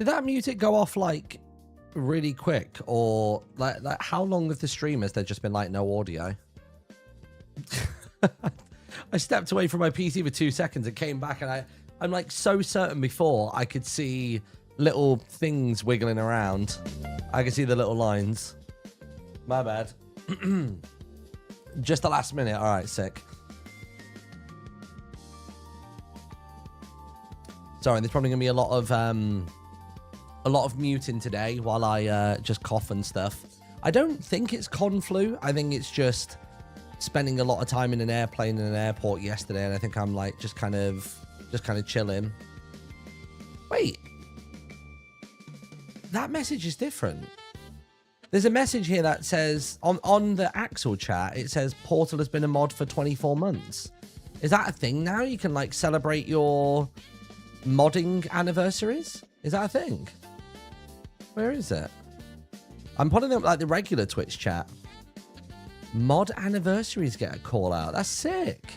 Did that music go off like really quick, or like how long of the stream has there just been like no audio? I stepped away from my PC for 2 seconds and came back, and I'm like so certain before I could see little things wiggling around. I could see the little lines. My bad. Just the last minute. All right, sick. Sorry, there's probably gonna be a lot of muting today while I just cough and stuff. I don't think it's con flu. I think it's just spending a lot of time in an airplane in an airport yesterday, and I think I'm like just kind of chilling. Wait, that message is different. There's a message here that says on the Axel chat, it says Portal has been a mod for 24 months. Is that a thing now? You can like celebrate your modding anniversaries? Is that a thing? Where is it? I'm putting up like the regular Twitch chat. Mod anniversaries get a call out. That's sick.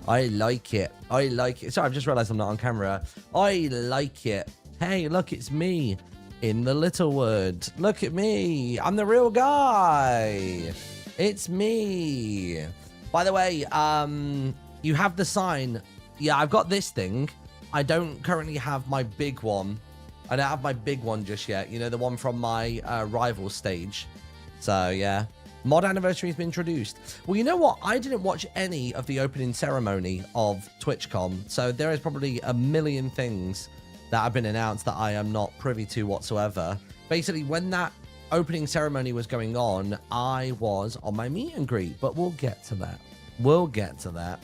I like it. I like it. Sorry, I've just realized I'm not on camera. I like it. Hey, look, it's me in the Littlewood. Look at me. I'm the real guy. It's me. By the way, you have the sign. Yeah, I've got this thing. I don't currently have my big one. I don't have my big one just yet. You know, the one from my rival stage. So, yeah. Mod anniversary has been introduced. Well, you know what? I didn't watch any of the opening ceremony of Twitchcon. So there is probably a million things that have been announced that I am not privy to whatsoever. Basically, when that opening ceremony was going on, I was on my meet and greet. But we'll get to that. We'll get to that.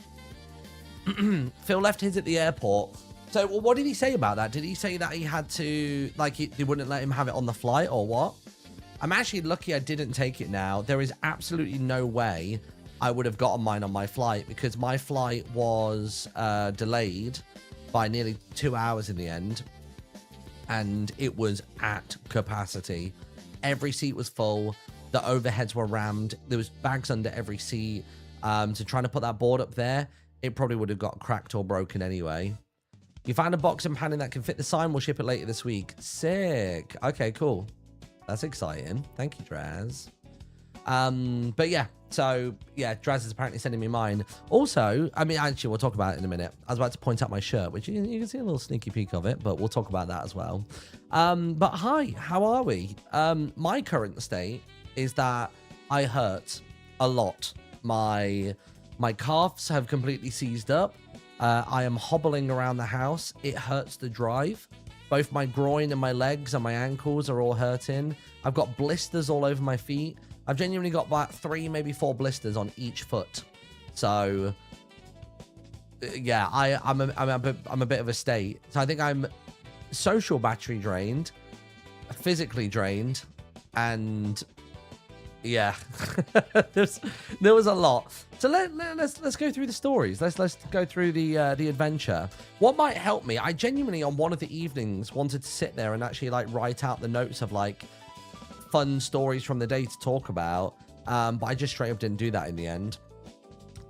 Phil left his at the airport. So, well, what did he say about that? Did he say that he had to, like, they wouldn't let him have it on the flight or what? I'm actually lucky I didn't take it now. There is absolutely no way I would have gotten mine on my flight, because my flight was delayed by nearly 2 hours in the end. And it was at capacity. Every seat was full. The overheads were rammed. There was bags under every seat. So trying to put that board up there, it probably would have got cracked or broken anyway. You found a box and panning that can fit the sign. We'll ship it later this week. Sick. Okay, cool. That's exciting. Thank you, Draz. But yeah, so yeah, Draz is apparently sending me mine. Also, I mean, actually, we'll talk about it in a minute. I was about to point out my shirt, which you can see a little sneaky peek of it, but we'll talk about that as well. But hi, how are we? My current state is that I hurt a lot. My calves have completely seized up. I am hobbling around the house. It hurts to drive. Both my groin and my legs and my ankles are all hurting. I've got blisters all over my feet. I've genuinely got about 3, maybe 4 blisters on each foot. So, yeah, I'm a bit of a state. So I think I'm social battery drained, physically drained, and yeah, there was a lot. So let's go through the stories. Let's go through the adventure. What might help me? I genuinely on one of the evenings wanted to sit there and actually like write out the notes of like fun stories from the day to talk about. But I just straight up didn't do that in the end.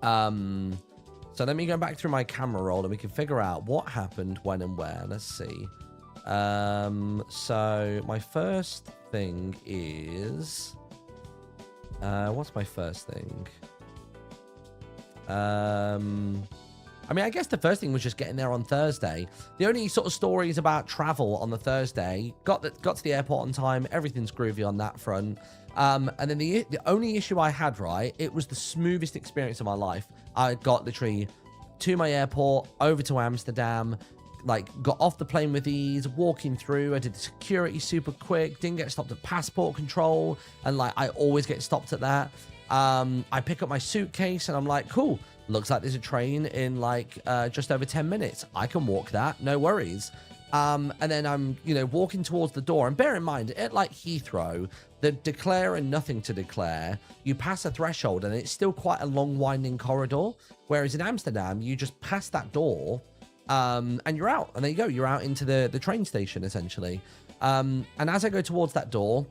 So let me go back through my camera roll and we can figure out what happened, when, and where. Let's see. So my first thing is. What's my first thing? I mean, I guess the first thing was just getting there on Thursday. The only sort of stories about travel on the Thursday, got to the airport on time. Everything's groovy on that front. And then the only issue I had, right, it was the smoothest experience of my life. I got literally to my airport, over to Amsterdam, like got off the plane with ease, walking through. I did the security super quick, didn't get stopped at passport control, and like I always get stopped at that. I pick up my suitcase and I'm like, cool, looks like there's a train in like just over 10 minutes. I can walk that, no worries. And then I'm, you know, walking towards the door, and bear in mind, at like Heathrow, the declare and nothing to declare, you pass a threshold and it's still quite a long winding corridor, whereas in Amsterdam you just pass that door and you're out, and there you go, you're out into the train station essentially. And as I go towards that door,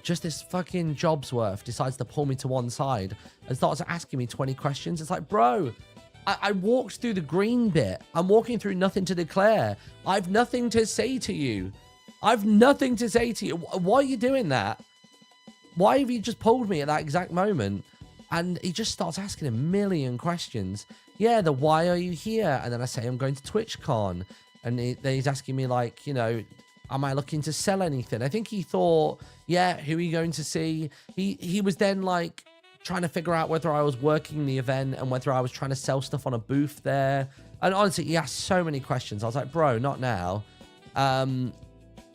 just this fucking Jobsworth decides to pull me to one side and starts asking me 20 questions. It's like, bro, I walked through the green bit. I'm walking through nothing to declare. I've nothing to say to you. I've nothing to say to you. Why are you doing that? Why have you just pulled me at that exact moment? And he just starts asking a million questions. Yeah, why are you here? And then I say, I'm going to TwitchCon. And then he's asking me, like, you know, am I looking to sell anything? I think he thought, yeah, who are you going to see? He was then, like, trying to figure out whether I was working the event and whether I was trying to sell stuff on a booth there. And honestly, he asked so many questions. I was like, bro, not now. And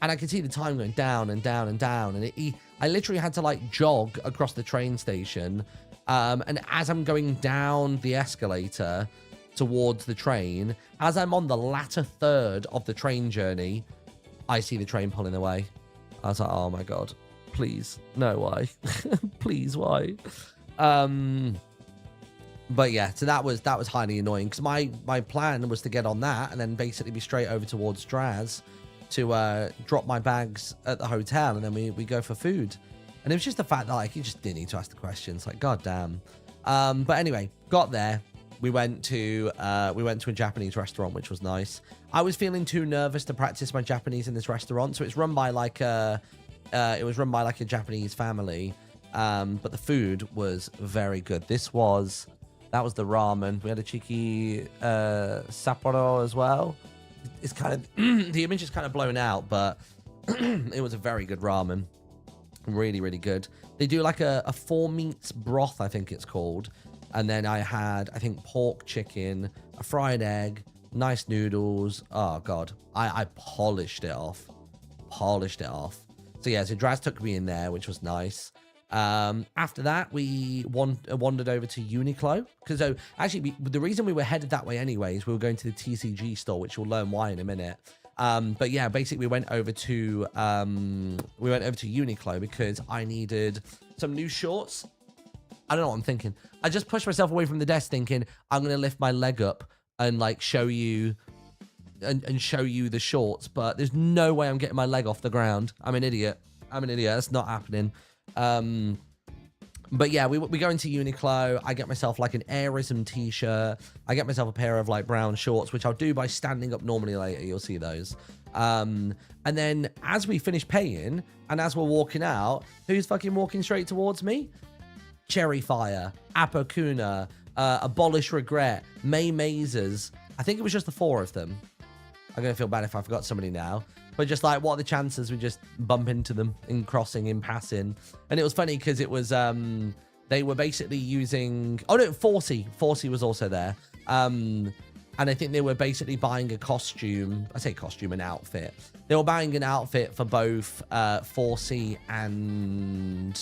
I could see the time going down and down and down. And I literally had to, like, jog across the train station. And as I'm going down the escalator towards the train, as I'm on the latter third of the train journey, I see the train pulling away. I was like, oh my God, please. No, why? Please, why? But yeah, so that was highly annoying because my plan was to get on that and then basically be straight over towards Straz to drop my bags at the hotel, and then we go for food. And it was just the fact that, like, you just didn't need to ask the questions. Like, god damn. But anyway, got there. We went to a Japanese restaurant, which was nice. I was feeling too nervous to practice my Japanese in this restaurant, so it's run by like a Japanese family. But the food was very good. That was the ramen. We had a cheeky Sapporo as well. It's kind of the image is kind of blown out, but it was a very good ramen. Really, really good. They do like a 4 meats broth, I think it's called. And then I had, I think, pork, chicken, a fried egg, nice noodles. Oh, God. I polished it off. So, yeah, so Draz took me in there, which was nice. After that, we wandered over to Uniqlo. Because actually, the reason we were headed that way anyways, we were going to the TCG store, which we'll learn why in a minute. But yeah, basically we went over to Uniqlo because I needed some new shorts. I don't know what I'm thinking. I just pushed myself away from the desk thinking I'm going to lift my leg up and like show you and show you the shorts, but there's no way I'm getting my leg off the ground. I'm an idiot. That's not happening. But yeah, we go into Uniqlo. I get myself like an Airism t-shirt. I get myself a pair of like brown shorts, which I'll do by standing up normally later. You'll see those. And then as we finish paying and as we're walking out, who's fucking walking straight towards me? Cherry Fire, Apokuna, Abolish Regret, May Mazers. I think it was just the 4 of them. I'm going to feel bad if I forgot somebody now. But just like, what are the chances we just bump into them in crossing, in passing? And it was funny because it was, they were basically using... Oh, no, Forsey. Forsey was also there. And I think they were basically buying a costume. I say costume, an outfit. They were buying an outfit for both Forsey and...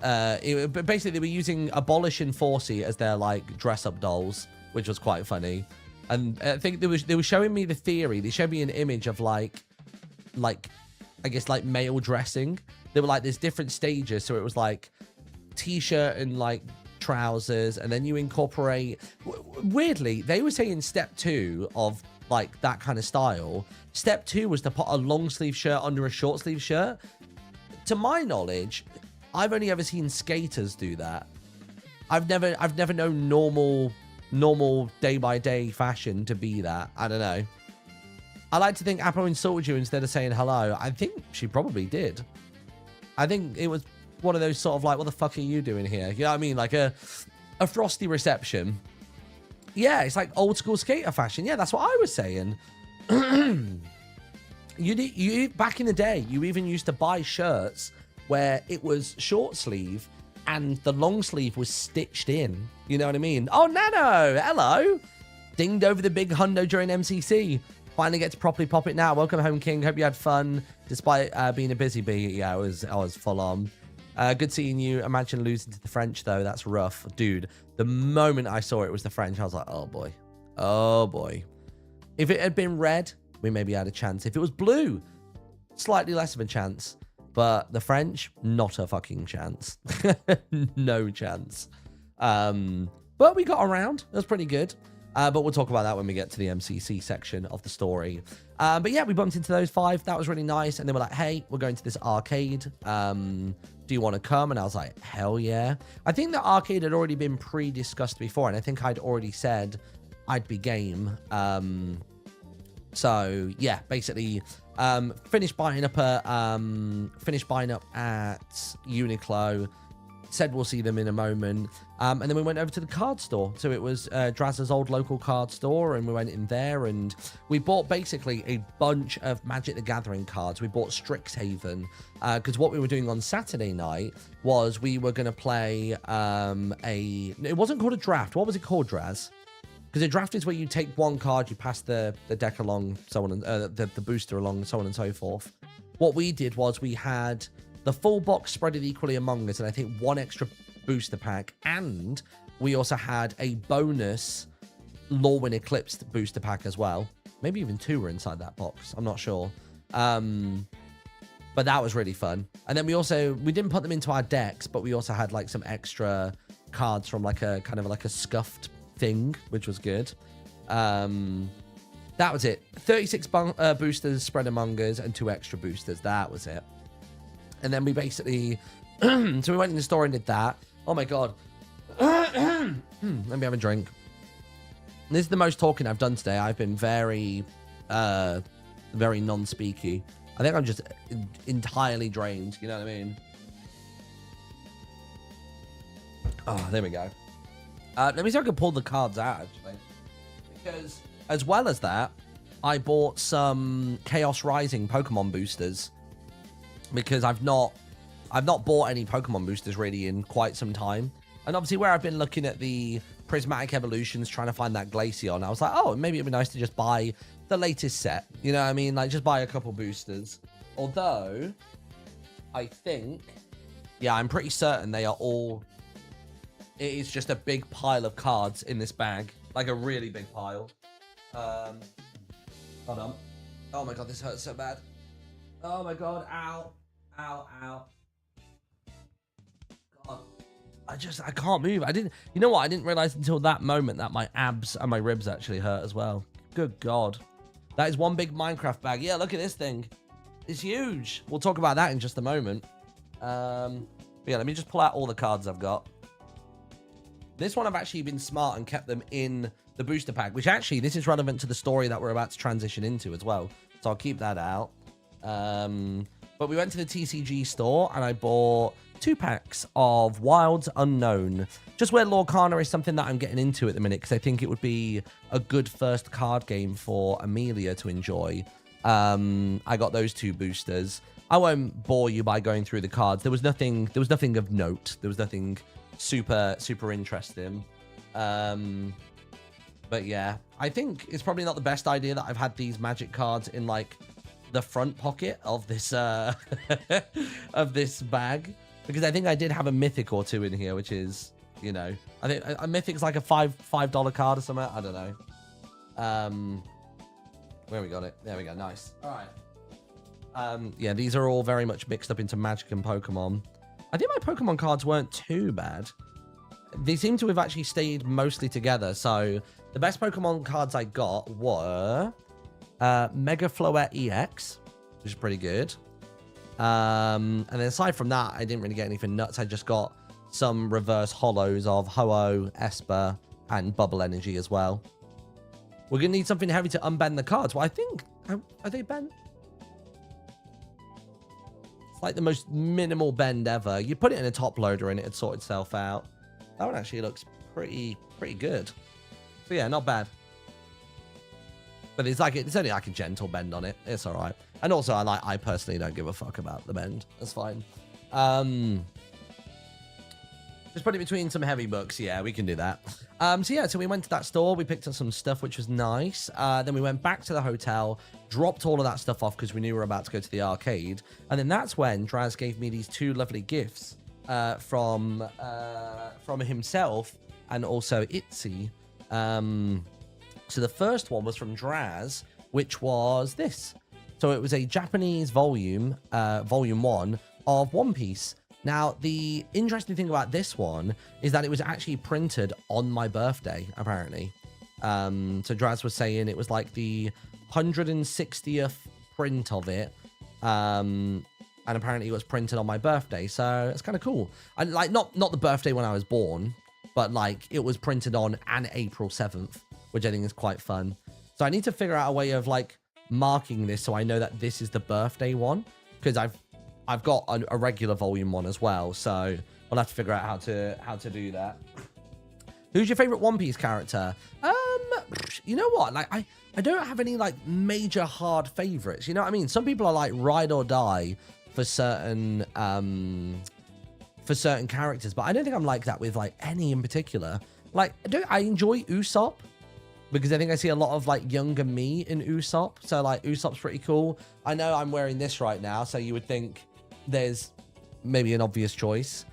basically, they were using Abolish and Forsey as their, like, dress-up dolls, which was quite funny. And I think they were showing me the theory. They showed me an image of like I guess like male dressing. They were like there's different stages. So it was like t-shirt and like trousers, and then you incorporate. Weirdly, they were saying step 2 of like that kind of style. Step 2 was to put a long sleeve shirt under a short sleeve shirt. To my knowledge, I've only ever seen skaters do that. I've never known normal day-by-day fashion to be that. I don't know. I like to think Apo insulted you instead of saying hello. I think she probably did. I think it was one of those sort of like, what the fuck are you doing here? You know what I mean? Like a frosty reception. Yeah, it's like old school skater fashion. Yeah, that's what I was saying. You back in the day, you even used to buy shirts where it was short sleeve and the long sleeve was stitched in. You know what I mean? Oh, Nano! Hello! Dinged over the big hundo during MCC. Finally get to properly pop it now. Welcome home, King. Hope you had fun, despite being a busy bee. Yeah, I was full on. Good seeing you. Imagine losing to the French, though. That's rough. Dude, the moment I saw it was the French, I was like, oh, boy. Oh, boy. If it had been red, we maybe had a chance. If it was blue, slightly less of a chance. But the French, not a fucking chance. No chance. But we got around. It was pretty good. But we'll talk about that when we get to the MCC section of the story. But yeah, we bumped into those 5. That was really nice. And they were like, hey, we're going to this arcade. Do you want to come? And I was like, hell yeah. I think the arcade had already been pre-discussed before. And I think I'd already said I'd be game. So yeah, basically finished buying up at Uniqlo. Said we'll see them in a moment. And then we went over to the card store. So it was Draz's old local card store, and we went in there and we bought basically a bunch of Magic the Gathering cards. We bought Strixhaven because what we were doing on Saturday night was we were going to play it wasn't called a draft. What was it called, Draz? Because a draft is where you take one card, you pass the deck along, so on, and the booster along, so on and so forth. What we did was we had the full box spread it equally among us, and I think 1 extra booster pack, and we also had a bonus Lorwyn Eclipsed booster pack as well. Maybe even 2 were inside that box. I'm not sure. But that was really fun. And then we didn't put them into our decks, but we also had like some extra cards from like a kind of like a scuffed thing, which was good. That was it. 36 boosters spread among us and 2 extra boosters. That was it. And then we basically, so we went in the store and did that. Oh my God. Let me have a drink. This is the most talking I've done today. I've been very non-speaky. I think I'm just entirely drained. You know what I mean? Oh, there we go. Let me see if I can pull the cards out, actually. Because as well as that, I bought some Chaos Rising Pokemon boosters. Because I've not bought any Pokemon boosters really in quite some time. And obviously where I've been looking at the Prismatic Evolutions, trying to find that Glaceon, I was like, oh, maybe it'd be nice to just buy the latest set. You know what I mean? Like, just buy a couple boosters. Although, I think, yeah, I'm pretty certain they are all... It is just a big pile of cards in this bag. Like, a really big pile. Hold on. Oh my God, this hurts so bad. Oh my God, ow. Ow, ow. God. I can't move. You know what? I didn't realize until that moment that my abs and my ribs actually hurt as well. Good God. That is one big Minecraft bag. Yeah, look at this thing. It's huge. We'll talk about that in just a moment. Yeah, let me just pull out all the cards I've got. This one I've actually been smart and kept them in the booster pack, which actually, this is relevant to the story that we're about to transition into as well. So I'll keep that out. But we went to the TCG store and I bought 2 packs of Wilds Unknown. Just where Lorcana is something that I'm getting into at the minute, because I think it would be a good first card game for Amelia to enjoy. I got those 2 boosters. I won't bore you by going through the cards. There was nothing of note. There was nothing super interesting. But yeah, I think it's probably not the best idea that I've had these Magic cards in like the front pocket of this of this bag, because I think I did have a mythic or 2 in here, which is, you know, I think a mythic's like a $5 card or something. I don't know. Where we got it? There we go. Nice. All right. Yeah, these are all very much mixed up into Magic and Pokemon. I think my Pokemon cards weren't too bad. They seem to have actually stayed mostly together. So the best Pokemon cards I got were Mega Floette EX, which is pretty good. And then aside from that, I didn't really get anything nuts. I just got some reverse holos of Ho-Oh, Esper, and Bubble Energy as well. We're going to need something heavy to unbend the cards. Well, I think... Are they bent? It's like the most minimal bend ever. You put it in a top loader and it'd sort itself out. That one actually looks pretty good. So yeah, not bad. But it's only like a gentle bend on it. It's all right. And also, I personally don't give a fuck about the bend. That's fine. Just put it between some heavy books. Yeah, we can do that. So yeah, so we went to that store. We picked up some stuff, which was nice. Then we went back to the hotel, dropped all of that stuff off because we knew we were about to go to the arcade. And then that's when Draz gave me these 2 lovely gifts from himself and also Itzy. So the first one was from Draz, which was this. So it was a Japanese volume, volume 1 of One Piece. Now, the interesting thing about this one is that it was actually printed on my birthday, apparently. So Draz was saying it was like the 160th print of it. And apparently it was printed on my birthday. So it's kind of cool. I like not the birthday when I was born, but like it was printed on April 7th, which I think is quite fun. So I need to figure out a way of like marking this so I know that this is the birthday one, because I've got a regular volume one as well. So we'll have to figure out how to do that. Who's your favorite One Piece character? You know what? Like I don't have any like major hard favorites. You know what I mean? Some people are like ride or die for certain characters, but I don't think I'm like that with like any in particular. Like I enjoy Usopp because I think I see a lot of like younger me in Usopp. So like Usopp's pretty cool. I know I'm wearing this right now, so you would think there's maybe an obvious choice.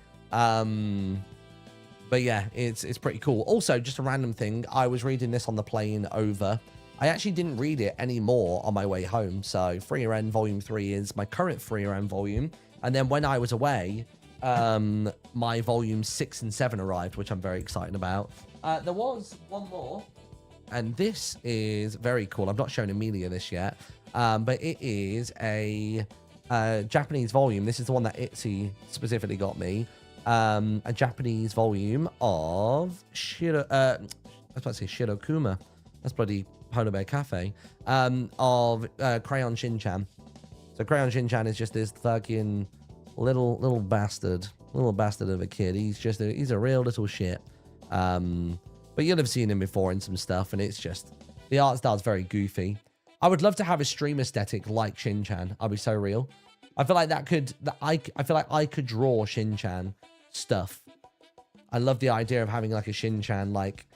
But yeah, it's pretty cool. Also, just a random thing, I was reading this on the plane over. I actually didn't read it anymore on my way home. So Freer End Volume 3 is my current Freer End volume. And then when I was away, my volumes 6 and 7 arrived, which I'm very excited about. There was one more, and this is very cool. I've not shown Amelia this yet, but it is a Japanese volume. This is the one that Itzy specifically got me. A Japanese volume of Shirokuma. That's bloody Polar Bear Cafe. Of Crayon Shin-chan. So Crayon Shin-chan is just this thugging little bastard of a kid. He's a real little shit. But you'll have seen him before in some stuff, and it's just the art style's very goofy. I would love to have a stream aesthetic like Shin-chan. I'll be so real. I feel like I feel like I could draw Shin-chan stuff. I love the idea of having like a Shin-chan like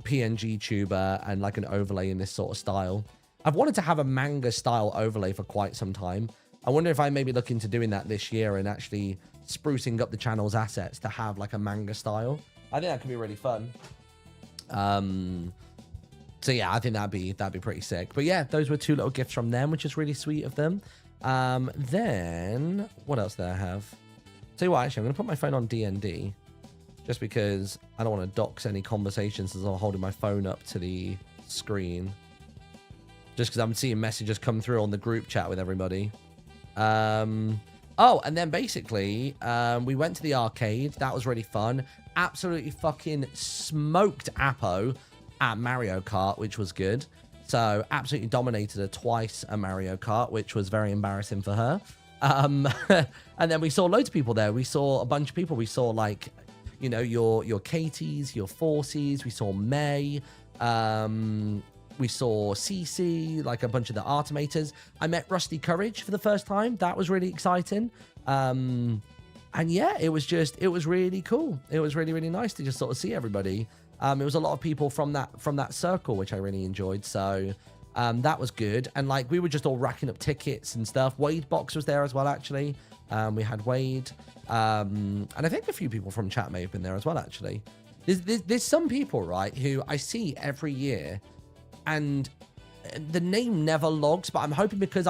PNG tuber and like an overlay in this sort of style. I've wanted to have a manga style overlay for quite some time. I wonder if I maybe look into doing that this year and actually sprucing up the channel's assets to have like a manga style. I think that could be really fun. So yeah, I think that'd be pretty sick. But yeah, those were 2 little gifts from them, which is really sweet of them. Then what else did I have? Tell you what, actually, I'm going to put my phone on D&D just because I don't want to dox any conversations as I'm holding my phone up to the screen. Just because I'm seeing messages come through on the group chat with everybody. Oh, and then basically, we went to the arcade. That was really fun. Absolutely fucking smoked Apo at Mario Kart, which was good. So absolutely dominated her twice at Mario Kart, which was very embarrassing for her. And then we saw loads of people there. We saw a bunch of people. We saw like, you know, your Katies, your Forces. We saw May. We saw CC, like a bunch of the Artimators. I met Rusty Courage for the first time. That was really exciting. And yeah, it was really cool. It was really, really nice to just sort of see everybody. It was a lot of people from that circle, which I really enjoyed. So that was good. And like we were just all racking up tickets and stuff. Wade Box was there as well, actually. We had Wade. And I think a few people from chat may have been there as well, actually. There's some people, right, who I see every year and the name never logs, but I'm hoping because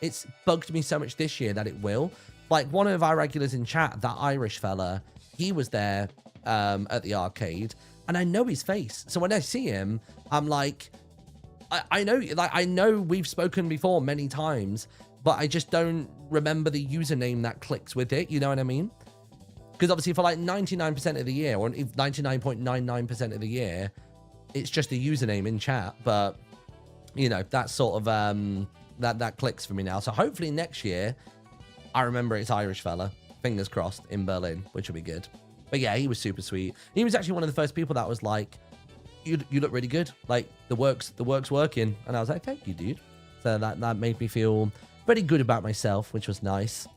it's bugged me so much this year that it will. Like one of our regulars in chat, that Irish fella, he was there at the arcade. And I know his face. So when I see him, I'm like, I know we've spoken before many times, but I just don't remember the username that clicks with it. You know what I mean? Because obviously for like 99% of the year, or 99.99% of the year, it's just a username in chat. But, you know, that sort of, that clicks for me now. So hopefully next year, I remember it's Irish fella. Fingers crossed in Berlin, which will be good. But yeah, he was super sweet. He was actually one of the first people that was like, you look really good. Like the work's working. And I was like, thank you, dude. So that made me feel very good about myself, which was nice.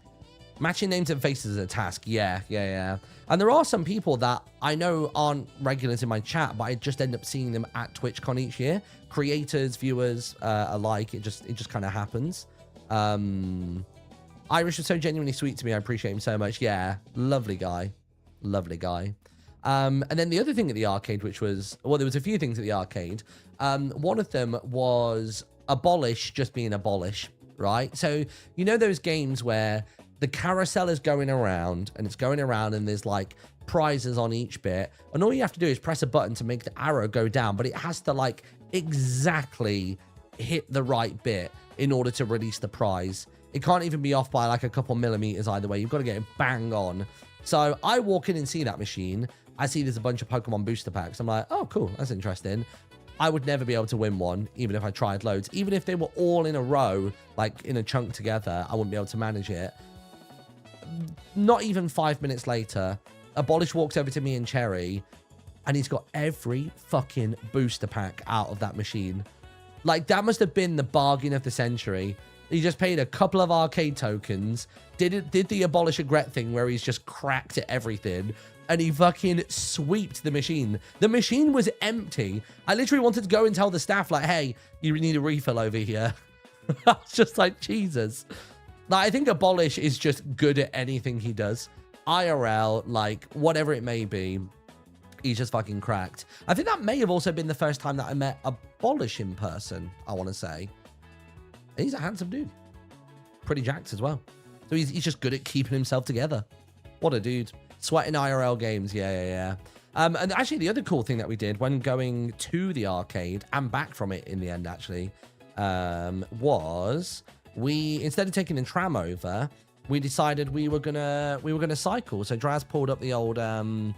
Matching names and faces is a task. Yeah. And there are some people that I know aren't regulars in my chat, but I just end up seeing them at TwitchCon each year. Creators, viewers alike. It just kind of happens. Irish was so genuinely sweet to me. I appreciate him so much. Yeah, lovely guy. And then the other thing at the arcade, which was, well, there was a few things at the arcade. One of them was abolish just being abolish, right? So, you know those games where the carousel is going around and it's going around and there's like prizes on each bit, and all you have to do is press a button to make the arrow go down, but it has to like exactly hit the right bit in order to release the prize. It can't even be off by like a couple millimeters either way. You've got to get it bang on. So I walk in and see that machine. I see there's a bunch of Pokemon booster packs. I'm like, oh, cool. That's interesting. I would never be able to win one, even if I tried loads. Even if they were all in a row, like in a chunk together, I wouldn't be able to manage it. Not even 5 minutes later, Abolish walks over to me and Cherry, and he's got every fucking booster pack out of that machine. Like, that must have been the bargain of the century. He just paid a couple of arcade tokens, did the Abolish a Gret thing where he's just cracked at everything, and he fucking sweeped the machine. The machine was empty. I literally wanted to go and tell the staff, like, hey, you need a refill over here. I was just like, Jesus. Like, I think Abolish is just good at anything he does. IRL, like, whatever it may be, he's just fucking cracked. I think that may have also been the first time that I met Abolish in person, I want to say. He's a handsome dude. Pretty jacked as well. So he's just good at keeping himself together. What a dude. Sweating IRL games. Yeah. And actually, the other cool thing that we did when going to the arcade and back from it in the end, actually, was we, instead of taking the tram over, we decided we were gonna cycle. So Draz pulled up the old Lime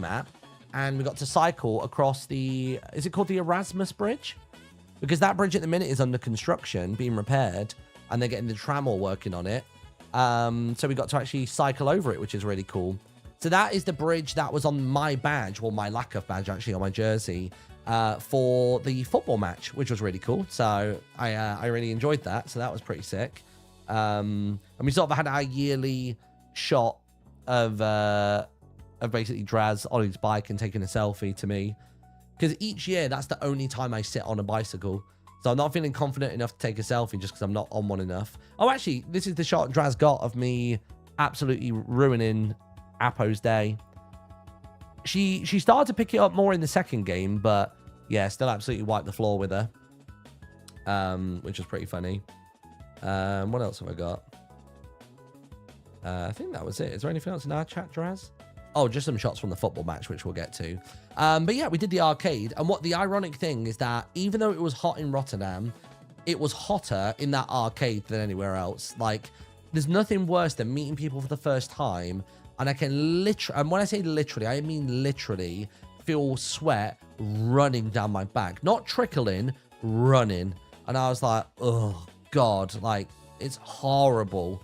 app, and we got to cycle across the, is it called the Erasmus Bridge? Because that bridge at the minute is under construction, being repaired, and they're getting the tram all working on it. So we got to actually cycle over it, which is really cool. So that is the bridge that was on my badge, well, my lack of badge actually on my jersey, for the football match, which was really cool. So I really enjoyed that. So that was pretty sick. And we sort of had our yearly shot of basically Draz on his bike and taking a selfie to me. Because each year, that's the only time I sit on a bicycle. So I'm not feeling confident enough to take a selfie just because I'm not on one enough. Oh, actually, this is the shot Draz got of me absolutely ruining Apo's day. She started to pick it up more in the second game, but yeah, still absolutely wiped the floor with her. Which was pretty funny. What else have I got? I think that was it. Is there anything else in our chat, Draz? Oh, just some shots from the football match, which we'll get to. But yeah, we did the arcade. And what the ironic thing is that even though it was hot in Rotterdam, it was hotter in that arcade than anywhere else. Like, there's nothing worse than meeting people for the first time. And I can literally, and when I say literally, I mean literally, feel sweat running down my back. Not trickling, running. And I was like, oh, God. Like, it's horrible.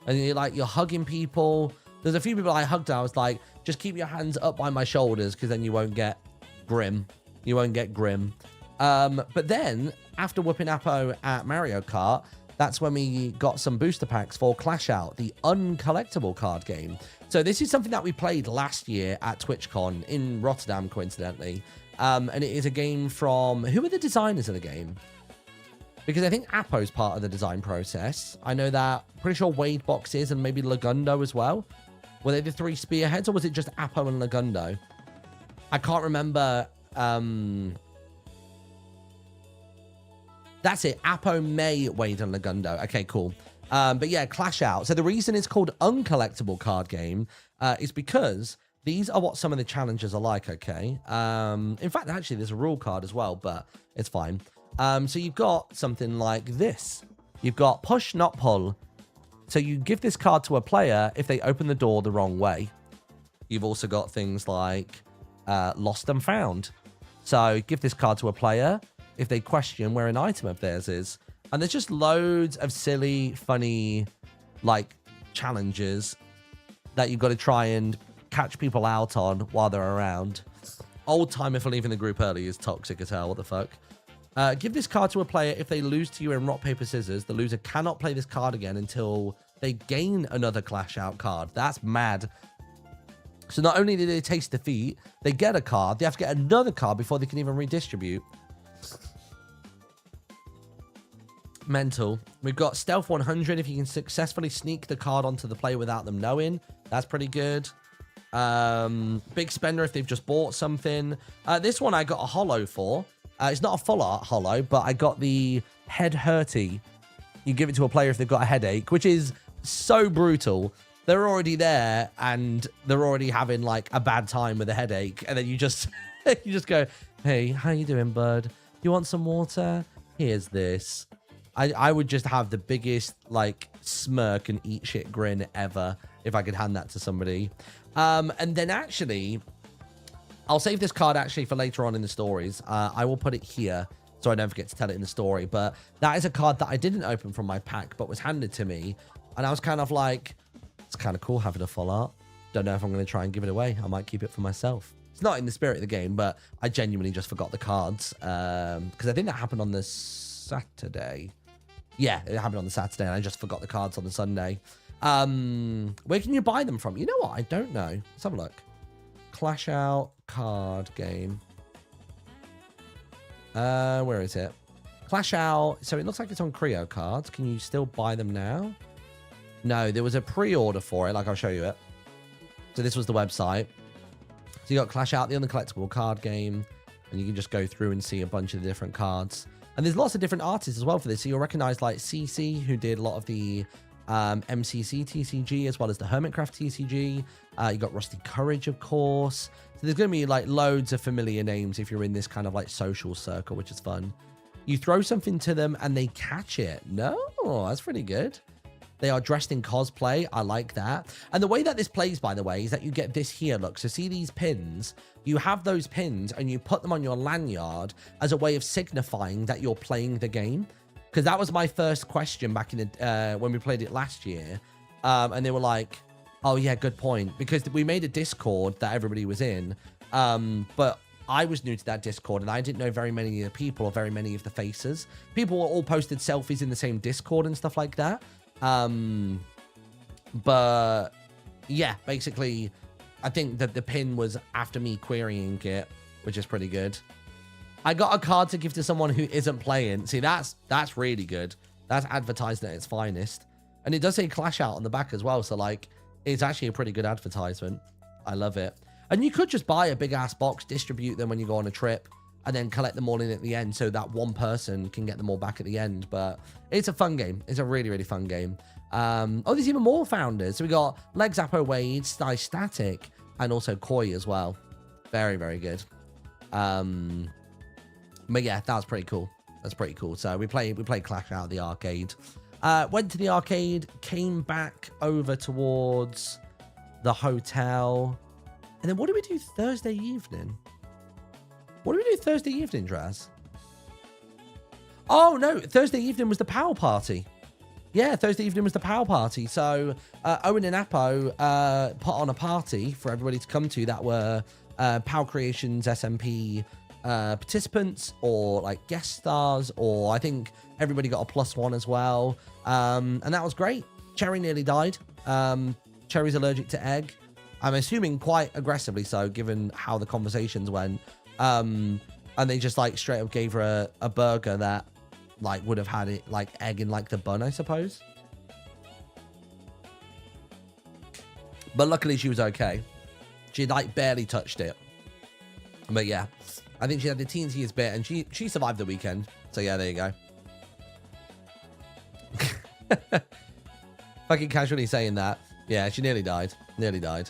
And you're hugging people. There's a few people I hugged and I was like, just keep your hands up by my shoulders because then you won't get grim. You won't get grim. But then, after whooping Apo at Mario Kart, that's when we got some booster packs for Clash Out, the uncollectible card game. So this is something that we played last year at Twitchcon in Rotterdam, coincidentally. And it is a game from... Who are the designers of the game? Because I think Apo's part of the design process. I know that, pretty sure Wade Box is, and maybe Lagundo as well. Were they the three spearheads, or was it just Apo and Lagundo? I can't remember. That's it. Apo, May, Wade, and Lagundo. Okay, cool. But yeah, Clash Out. So the reason it's called Uncollectible Card Game is because these are what some of the challenges are like, okay? In fact, actually, there's a rule card as well, but it's fine. So you've got something like this. You've got push, not pull. So you give this card to a player if they open the door the wrong way. You've also got things like lost and found. So give this card to a player if they question where an item of theirs is. And there's just loads of silly, funny, like, challenges that you've got to try and catch people out on while they're around. Old timer for leaving the group early is toxic as hell. What the fuck? Give this card to a player if they lose to you in rock, paper, scissors. The loser cannot play this card again until they gain another Clash Out card. That's mad. So not only do they taste defeat, they get a card. They have to get another card before they can even redistribute. Mental. We've got Stealth 100 if you can successfully sneak the card onto the player without them knowing. That's pretty good. Big Spender if they've just bought something. This one I got a holo for. It's not a full art holo, but I got the Head Hurty. You give it to a player if they've got a headache, which is so brutal. they're already there and they're already having like a bad time with a headache, and then you just you just go, hey, how you doing, bud? You want some water? Here's this. I would just have the biggest like smirk and eat shit grin ever if I could hand that to somebody. And then actually, I'll save this card actually for later on in the stories. I will put it here so I don't forget to tell it in the story. But that is a card that I didn't open from my pack, but was handed to me. And I was kind of like, it's kind of cool having a full art. Don't know if I'm going to try and give it away. I might keep it for myself. It's not in the spirit of the game, but I genuinely just forgot the cards. Because I think that happened on the Saturday. Yeah, it happened on the Saturday, and I just forgot the cards on the Sunday. Where can you buy them from? You know what? I don't know. Let's have a look. Clash Out card game. Where is it? Clash Out. So it looks like it's on Creo cards. Can you still buy them now? No, there was a pre-order for it. Like, I'll show you it. So this was the website. So you got Clash Out, the uncollectible card game, and you can just go through and see a bunch of the different cards. And there's lots of different artists as well for this. So you'll recognize like CC, who did a lot of the MCC TCG, as well as the Hermitcraft TCG. You got Rusty Courage, of course. So there's going to be like loads of familiar names if you're in this kind of like social circle, which is fun. You throw something to them and they catch it. No, that's pretty good. They are dressed in cosplay. I like that. And the way that this plays, by the way, is that you get this here. Look, so see these pins? You have those pins and you put them on your lanyard as a way of signifying that you're playing the game. Because that was my first question back in the when we played it last year. And they were like, oh, yeah, good point. Because we made a Discord that everybody was in. But I was new to that Discord and I didn't know very many of the people or very many of the faces. People were all posted selfies in the same Discord and stuff like that. But yeah, basically, I think that the pin was after me querying it, which is pretty good. I got a card to give to someone who isn't playing. See, that's really good. That's advertising at its finest. And it does say Clash Out on the back as well. So like, it's actually a pretty good advertisement. I love it. And you could just buy a big ass box, distribute them when you go on a trip, and then collect them all in at the end so that one person can get them all back at the end. But it's a fun game. It's a really, really fun game. Oh, there's even more founders. So we got Leg Zappo Wade, Sty Static, and also Koi as well. Very, very good. But yeah, that was pretty cool. That's pretty cool. So we played Clash Out at the arcade. Went to the arcade, came back over towards the hotel. And then what did we do Thursday evening? What did we do Thursday evening, Draz? Oh, no. Thursday evening was the Power Party. Yeah, Thursday evening was the Power Party. So Owen and Apo put on a party for everybody to come to that were Power Creations SMP participants or like guest stars, or I think everybody got a +1 as well. And that was great. Cherry nearly died. Cherry's allergic to egg. I'm assuming quite aggressively so, given how the conversations went. And they just like straight up gave her a burger that like would have had it like egg in like the bun, I suppose. But luckily she was okay. She like barely touched it. But yeah, I think she had the teeniest bit and she survived the weekend. So yeah, there you go. Fucking casually saying that. Yeah, she nearly died. Nearly died.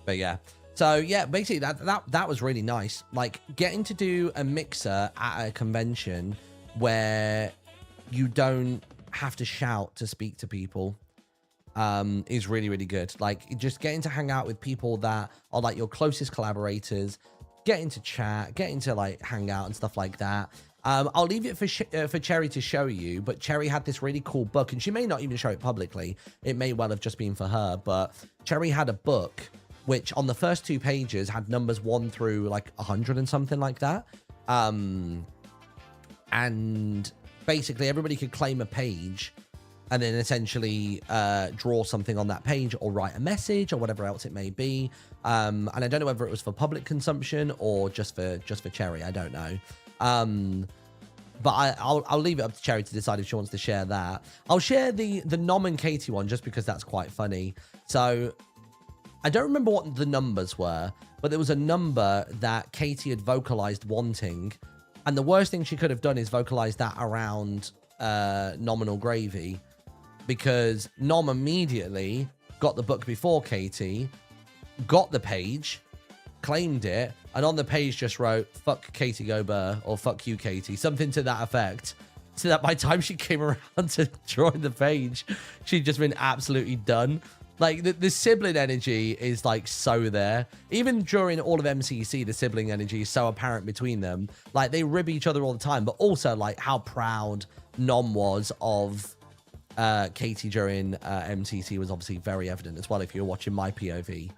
But yeah. So yeah, basically that was really nice. Like getting to do a mixer at a convention where you don't have to shout to speak to people is really, really good. Like just getting to hang out with people that are like your closest collaborators, getting to chat, getting to like hang out and stuff like that. I'll leave it for Cherry to show you, but Cherry had this really cool book, and she may not even show it publicly. It may well have just been for her, but Cherry had a book which on the first 2 pages had numbers 1 through like 100 and something like that. And basically everybody could claim a page and then essentially draw something on that page or write a message or whatever else it may be. And I don't know whether it was for public consumption or just for Cherry. I don't know. But I'll leave it up to Cherry to decide if she wants to share that. I'll share the Nom and Katie one just because that's quite funny. So I don't remember what the numbers were, but there was a number that Katie had vocalized wanting. And the worst thing she could have done is vocalize that around Nominal Gravy. because Nom immediately got the book before Katie, got the page, claimed it, and on the page just wrote, fuck Katie Gober, or fuck you, Katie, something to that effect. So that by the time she came around to drawing the page, she'd just been absolutely done. Like, the sibling energy is, like, so there. Even during all of MCC, the sibling energy is so apparent between them. Like, they rib each other all the time, but also, like, how proud Nom was of Katie during MCC was obviously very evident as well if you're watching my POV.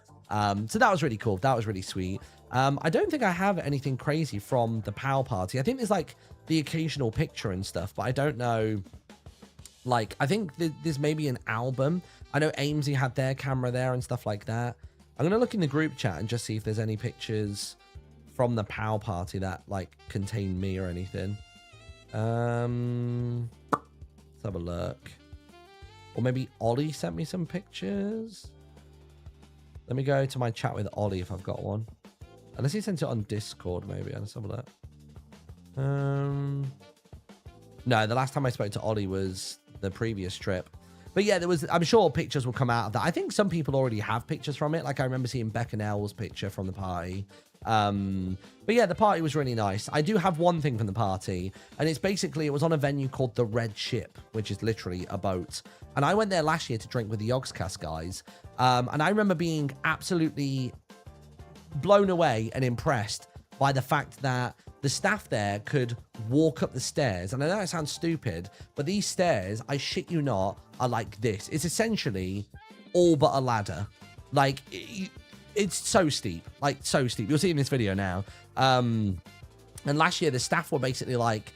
So that was really cool. That was really sweet. I don't think I have anything crazy from the POW party. I think there's, like, the occasional picture and stuff, but I don't know. Like, I think there's maybe an album. I know Amesy had their camera there and stuff like that. I'm going to look in the group chat and just see if there's any pictures from the POW party that, like, contain me or anything. Let's have a look. Or maybe Ollie sent me some pictures. Let me go to my chat with Ollie if I've got one. Unless he sent it on Discord, maybe. Let's have a look. No, the last time I spoke to Ollie was the previous trip. But yeah, there was, I'm sure pictures will come out of that. I think some people already have pictures from it. Like I remember seeing Beccanell's picture from the party. But yeah, the party was really nice. I do have one thing from the party, and it's basically, it was on a venue called the Red Ship, which is literally a boat. And I went there last year to drink with the Yogscast guys. And I remember being absolutely blown away and impressed by the fact that the staff there could walk up the stairs. And I know it sounds stupid, but these stairs, I shit you not, are like this. It's essentially all but a ladder. Like, it's so steep. Like, so steep. You'll see in this video now. And last year, the staff were basically, like,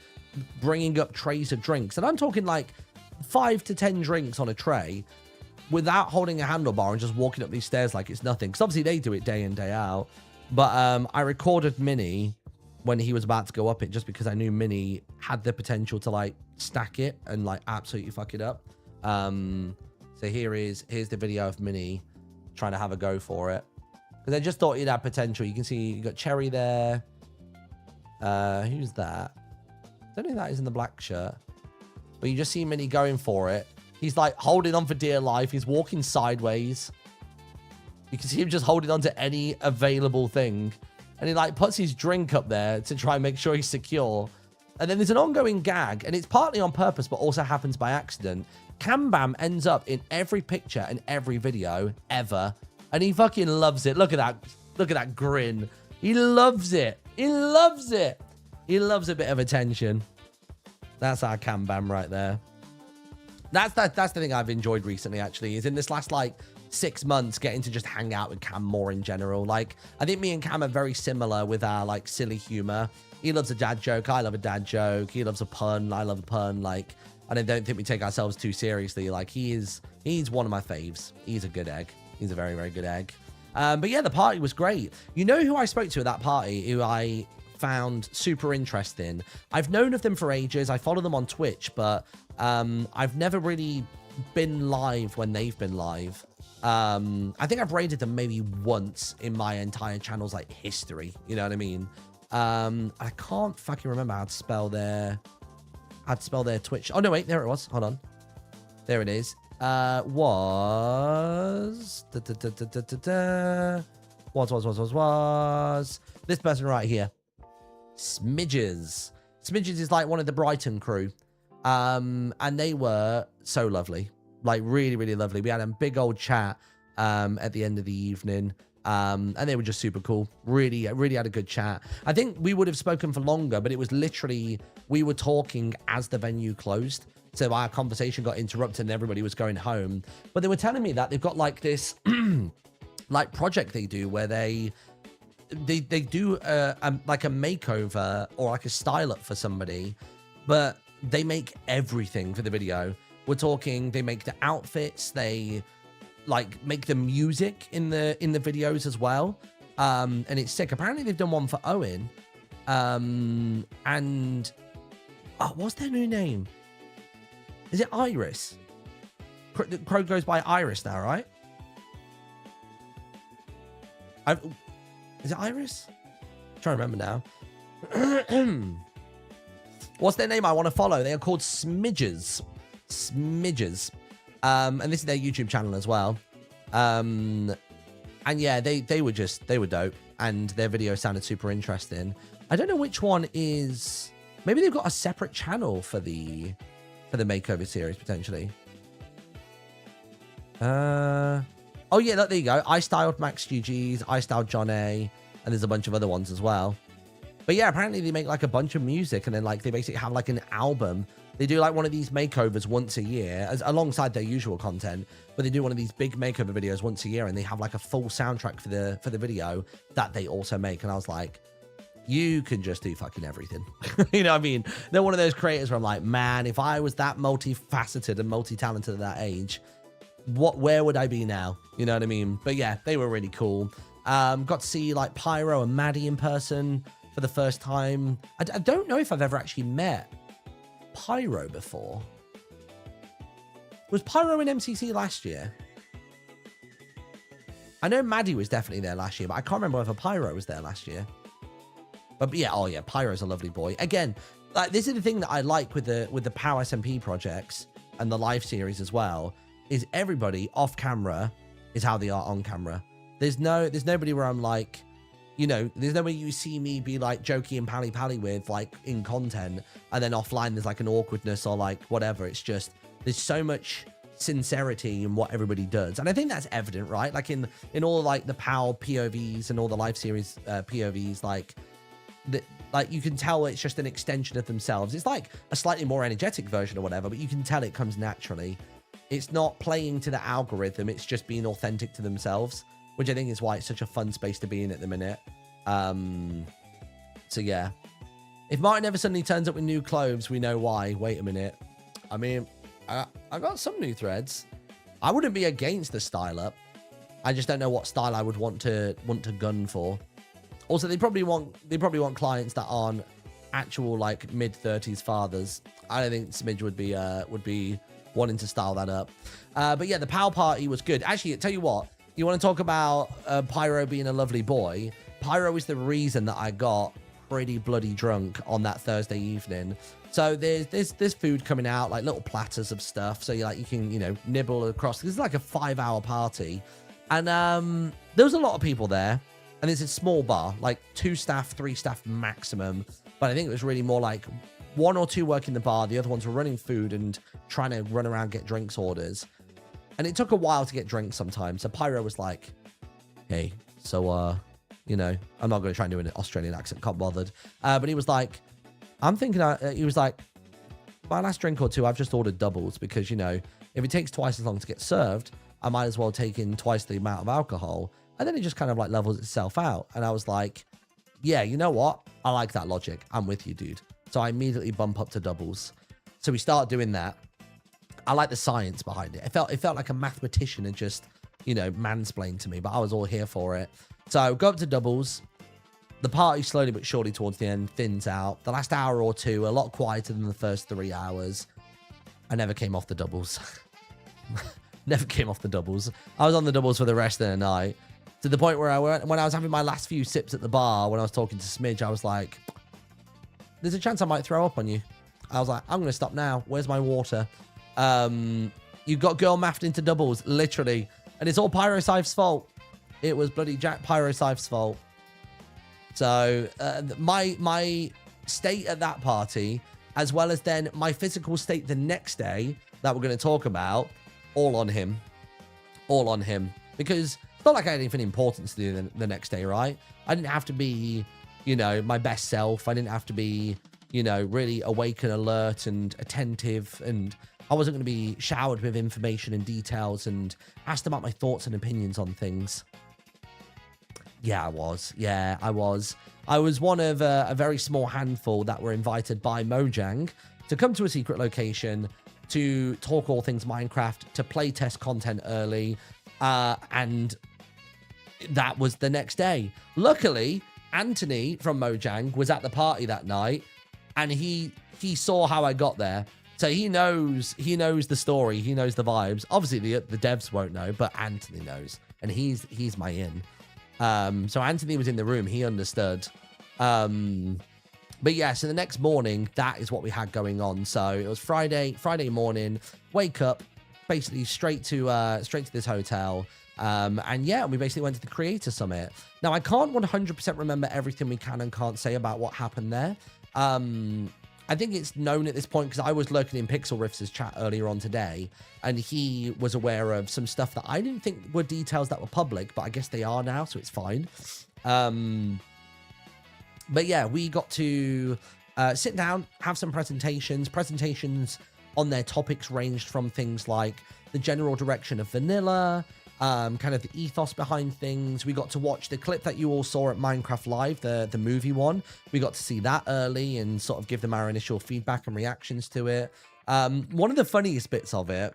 bringing up trays of drinks. And I'm talking, like, 5 to 10 drinks on a tray without holding a handlebar and just walking up these stairs like it's nothing. Because obviously, they do it day in, day out. But I recorded Minnie when he was about to go up it, just because I knew Minnie had the potential to, like, stack it and, like, absolutely fuck it up. So here's the video of Minnie trying to have a go for it, because I just thought it had potential. You can see you got Cherry there. Who's that? I don't know who that is in the black shirt, but you just see Minnie going for it. He's, like, holding on for dear life. He's walking sideways. You can see him just holding on to any available thing. And he, like, puts his drink up there to try and make sure he's secure. And then there's an ongoing gag, and it's partly on purpose, but also happens by accident. Cam Bam ends up in every picture and every video ever. And he fucking loves it. Look at that. Look at that grin. He loves it. He loves it. He loves a bit of attention. That's our Cam Bam right there. That's the thing I've enjoyed recently, actually, is in this last, like, 6 months, getting to just hang out with Cam more in general. Like, I think me and Cam are very similar with our, like, silly humor. He loves a dad joke. I love a dad joke. He loves a pun. I love a pun. Like, and I don't think we take ourselves too seriously. Like, he's one of my faves. He's a good egg. He's a very, very good egg. But yeah, the party was great. You know who I spoke to at that party, who I found super interesting? I've known of them for ages. I follow them on Twitch, but I've never really been live when they've been live. I think I've raided them maybe once in my entire channel's, like, history. You know what I mean? I can't fucking remember how to spell their Twitch. Oh no, wait, there it was. Hold on. There it is. Was this person right here. Smidges. Smidges is, like, one of the Brighton crew. And they were so lovely. Like, really, really lovely. We had a big old chat at the end of the evening. And they were just super cool. Really, really had a good chat. I think we would have spoken for longer, but it was literally, we were talking as the venue closed. So our conversation got interrupted and everybody was going home. But they were telling me that they've got, like, this like project they do where they do like a makeover or like a style up for somebody, but they make everything for the video. We're talking, they make the outfits, they, like, make the music in the videos as well. And it's sick. Apparently they've done one for Owen. And what's their new name? Is it Iris? Crow goes by Iris now, right? Is it Iris? I'm trying to remember now. What's their name? I want to follow. They are called Smidges. Smidges. And this is their YouTube channel as well. And yeah, they were dope, and their videos sounded super interesting. I don't know which one is. Maybe they've got a separate channel for the makeover series potentially. Oh yeah, look, there you go. I styled Max GG's, I styled John A, and there's a bunch of other ones as well. But yeah, apparently they make like a bunch of music, and then like they basically have like an album. They do like one of these makeovers once a year, alongside their usual content. But they do one of these big makeover videos once a year, and they have like a full soundtrack for the video that they also make. And I was like, you can just do fucking everything. You know what I mean? They're one of those creators where I'm like, man, if I was that multifaceted and multi-talented at that age, where would I be now? You know what I mean? But yeah, they were really cool. Got to see like Pyro and Maddie in person for the first time. I don't know if I've ever actually met Pyro before. Was Pyro in MCC last year? I know Maddie was definitely there last year, but I can't remember whether Pyro was there last year. But yeah, oh yeah, Pyro's a lovely boy. Again, like this is the thing that I like with the POW SMP projects and the live series as well, is everybody off camera is how they are on camera. There's nobody where I'm like, you know, there's nobody you see me be like jokey and pally with like in content, and then offline there's like an awkwardness or like whatever. It's just there's so much sincerity in what everybody does, and I think that's evident, right? Like in all like the POW POVs and all the live series POVs, like you can tell it's just an extension of themselves. It's like a slightly more energetic version or whatever, but you can tell it comes naturally. It's not playing to the algorithm. It's just being authentic to themselves, which I think is why it's such a fun space to be in at the minute. So yeah, if Martyn ever suddenly turns up with new clothes, we know why. Wait a minute. I mean, I got some new threads. I wouldn't be against the style up. I just don't know what style I would want to gun for. Also, they probably want clients that aren't actual like mid-30s fathers. I don't think Smidge would be wanting to style that up. But yeah, the POW party was good. Actually, I tell you what, you want to talk about Pyro being a lovely boy? Pyro is the reason that I got pretty bloody drunk on that Thursday evening. So there's food coming out, like little platters of stuff. So you can, you know, nibble across. This is like a 5-hour party. And there was a lot of people there. And it's a small bar, like 2 staff, 3 staff maximum. But I think it was really more like 1 or 2 working the bar. The other ones were running food and trying to run around, get drinks orders. And it took a while to get drinks sometimes. So Pyro was like, hey, so, you know, I'm not going to try and do an Australian accent, can't bothered. But he was like, I'm thinking, he was like, my last drink or 2, I've just ordered doubles because, you know, if it takes twice as long to get served, I might as well take in twice the amount of alcohol. And then it just kind of like levels itself out. And I was like, yeah, you know what? I like that logic. I'm with you, dude. So I immediately bump up to doubles. So we start doing that. I like the science behind it. It felt like a mathematician had just, you know, mansplained to me, but I was all here for it. So go up to doubles. The party slowly but surely towards the end thins out. The last hour or 2, a lot quieter than the first 3 hours. I never came off the doubles. Never came off the doubles. I was on the doubles for the rest of the night. To the point where when I was having my last few sips at the bar, when I was talking to Smidge, I was like, there's a chance I might throw up on you. I was like, I'm going to stop now. Where's my water? You got girl mathed into doubles, literally. And it's all Pyrocyphe's fault. It was bloody Jack Pyrocyphe's fault. So my state at that party, as well as then my physical state the next day that we're going to talk about, all on him. All on him. Because it's not like I had anything important to do the next day, right? I didn't have to be, you know, my best self. I didn't have to be, you know, really awake and alert and attentive. And I wasn't going to be showered with information and details and asked about my thoughts and opinions on things. Yeah, I was. Yeah, I was. I was one of a very small handful that were invited by Mojang to come to a secret location to talk all things Minecraft, to play test content early, and that was the next day. Luckily, Anthony from Mojang was at the party that night, and he saw how I got there. So he knows the story, he knows the vibes. Obviously, the devs won't know, but Anthony knows, and he's my in. So Anthony was in the room, he understood. But yeah, so the next morning, that is what we had going on. So it was Friday morning, wake up, basically straight to this hotel. And yeah, we basically went to the Creator Summit. Now, I can't 100% remember everything we can and can't say about what happened there. I think it's known at this point because I was lurking in Pixel Riffs' chat earlier on today, and he was aware of some stuff that I didn't think were details that were public, but I guess they are now, so it's fine. But yeah, we got to sit down, have some presentations. Presentations on their topics ranged from things like the general direction of vanilla, kind of the ethos behind things. We got to watch the clip that you all saw at Minecraft Live, the movie one. We got to see that early and sort of give them our initial feedback and reactions to it. One of the funniest bits of it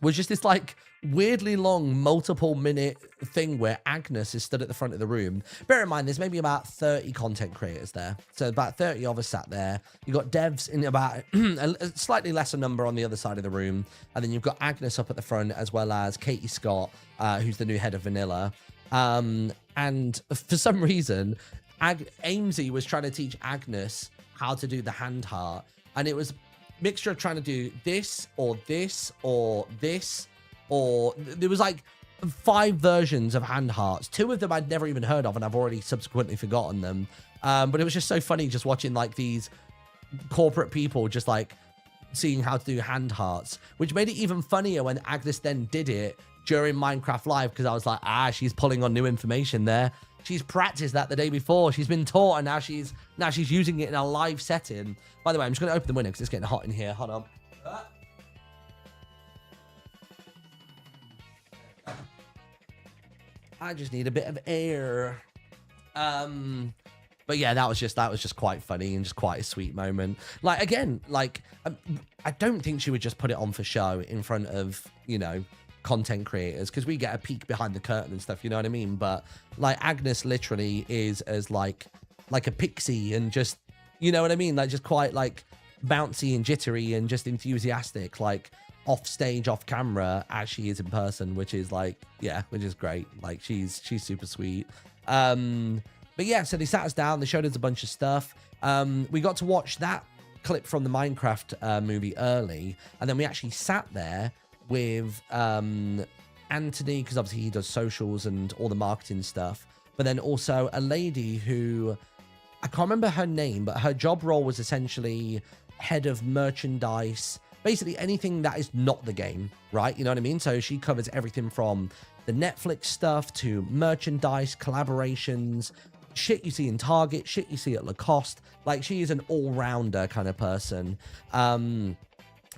was just this like weirdly long multiple-minute thing where Agnes is stood at the front of the room. Bear in mind, there's maybe about 30 content creators there. So about 30 of us sat there. You got devs in about a slightly lesser number on the other side of the room. And then you've got Agnes up at the front, as well as Katie Scott, who's the new head of Vanilla. And for some reason, Amesy was trying to teach Agnes how to do the hand heart. And it was a mixture of trying to do this or this or this, or there was like 5 versions of hand hearts. 2 of them I'd never even heard of, and I've already subsequently forgotten them. But it was just so funny just watching like these corporate people just like seeing how to do hand hearts, which made it even funnier when Agnes then did it during Minecraft Live, because I was like, she's pulling on new information there. She's practiced that the day before. She's been taught, and now she's using it in a live setting. By the way, I'm just going to open the window because it's getting hot in here. Hold on. I just need a bit of air. But yeah, that was just quite funny and just quite a sweet moment. Like, again, like I don't think she would just put it on for show in front of, you know, content creators, because we get a peek behind the curtain and stuff, you know what I mean? But like Agnes literally is as like a pixie, and just, you know what I mean, like just quite like bouncy and jittery and just enthusiastic, like off stage, off camera, as she is in person, which is like, yeah, which is great. Like she's super sweet. But yeah, so they sat us down, they showed us a bunch of stuff. We got to watch that clip from the Minecraft movie early, and then we actually sat there with Anthony, because obviously he does socials and all the marketing stuff, but then also a lady who, I can't remember her name, but her job role was essentially head of merchandise, basically anything that is not the game, right? You know what I mean? So she covers everything from the Netflix stuff to merchandise, collaborations, shit you see in Target, shit you see at Lacoste. Like, she is an all-rounder kind of person.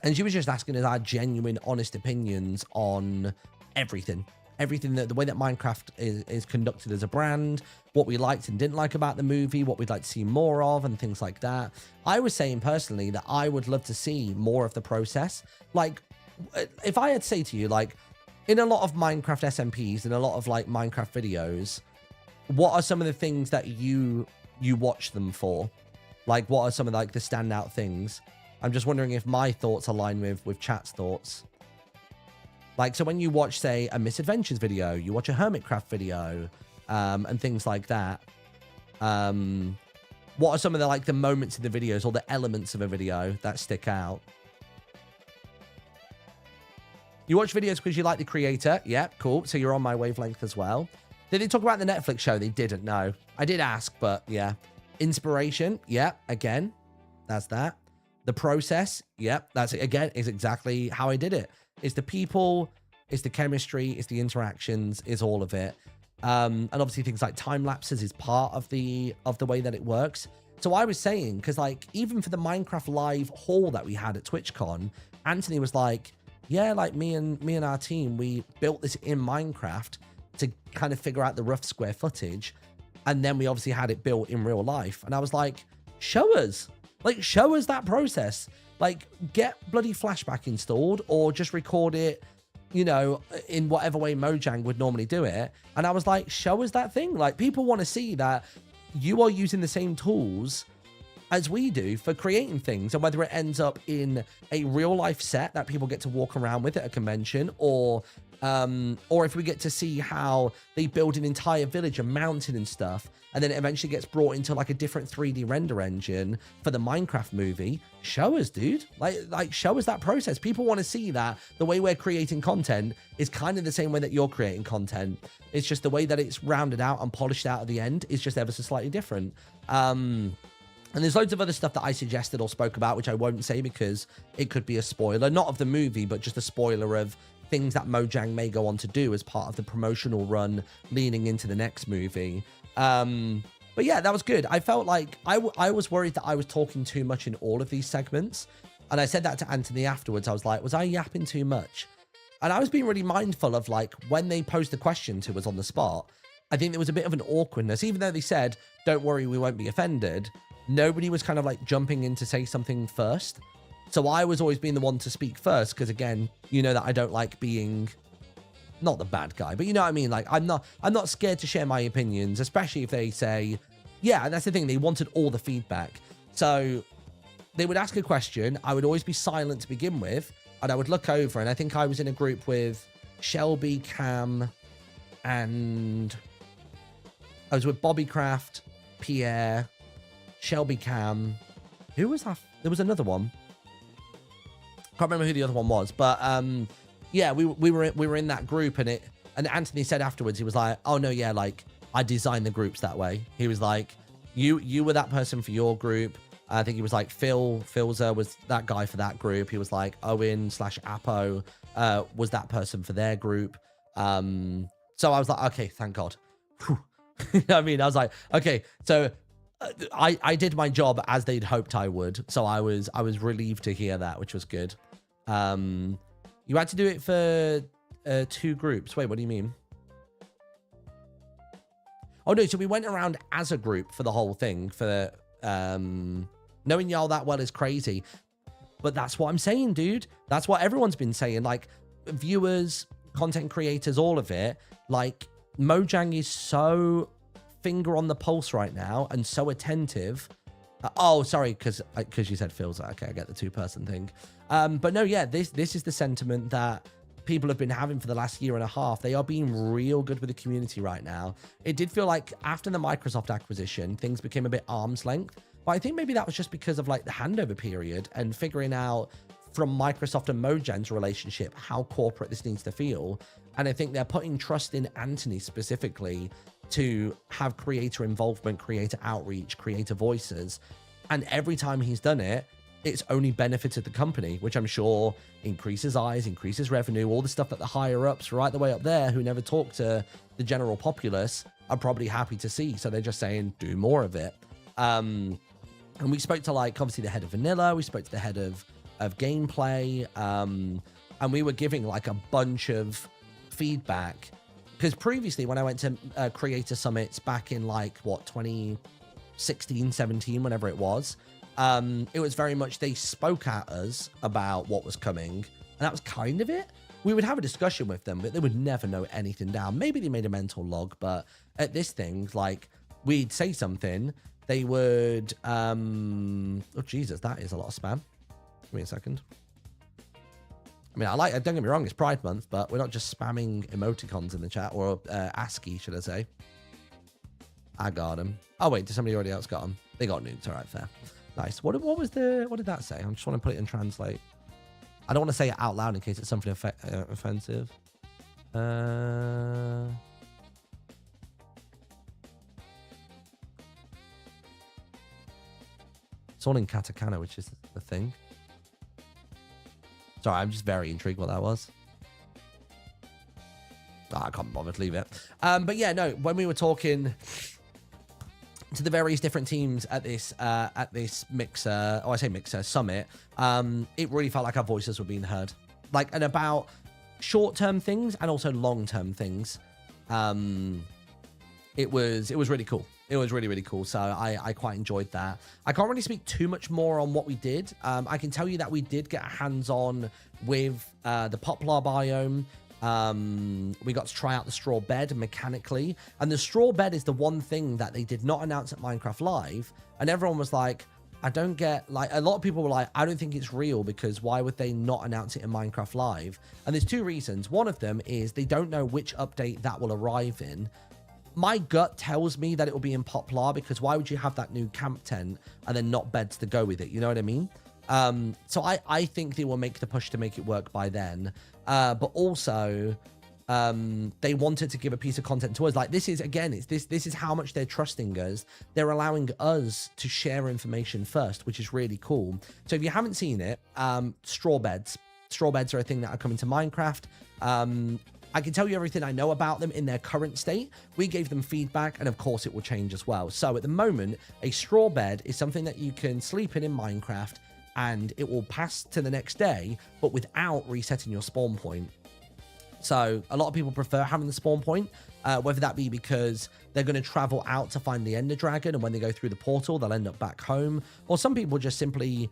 And she was just asking us our genuine, honest opinions on everything. Everything, that the way that Minecraft is conducted as a brand, what we liked and didn't like about the movie, what we'd like to see more of, and things like that. I was saying personally that I would love to see more of the process. Like, if I had to say to you, like, in a lot of Minecraft SMPs and a lot of like Minecraft videos, what are some of the things that you watch them for? Like, what are some of like the standout things? I'm just wondering if my thoughts align with chat's thoughts. Like, so when you watch, say, a Misadventures video, you watch a Hermitcraft video, and things like that. What are some of the like the moments in the videos or the elements of a video that stick out? You watch videos because you like the creator. Yeah, cool. So you're on my wavelength as well. Did they talk about the Netflix show? They didn't know. I did ask, but yeah. Inspiration. Yeah, again, that's that. The process. Yeah, that's it. Again, is exactly how I did it. It's the people, it's the chemistry, it's the interactions, it's all of it. And obviously things like time lapses is part of the way that it works. So I was saying, because like even for the Minecraft Live haul that we had at TwitchCon, Anthony was like, yeah, like me and our team, we built this in Minecraft to kind of figure out the rough square footage, and then we obviously had it built in real life. And I was like, show us that process. Like, get bloody Flashback installed, or just record it, you know, in whatever way Mojang would normally do it. And I was like, show us that thing. Like, people want to see that you are using the same tools as we do for creating things, and whether it ends up in a real life set that people get to walk around with at a convention, or Or if we get to see how they build an entire village, a mountain and stuff, and then it eventually gets brought into like a different 3D render engine for the Minecraft movie, show us, dude. Like show us that process. People want to see that the way we're creating content is kind of the same way that you're creating content. It's just the way that it's rounded out and polished out at the end is just ever so slightly different. And there's loads of other stuff that I suggested or spoke about, which I won't say because it could be a spoiler, not of the movie, but just a spoiler of things that Mojang may go on to do as part of the promotional run leaning into the next movie. But yeah, that was good. I felt like I was worried that I was talking too much in all of these segments. And I said that to Anthony afterwards. I was like, was I yapping too much? And I was being really mindful of like when they posed the question to us on the spot, I think there was a bit of an awkwardness, even though they said, don't worry, we won't be offended. Nobody was kind of like jumping in to say something first. So I was always being the one to speak first. Because again, you know that I don't like being not the bad guy, but you know what I mean? Like I'm not scared to share my opinions, especially if they say, yeah, and that's the thing. They wanted all the feedback. So they would ask a question. I would always be silent to begin with. And I would look over, and I think I was in a group with Shelby, Cam, and I was with Bobby Craft, Pierre, Shelby, Cam. Who was that? There was another one. Can't remember who the other one was, but yeah, we were in that group, and Anthony said afterwards, he was like, oh no, yeah, like I designed the groups that way. He was like, you were that person for your group. I think he was like Philza was that guy for that group. He was like Owen/Apo was that person for their group. So I was like, okay, thank God. You know what I mean? I was like, okay, so I did my job as they'd hoped I would. So I was relieved to hear that, which was good. You had to do it for 2 groups. Wait, what do you mean? Oh no, so we went around as a group for the whole thing. For knowing y'all that well is crazy. But that's what I'm saying, dude. That's what everyone's been saying. Like, viewers, content creators, all of it. Like, Mojang is so finger on the pulse right now and so attentive. Oh, sorry, because you said Phil's. Okay, I get the 2-person thing. But no, yeah, this is the sentiment that people have been having for the last year and a half. They are being real good with the community right now. It did feel like after the Microsoft acquisition, things became a bit arm's length. But I think maybe that was just because of like the handover period and figuring out from Microsoft and Mojang's relationship how corporate this needs to feel. And I think they're putting trust in Anthony specifically to have creator involvement, creator outreach, creator voices. And every time he's done it, it's only benefited the company, which I'm sure increases eyes, increases revenue, all the stuff that the higher ups right the way up there who never talk to the general populace are probably happy to see. So they're just saying, do more of it. And we spoke to like, obviously the head of Vanilla, we spoke to the head of gameplay, and we were giving like a bunch of feedback. Because previously when I went to creator summits back in like, what, 2016, 17, whenever it was very much they spoke at us about what was coming, and that was kind of it. We would have a discussion with them, but they would never note anything down. Maybe they made a mental log, but at this thing, like, we'd say something, they would, oh Jesus, that is a lot of spam. Give me a second. I mean, don't get me wrong, it's Pride Month, but we're not just spamming emoticons in the chat, or ASCII, should I say. I got them. Oh wait, did somebody already else got them? They got nuked, all right, fair. Nice. What did that say? I just want to put it in translate. I don't want to say it out loud in case it's something offensive. It's all in katakana, which is the thing. Sorry, I'm just very intrigued what that was. Oh, I can't bother to leave it. But yeah, no, when we were talking to the various different teams at this Mixer, I say Mixer Summit, it really felt like our voices were being heard. Like, and about short-term things and also long-term things. It was really cool. It was really, really cool. So I quite enjoyed that. I can't really speak too much more on what we did. I can tell you that we did get hands-on with the poplar biome. We got to try out the straw bed mechanically, and the straw bed is the one thing that they did not announce at Minecraft Live, and everyone was like, I don't get, like, a lot of people were like, I don't think it's real because why would they not announce it in Minecraft Live? And there's two reasons. One of them is they don't know which update that will arrive in. My gut tells me that it will be in Poplar because why would you have that new camp tent and then not beds to go with it? You know what I mean? So I think they will make the push to make it work by then. But also, they wanted to give a piece of content to us. Like, this is, again, this is how much they're trusting us. They're allowing us to share information first, which is really cool. So if you haven't seen it, straw beds are a thing that are coming to Minecraft. I can tell you everything I know about them in their current state. We gave them feedback, and of course it will change as well. So at the moment, a straw bed is something that you can sleep in Minecraft, and it will pass to the next day, but without resetting your spawn point. So a lot of people prefer having the spawn point, whether that be because they're going to travel out to find the Ender Dragon, and when they go through the portal, they'll end up back home. Or some people just simply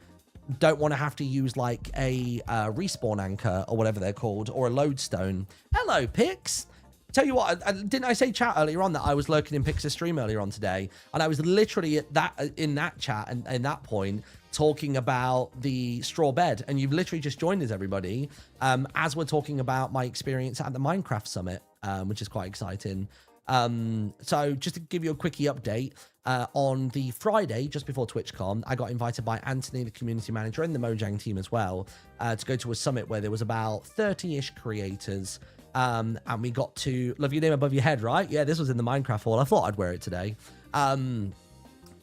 don't want to have to use like a respawn anchor or whatever they're called, or a lodestone. Hello, Pix. Tell you what, didn't I say chat earlier on that I was lurking in Pix's stream earlier on today? And I was literally in that chat and in that point talking about the straw bed, and you've literally just joined us, everybody, as we're talking about my experience at the Minecraft Summit, which is quite exciting. So just to give you a quickie update, on the Friday, just before TwitchCon, I got invited by Anthony, the community manager, and the Mojang team as well, to go to a summit where there was about 30-ish creators. And we got to, love your name above your head, right? Yeah, this was in the Minecraft hall. I thought I'd wear it today.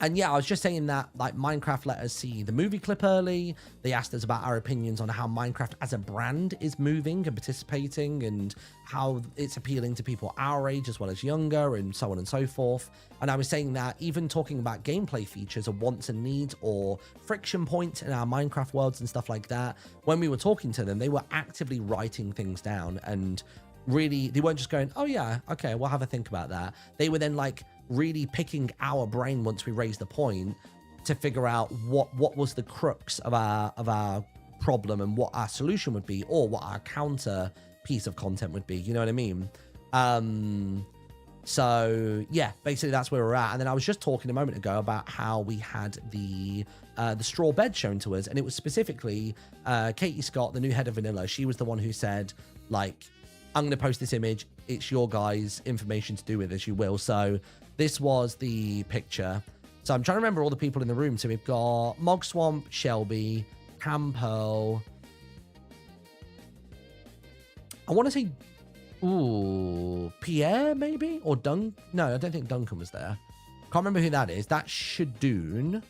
And yeah, I was just saying that, like, Minecraft let us see the movie clip early. They asked us about our opinions on how Minecraft as a brand is moving and participating, and how it's appealing to people our age as well as younger, and so on and so forth. And I was saying that even talking about gameplay features or wants and needs or friction points in our Minecraft worlds and stuff like that, when we were talking to them, they were actively writing things down, and really, they weren't just going, oh yeah, okay, we'll have a think about that. They were then like really picking our brain once we raised the point to figure out what was the crux of our problem and what our solution would be, or what our counter piece of content would be. You know what I mean? So yeah, basically that's where we're at. And then I was just talking a moment ago about how we had the straw bed shown to us, and it was specifically Katie Scott, the new head of Vanilla. She was the one who said, like, I'm going to post this image. It's your guys' information to do with as you will. So this was the picture. So I'm trying to remember all the people in the room. So we've got Mog Swamp, Shelby, Campo. I want to say, Pierre maybe? Or Dunk? No, I don't think Duncan was there. Can't remember who that is. That's Shadoon,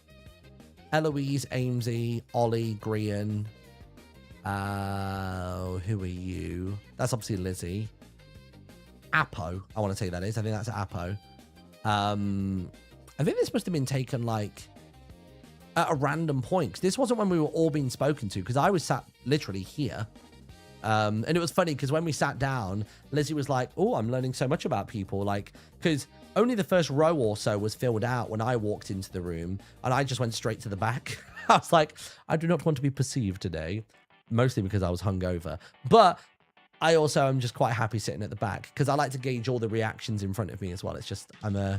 Eloise, Amesy, Ollie, Grian. Who are you? That's obviously Lizzie. Apo, I want to say that is. I think that's Apo. I think this must have been taken like at a random point. 'Cause this wasn't when we were all being spoken to, because I was sat literally here. And it was funny because when we sat down, Lizzie was like, oh, I'm learning so much about people. Like, because only the first row or so was filled out when I walked into the room, and I just went straight to the back. I was like, I do not want to be perceived today. Mostly because I was hungover. But I also am just quite happy sitting at the back because I like to gauge all the reactions in front of me as well. It's just, I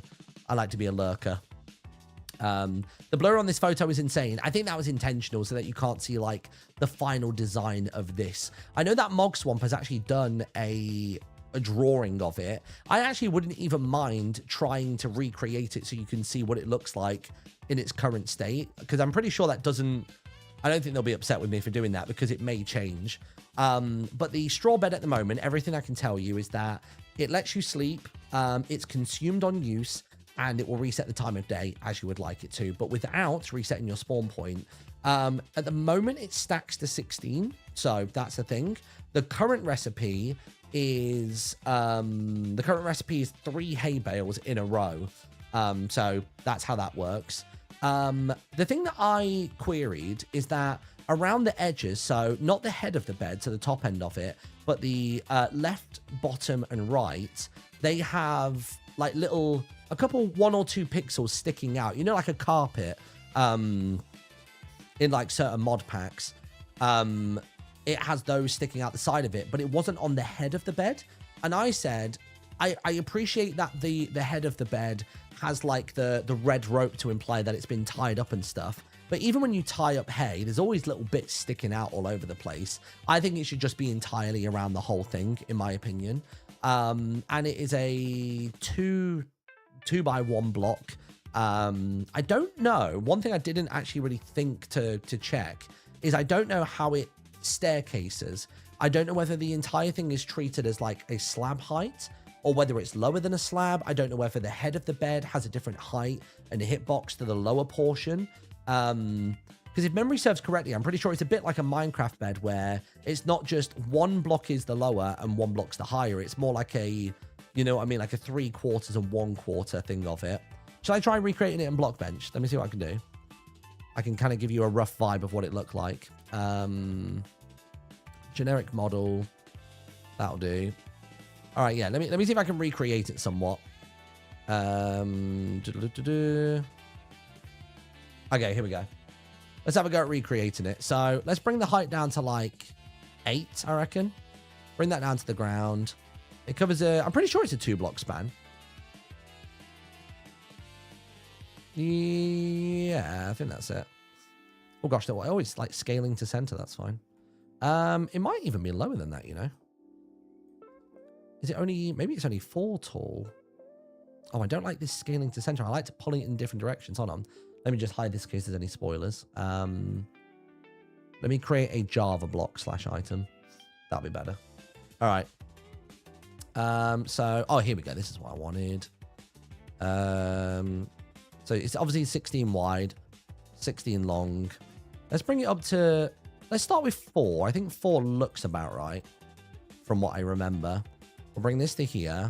like to be a lurker. The blur on this photo is insane. I think that was intentional so that you can't see like the final design of this. I know that Mog Swamp has actually done a drawing of it. I actually wouldn't even mind trying to recreate it so you can see what it looks like in its current state, because I'm pretty sure that doesn't, I don't think they'll be upset with me for doing that because it may change. But the straw bed at the moment, everything I can tell you is that it lets you sleep, it's consumed on use, and it will reset the time of day as you would like it to, but without resetting your spawn point. At the moment, it stacks to 16, so that's the thing. The current recipe is 3 hay bales in a row. So that's how that works. The thing that I queried is that around the edges, so not the head of the bed, so the top end of it, but the left, bottom, and right, they have like a couple 1 or 2 pixels sticking out, you know, like a carpet in like certain mod packs. It has those sticking out the side of it, but it wasn't on the head of the bed. And I said, I appreciate that the head of the bed has like the red rope to imply that it's been tied up and stuff, But even when you tie up hay, there's always little bits sticking out all over the place. I think it should just be entirely around the whole thing, in my opinion. And it is a 2x1 block. I don't know. One thing I didn't actually really think to check is I don't know how it staircases. I don't know whether the entire thing is treated as like a slab height or whether it's lower than a slab. I don't know whether the head of the bed has a different height and a hitbox to the lower portion. Because if memory serves correctly, I'm pretty sure it's a bit like a Minecraft bed where it's not just one block is the lower and one block's the higher. It's more like a, you know what I mean, like a 3/4 and 1/4 thing of it. Shall I try recreating it in Block Bench? Let me see what I can do. I can kind of give you a rough vibe of what it looked like. Generic model. That'll do. All right, yeah. Let me see if I can recreate it somewhat. Okay, here we go. Let's have a go at recreating it. So let's bring the height down to like 8, I reckon. Bring that down to the ground. It covers I'm pretty sure it's a 2-block span. Yeah, I think that's it. Oh gosh, no, I always like scaling to center. That's fine. It might even be lower than that, you know. Is it only, maybe it's only 4 tall. Oh, I don't like this scaling to center. I like to pull it in different directions. Hold on. Let me just hide this in case there's any spoilers. Let me create a Java block /item. That'll be better. All right. So, oh, here we go. This is what I wanted. So it's obviously 16 wide, 16 long. Let's bring it up to, let's start with 4. I think 4 looks about right from what I remember. We'll bring this to here.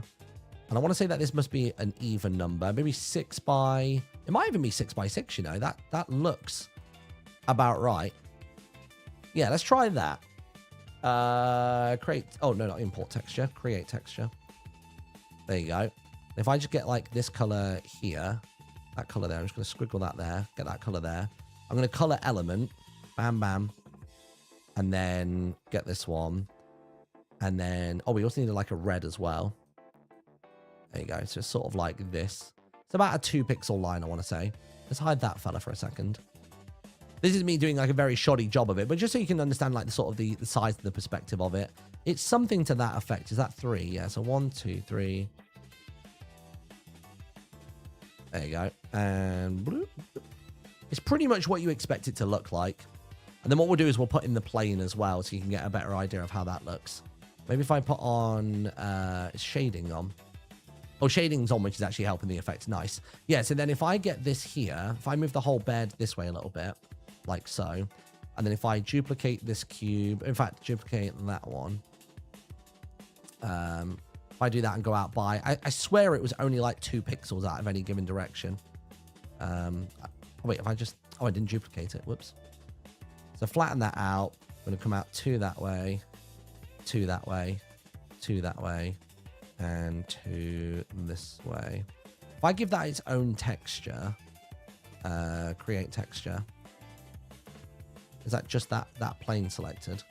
And I want to say that this must be an even number, maybe 6 by, it might even be 6 by 6, you know, that looks about right. Yeah, let's try that. Create, oh no, not import texture, create texture. There you go. If I just get like this color here, that color there, I'm just going to squiggle that there, get that color there. I'm going to color element, bam, bam. And then get this one. And then, oh, we also need like a red as well. There you go. So it's sort of like this. It's about a 2-pixel line, I want to say. Let's hide that fella for a second. This is me doing like a very shoddy job of it, but just so you can understand like the sort of the size and the perspective of it. It's something to that effect. Is that 3? Yeah, so 1, 2, 3. There you go. And bloop. It's pretty much what you expect it to look like. And then what we'll do is we'll put in the plane as well so you can get a better idea of how that looks. Maybe if I put on shading on. Oh, shading's on, which is actually helping the effect. Nice. Yeah, so then if I get this here, if I move the whole bed this way a little bit, like so, and then if I duplicate this cube, in fact, duplicate that one. If I do that and go out by, I swear it was only like 2 pixels out of any given direction. Wait, if I just, oh, I didn't duplicate it. Whoops. So flatten that out. I'm going to come out 2 that way, 2 that way, 2 that way, and 2 this way. If I give that its own texture, create texture. Is that just that plane selected?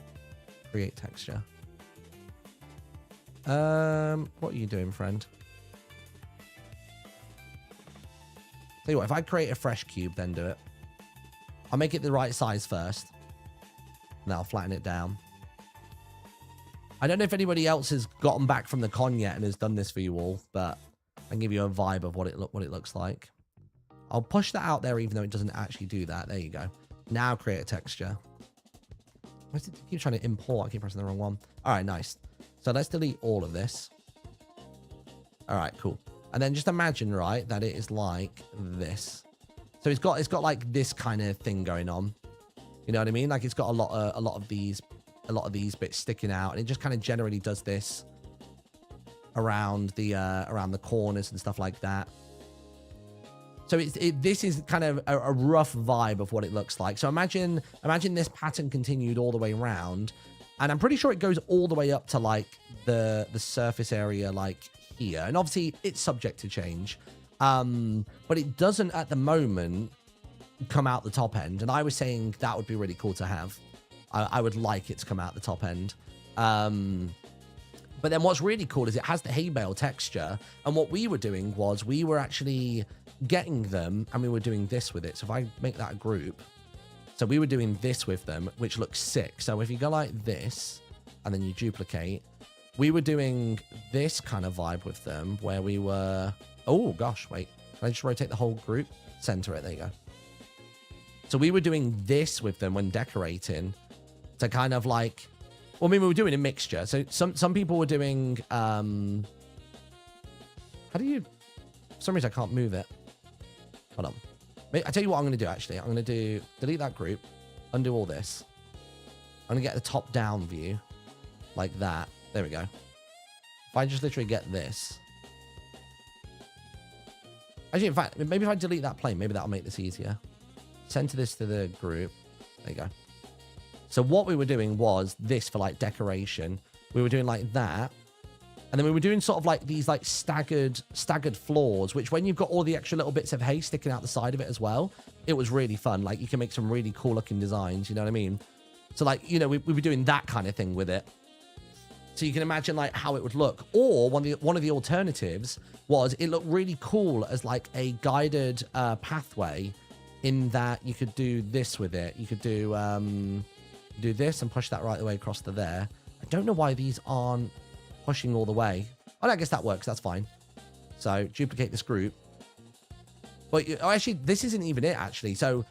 Create texture. What are you doing, friend? Tell you what, if I create a fresh cube, then do it. I'll make it the right size first. And I'll flatten it down. I don't know if anybody else has gotten back from the con yet and has done this for you all, but I can give you a vibe of what it looks like. I'll push that out there even though it doesn't actually do that. There you go. Now create a texture. I keep trying to import. I keep pressing the wrong one. All right, nice. So let's delete all of this. All right, cool. And then just imagine, right, that it is like this. So it's got like this kind of thing going on. You know what I mean? Like it's got a lot of these bits sticking out, and it just kind of generally does this around the corners and stuff like that. So this is kind of a rough vibe of what it looks like. So imagine this pattern continued all the way around, and I'm pretty sure it goes all the way up to like the surface area like here. And obviously it's subject to change, but it doesn't at the moment come out the top end. And I was saying that would be really cool to have. I would like it to come out the top end. But then what's really cool is it has the hay bale texture. And what we were doing was we were actually getting them and we were doing this with it. So if I make that a group, So we were doing this with them, which looks sick. So if you go like this and then you duplicate, we were doing this kind of vibe with them where we were, oh gosh, wait, can I just rotate the whole group? Center it, there you go. So we were doing this with them when decorating to kind of like, well, I mean, we were doing a mixture. So some people were doing, how do you, for some reason I can't move it. Hold on. I tell you what I'm going to do, actually. I'm going to delete that group, undo all this. I'm going to get the top-down view like that. There we go. If I just literally get this. Actually, in fact, maybe if I delete that plane, maybe that'll make this easier. Center this to the group. There you go. So what we were doing was this for like decoration. We were doing like that. And then we were doing sort of like these like staggered floors, which when you've got all the extra little bits of hay sticking out the side of it as well, it was really fun. Like you can make some really cool looking designs, you know what I mean? So like, you know, we were doing that kind of thing with it. So you can imagine like how it would look. Or one of the alternatives was it looked really cool as like a guided pathway in that you could do this with it. You could do this and push that right the way across to there. I don't know why these aren't pushing all the way. Oh, no, I guess that works. That's fine. So duplicate this group. But actually, this isn't even it, actually. So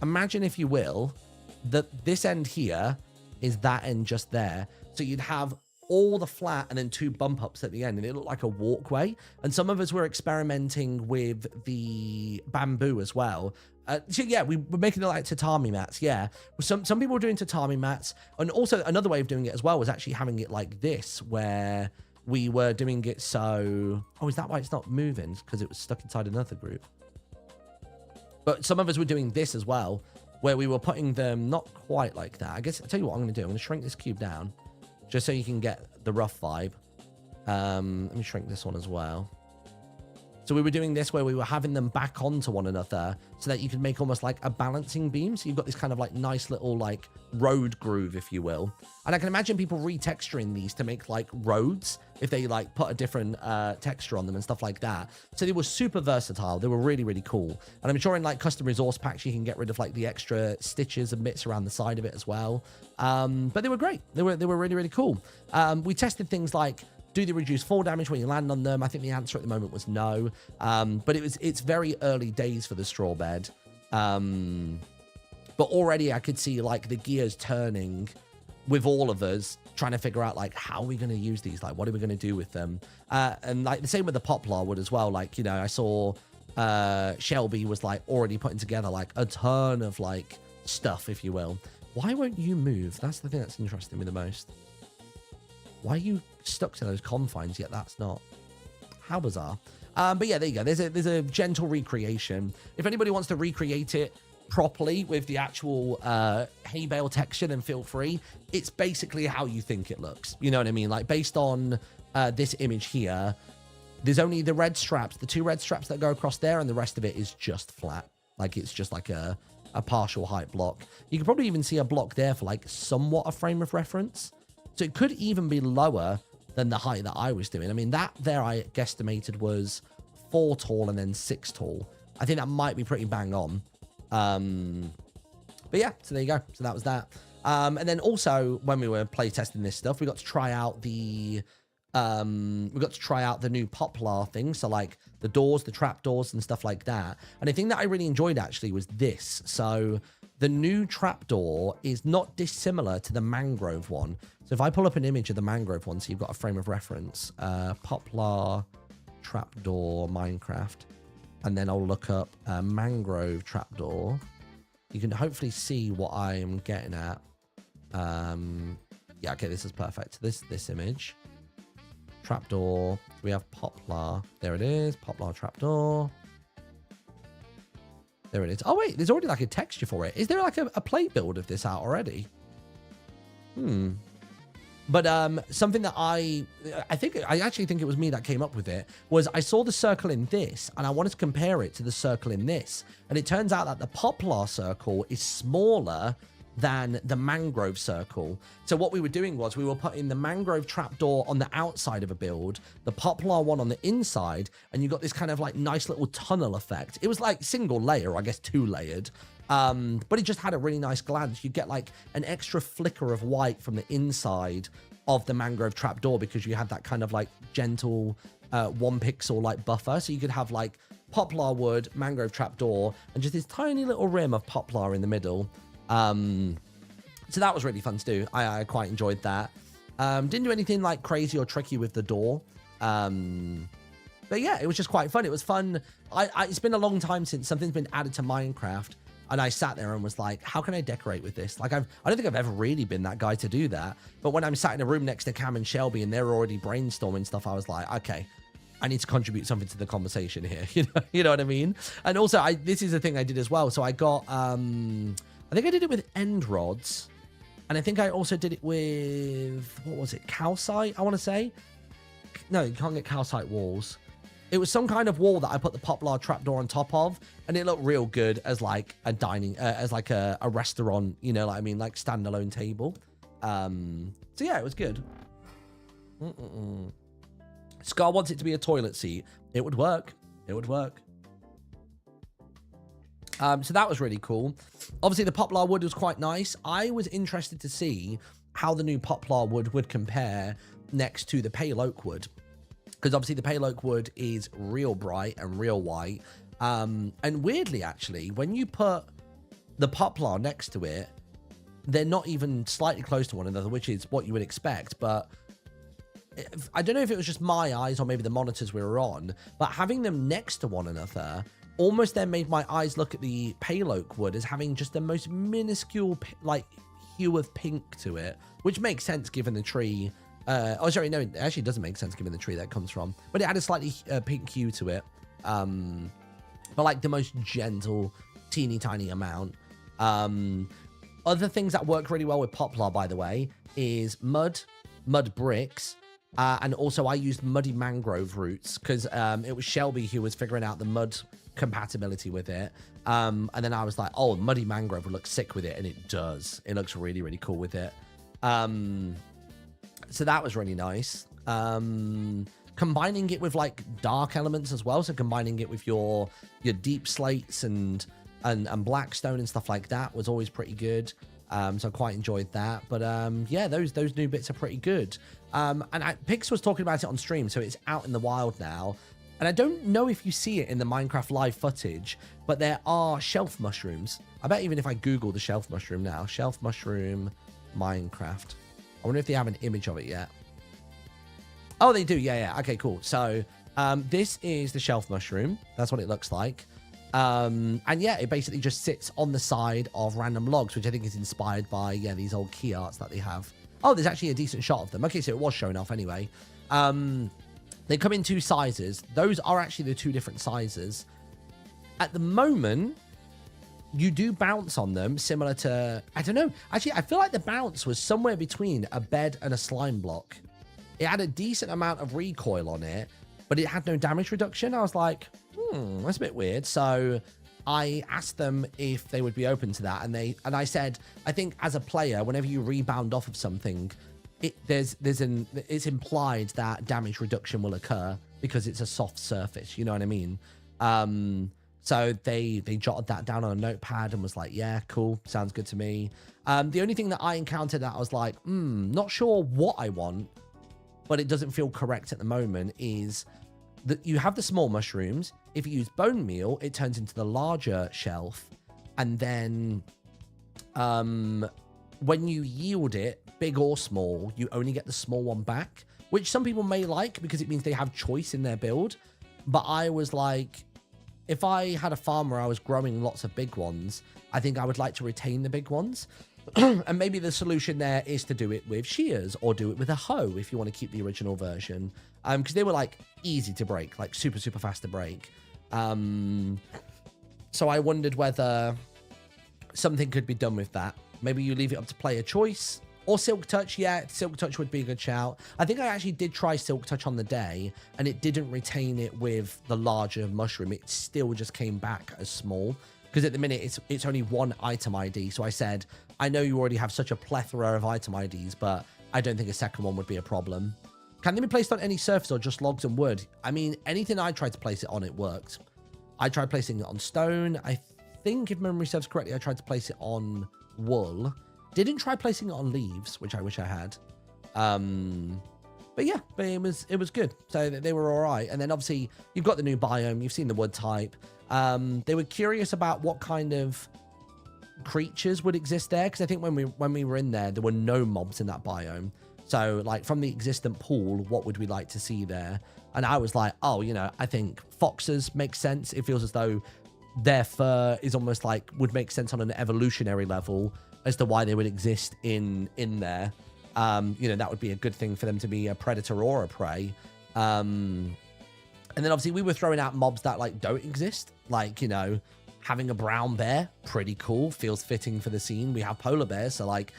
imagine, if you will, that this end here is that end just there. So you'd have all the flat and then 2 bump ups at the end, and it looked like a walkway. And some of us were experimenting with the bamboo as well. So yeah, we were making it like tatami mats. Yeah, some people were doing tatami mats, and also another way of doing it as well was actually having it like this, where we were doing it so. Oh, is that why it's not moving? Because it was stuck inside another group. But some of us were doing this as well, where we were putting them not quite like that. I guess I'll tell you what I'm going to do. I'm going to shrink this cube down, just so you can get the rough vibe. Let me shrink this one as well. So we were doing this where we were having them back onto one another so that you could make almost like a balancing beam. So you've got this kind of like nice little like road groove, if you will. And I can imagine people retexturing these to make like roads if they like put a different texture on them and stuff like that. So they were super versatile. They were really, really cool. And I'm sure in like custom resource packs, you can get rid of like the extra stitches and bits around the side of it as well. But they were great. They were really, really cool. We tested things like, do they reduce fall damage when you land on them? I think the answer at the moment was no. But it's very early days for the straw bed. But already I could see like the gears turning with all of us trying to figure out like, how are we going to use these? Like, what are we going to do with them? And like the same with the poplar wood as well. Like, you know, I saw Shelby was like already putting together like a ton of like stuff, if you will. Why won't you move? That's the thing that's interesting me the most. Why are you stuck to those confines yet that's not? How bizarre. But yeah, there you go. There's a gentle recreation. If anybody wants to recreate it properly with the actual hay bale texture, then feel free. It's basically how you think it looks. You know what I mean? Like based on this image here, there's only the red straps, the 2 red straps that go across there, and the rest of it is just flat. Like it's just like a partial height block. You can probably even see a block there for like somewhat a frame of reference. So it could even be lower than the height that I was doing. I mean, that there I guesstimated was 4 tall and then 6 tall. I think that might be pretty bang on. But yeah, so there you go. So that was that. And then also when we were playtesting this stuff, we got to try out the new poplar thing. So like the doors, the trap doors and stuff like that. And the thing that I really enjoyed actually was this. So the new trapdoor is not dissimilar to the mangrove one. So if I pull up an image of the mangrove one, so you've got a frame of reference, poplar trapdoor Minecraft, and then I'll look up mangrove trapdoor. You can hopefully see what I'm getting at. Yeah, okay, this is perfect. This image, trapdoor. We have poplar. There it is, poplar trapdoor. There it is. Oh, wait, there's already like a texture for it. Is there like a plate build of this out already? But something that I actually think it was me that came up with it was I saw the circle in this and I wanted to compare it to the circle in this. And it turns out that the poplar circle is smaller than the mangrove circle. So what we were doing was we were putting the mangrove trapdoor on the outside of a build, the poplar one on the inside, and you got this kind of like nice little tunnel effect. It was like single layer, I guess 2 layered. But it just had a really nice glance. You get like an extra flicker of white from the inside of the mangrove trapdoor because you had that kind of like gentle 1 pixel like buffer. So you could have like poplar wood, mangrove trapdoor, and just this tiny little rim of poplar in the middle. So that was really fun to do. I quite enjoyed that. Didn't do anything like crazy or tricky with the door. But yeah, it was just quite fun. It was fun. It's been a long time since something's been added to Minecraft. And I sat there and was like, how can I decorate with this? Like, I don't think I've ever really been that guy to do that. But when I'm sat in a room next to Cam and Shelby and they're already brainstorming stuff, I was like, okay, I need to contribute something to the conversation here. You know what I mean? And also, this is the thing I did as well. So I got, I think I did it with end rods. And I think I also did it with, what was it? Calcite, I want to say. No, you can't get calcite walls. It was some kind of wall that I put the poplar trapdoor on top of, and it looked real good as like a dining, as like a restaurant, you know, like I mean, like standalone table. So yeah, it was good. Scar wants it to be a toilet seat. It would work. It would work. So that was really cool. Obviously, the poplar wood was quite nice. I was interested to see how the new poplar wood would compare next to the pale oak wood. Because obviously the pale oak wood is real bright and real white. And weirdly, actually, when you put the poplar next to it, they're not even slightly close to one another, which is what you would expect. But I don't know if it was just my eyes or maybe the monitors we were on, but having them next to one another almost then made my eyes look at the pale oak wood as having just the most minuscule, like, hue of pink to it, which makes sense given the tree. Oh, sorry, no, it actually doesn't make sense given the tree that comes from. But it had a slightly pink hue to it. But like the most gentle, teeny tiny amount. Other things that work really well with poplar, by the way, is mud bricks. And also I used muddy mangrove roots because it was Shelby who was figuring out the mud compatibility with it. And then I was like, oh, muddy mangrove would look sick with it. And it does. It looks really, really cool with it. So that was really nice. Combining it with like dark elements as well. So combining it with your deep slates and blackstone and stuff like that was always pretty good. So I quite enjoyed that. But yeah, those new bits are pretty good. And Pix was talking about it on stream, so it's out in the wild now. And I don't know if you see it in the Minecraft live footage, but there are shelf mushrooms. I bet even if I Google the shelf mushroom now, shelf mushroom Minecraft. I wonder if they have an image of it yet. Oh, they do. Yeah. Okay, cool. So this is the shelf mushroom. That's what it looks like. And yeah, it basically just sits on the side of random logs, which I think is inspired by, yeah, these old key arts that they have. Oh, there's actually a decent shot of them. Okay, so it was showing off anyway. They come in 2 sizes. Those are actually the 2 different sizes. At the moment, you do bounce on them similar to, I don't know. Actually, I feel like the bounce was somewhere between a bed and a slime block. It had a decent amount of recoil on it, but it had no damage reduction. I was like, that's a bit weird. So I asked them if they would be open to that. And I said, I think as a player, whenever you rebound off of something, it's implied that damage reduction will occur because it's a soft surface. You know what I mean? So they jotted that down on a notepad and was like, yeah, cool. Sounds good to me. The only thing that I encountered that I was like, not sure what I want, but it doesn't feel correct at the moment is that you have the small mushrooms. If you use bone meal, it turns into the larger shelf. And then when you yield it, big or small, you only get the small one back, which some people may like because it means they have choice in their build. But I was like, if I had a farm where I was growing lots of big ones, I think I would like to retain the big ones. And maybe the solution there is to do it with shears or do it with a hoe if you want to keep the original version. Because they were like easy to break, like super, super fast to break. So I wondered whether something could be done with that. Maybe you leave it up to player choice. Or Silk Touch, yeah, Silk Touch would be a good shout. I think I actually did try Silk Touch on the day, and it didn't retain it with the larger mushroom. It still just came back as small. Because at the minute, it's only 1 item ID. So I said, I know you already have such a plethora of item IDs, but I don't think a second one would be a problem. Can they be placed on any surface or just logs and wood? I mean, anything I tried to place it on, it worked. I tried placing it on stone. I think if memory serves correctly, I tried to place it on wool. Didn't try placing it on leaves, which I wish I had. But yeah, but it was good. So they were all right. And then obviously you've got the new biome. You've seen the wood type. They were curious about what kind of creatures would exist there, because I think when we were in there were no mobs in that biome. So like from the existent pool, what would we like to see there? And I was like, oh, you know, I think foxes make sense. It feels as though their fur is almost like would make sense on an evolutionary level as to why they would exist in there. You know, that would be a good thing for them to be a predator or a prey. And then obviously we were throwing out mobs that like don't exist, like, you know, having a brown bear, pretty cool, feels fitting for the scene. We have polar bears, so like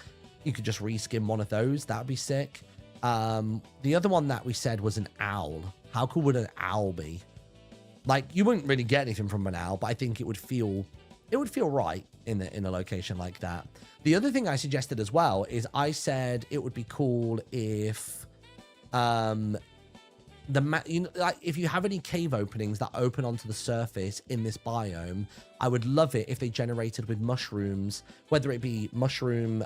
you could just reskin one of those. That would be sick. The other one that we said was an owl. How cool would an owl be? Like, you wouldn't really get anything from an owl, but I think it would feel right in a location like that. The other thing I suggested as well is I said it would be cool if if you have any cave openings that open onto the surface in this biome, I would love it if they generated with mushrooms, whether it be mushroom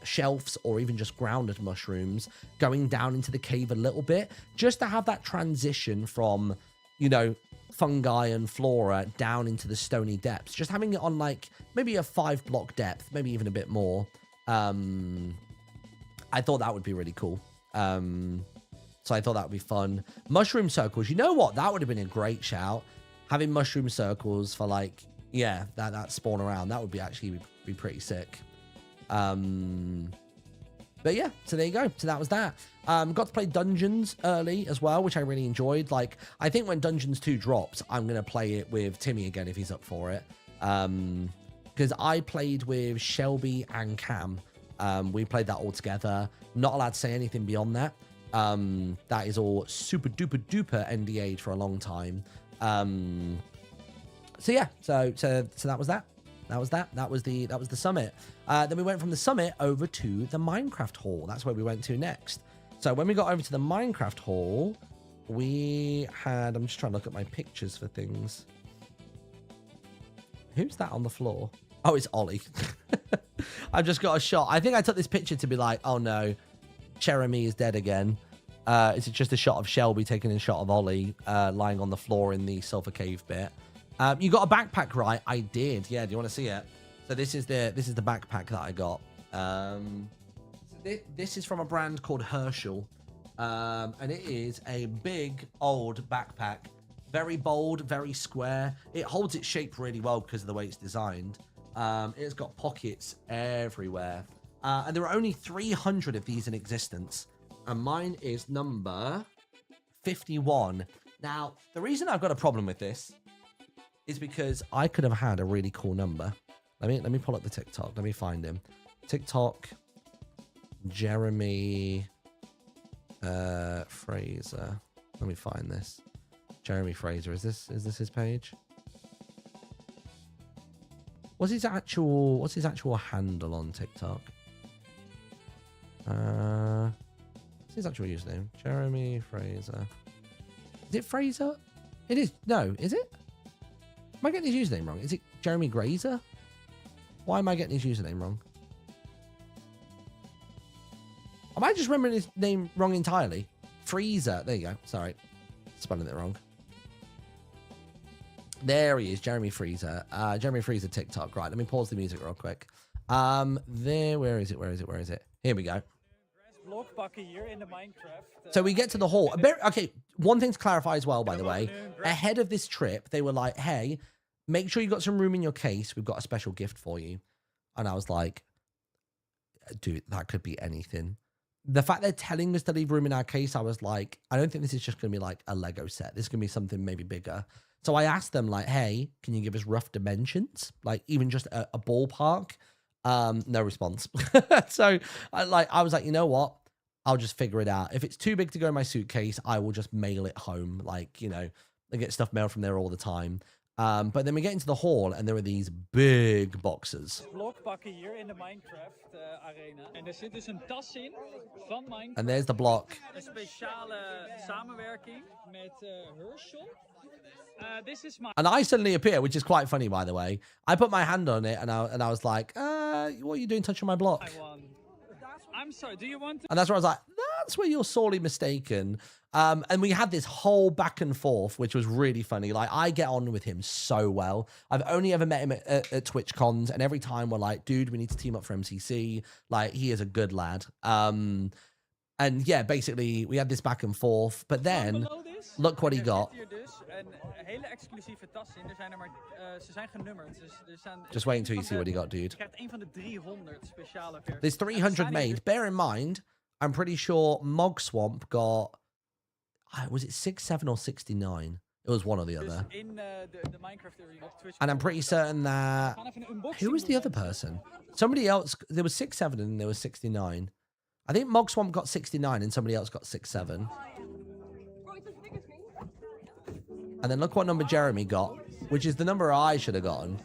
shelves or even just grounded mushrooms going down into the cave a little bit, just to have that transition from, you know, fungi and flora down into the stony depths. Just having it on like maybe a 5-block depth, maybe even a bit more. I thought that would be really cool. So I thought that would be fun. Mushroom circles. You know what? That would have been a great shout. Having mushroom circles for like, yeah, that spawn around. That would be actually be pretty sick. But yeah, so there you go. So that was that. Got to play Dungeons early as well, which I really enjoyed. Like, I think when Dungeons 2 drops, I'm going to play it with Timmy again if he's up for it. Because I played with Shelby and Cam. We played that all together. Not allowed to say anything beyond that. That is all super duper duper NDA'd for a long time. So yeah, so that was that. That was the summit. Then we went from the summit over to the Minecraft hall. That's where we went to next. So when we got over to the Minecraft hall, we had, I'm just trying to look at my pictures for things. Who's that on the floor? Oh, it's Ollie. I've just got a shot. I think I took this picture to be like, oh no, Jeremy is dead again. It's just a shot of Shelby taking a shot of Ollie lying on the floor in the sulfur cave bit. You got a backpack, right? I did. Yeah, do you want to see it? So this is the backpack that I got. So this is from a brand called Herschel. And it is a big old backpack. Very bold, very square. It holds its shape really well because of the way it's designed. It's got pockets everywhere. And there are only 300 of these in existence. And mine is number 51. Now, the reason I've got a problem with this is because I could have had a really cool number. Let me pull up the TikTok. Let me find him. TikTok, Jeremy Fraser. Let me find this. Jeremy Fraser. Is this his page? What's his actual handle on TikTok? What's his actual username? Jeremy Fraser. Is it Fraser? It is. No, is it? Am I getting his username wrong? Is it Jeremy Grazer? Why am I getting his username wrong? Am I just remembering his name wrong entirely? Freezer. There you go. Sorry. Spelling it wrong. There he is, Jeremy Freezer. Jeremy Freezer TikTok. Right, let me pause the music real quick. Where is it? Here we go. So we get to the hall. Okay, one thing to clarify as well, by the way. Ahead of this trip, they were like, hey, make sure you got some room in your case. We've got a special gift for you. And I was like, dude, that could be anything. The fact they're telling us to leave room in our case, I was like, I don't think this is just going to be like a Lego set. This is going to be something maybe bigger. So I asked them like, hey, can you give us rough dimensions? Like even just a ballpark? No response. So I was like, you know what? I'll just figure it out. If it's too big to go in my suitcase, I will just mail it home. Like, you know, I get stuff mailed from there all the time. But then we get into the hall and there are these big boxes. Hier in de Minecraft arena. En er zit dus een tas in van Minecraft. And there's the block. Een speciale samenwerking met Herschel. This is my... And I suddenly appear, which is quite funny, by the way. I put my hand on it, and I was like, what are you doing touching my block? I won. I'm sorry, do you want to... And that's where I was like, that's where you're sorely mistaken. And we had this whole back and forth, which was really funny. Like, I get on with him so well. I've only ever met him at Twitchcons, and every time we're like, dude, we need to team up for MCC. Like, he is a good lad. And yeah, basically, we had this back and forth. But then, look what he got. Hele exclusieve tas in. Er zijn er maar, ze zijn genummerd. Dus er staan, Just wait until you see what he got, dude. Je krijgt een van de 300 speciale versies. There's 300 made. Bear in mind, I'm pretty sure Mog Swamp got, was it 67 or 69? It was one or the other. In the Minecraft area of Twitch. And I'm pretty certain that, who was the other person? Somebody else, there was 67 and there was 69. I think Mog Swamp got 69 and somebody else got 67. And then look what number Jeremy got, which is the number I should have gotten.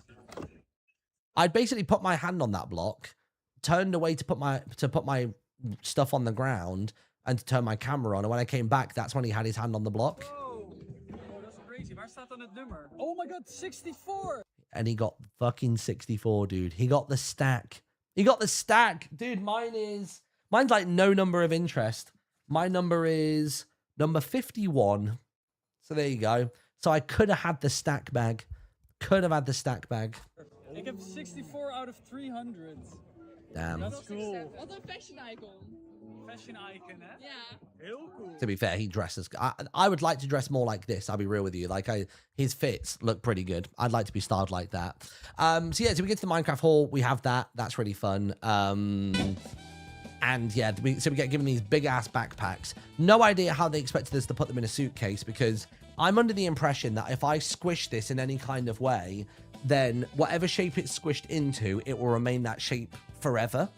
I'd basically put my hand on that block, turned away to put my stuff on the ground, and to turn my camera on. And when I came back, that's when he had his hand on the block. Whoa, that's crazy. Waar staat dan het nummer? Oh my god, 64! And he got fucking 64, dude. He got the stack. He got the stack. Dude, mine's like no number of interest. My number is number 51. So there you go. So I could have had the stack bag. Could have had the stack bag. Ik heb 64 out of 300. Damn. That's cool. Wat een fashion icon. Fashion icon, hè? Yeah. Heel cool. To be fair, he dresses. I would like to dress more like this. I'll be real with you. Like his fits look pretty good. I'd like to be styled like that. So yeah, so we get to the Minecraft hall. We have that. That's really fun. And yeah, so we get given these big ass backpacks. No idea how they expected us to put them in a suitcase, because I'm under the impression that if I squish this in any kind of way, then whatever shape it's squished into, it will remain that shape forever.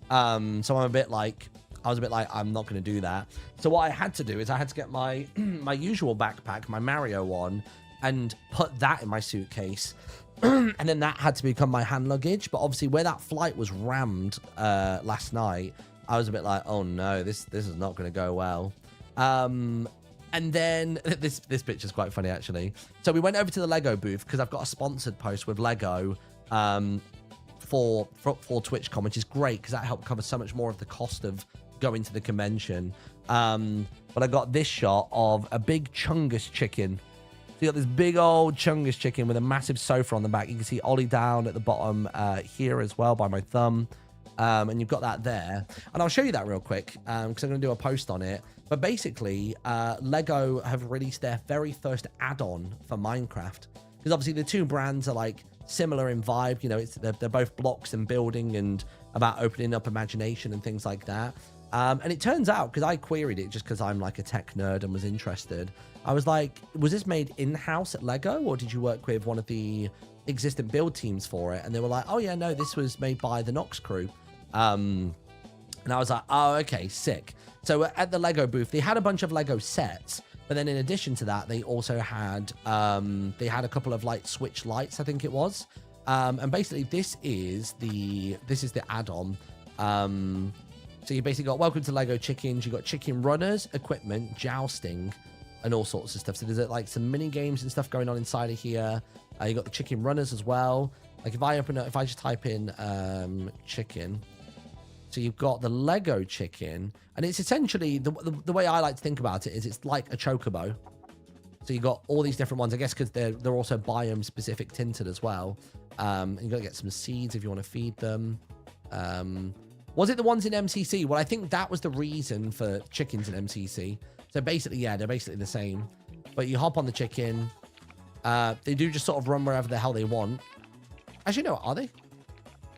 So I was a bit like, I'm not going to do that. So what I had to do is I had to get my my usual backpack, my Mario one, and put that in my suitcase. And then that had to become my hand luggage. But obviously where that flight was rammed last night, I was a bit like, oh no, this is not going to go well. And then this picture's quite funny, actually. So we went over to the Lego booth because I've got a sponsored post with Lego for TwitchCon, which is great because that helped cover so much more of the cost of going to the convention. But I got this shot of a big Chungus chicken. So you got this big old Chungus chicken with a massive sofa on the back. You can see Ollie down at the bottom here as well by my thumb. And you've got that there. And I'll show you that real quick because I'm going to do a post on it. But basically, Lego have released their very first add-on for Minecraft. Because obviously the two brands are like similar in vibe. You know, they're both blocks and building and about opening up imagination and things like that. And it turns out, because I queried it just because I'm like a tech nerd and was interested, I was like, was this made in-house at Lego, or did you work with one of the existing build teams for it? And they were like, oh yeah, no, this was made by the Nox crew. And I was like, oh, okay, sick. So at the Lego booth, they had a bunch of Lego sets, but then in addition to that, they also had a couple of like Switch lights, I think it was. And basically this is the add-on. So you basically got welcome to Lego Chickens. You got chicken runners, equipment, jousting, and all sorts of stuff. So there's like some mini games and stuff going on inside of here. You got the chicken runners as well. Like if I just type in chicken. So you've got the Lego chicken, and it's essentially the way I like to think about it is it's like a chocobo. So you got all these different ones, I guess, because they're also biome specific tinted as well. And you got to get some seeds if you want to feed them. Was it the ones in MCC? Well, I think that was the reason for chickens in MCC. So basically, yeah, they're basically the same. But you hop on the chicken. They do just sort of run wherever the hell they want. Actually, no, are they?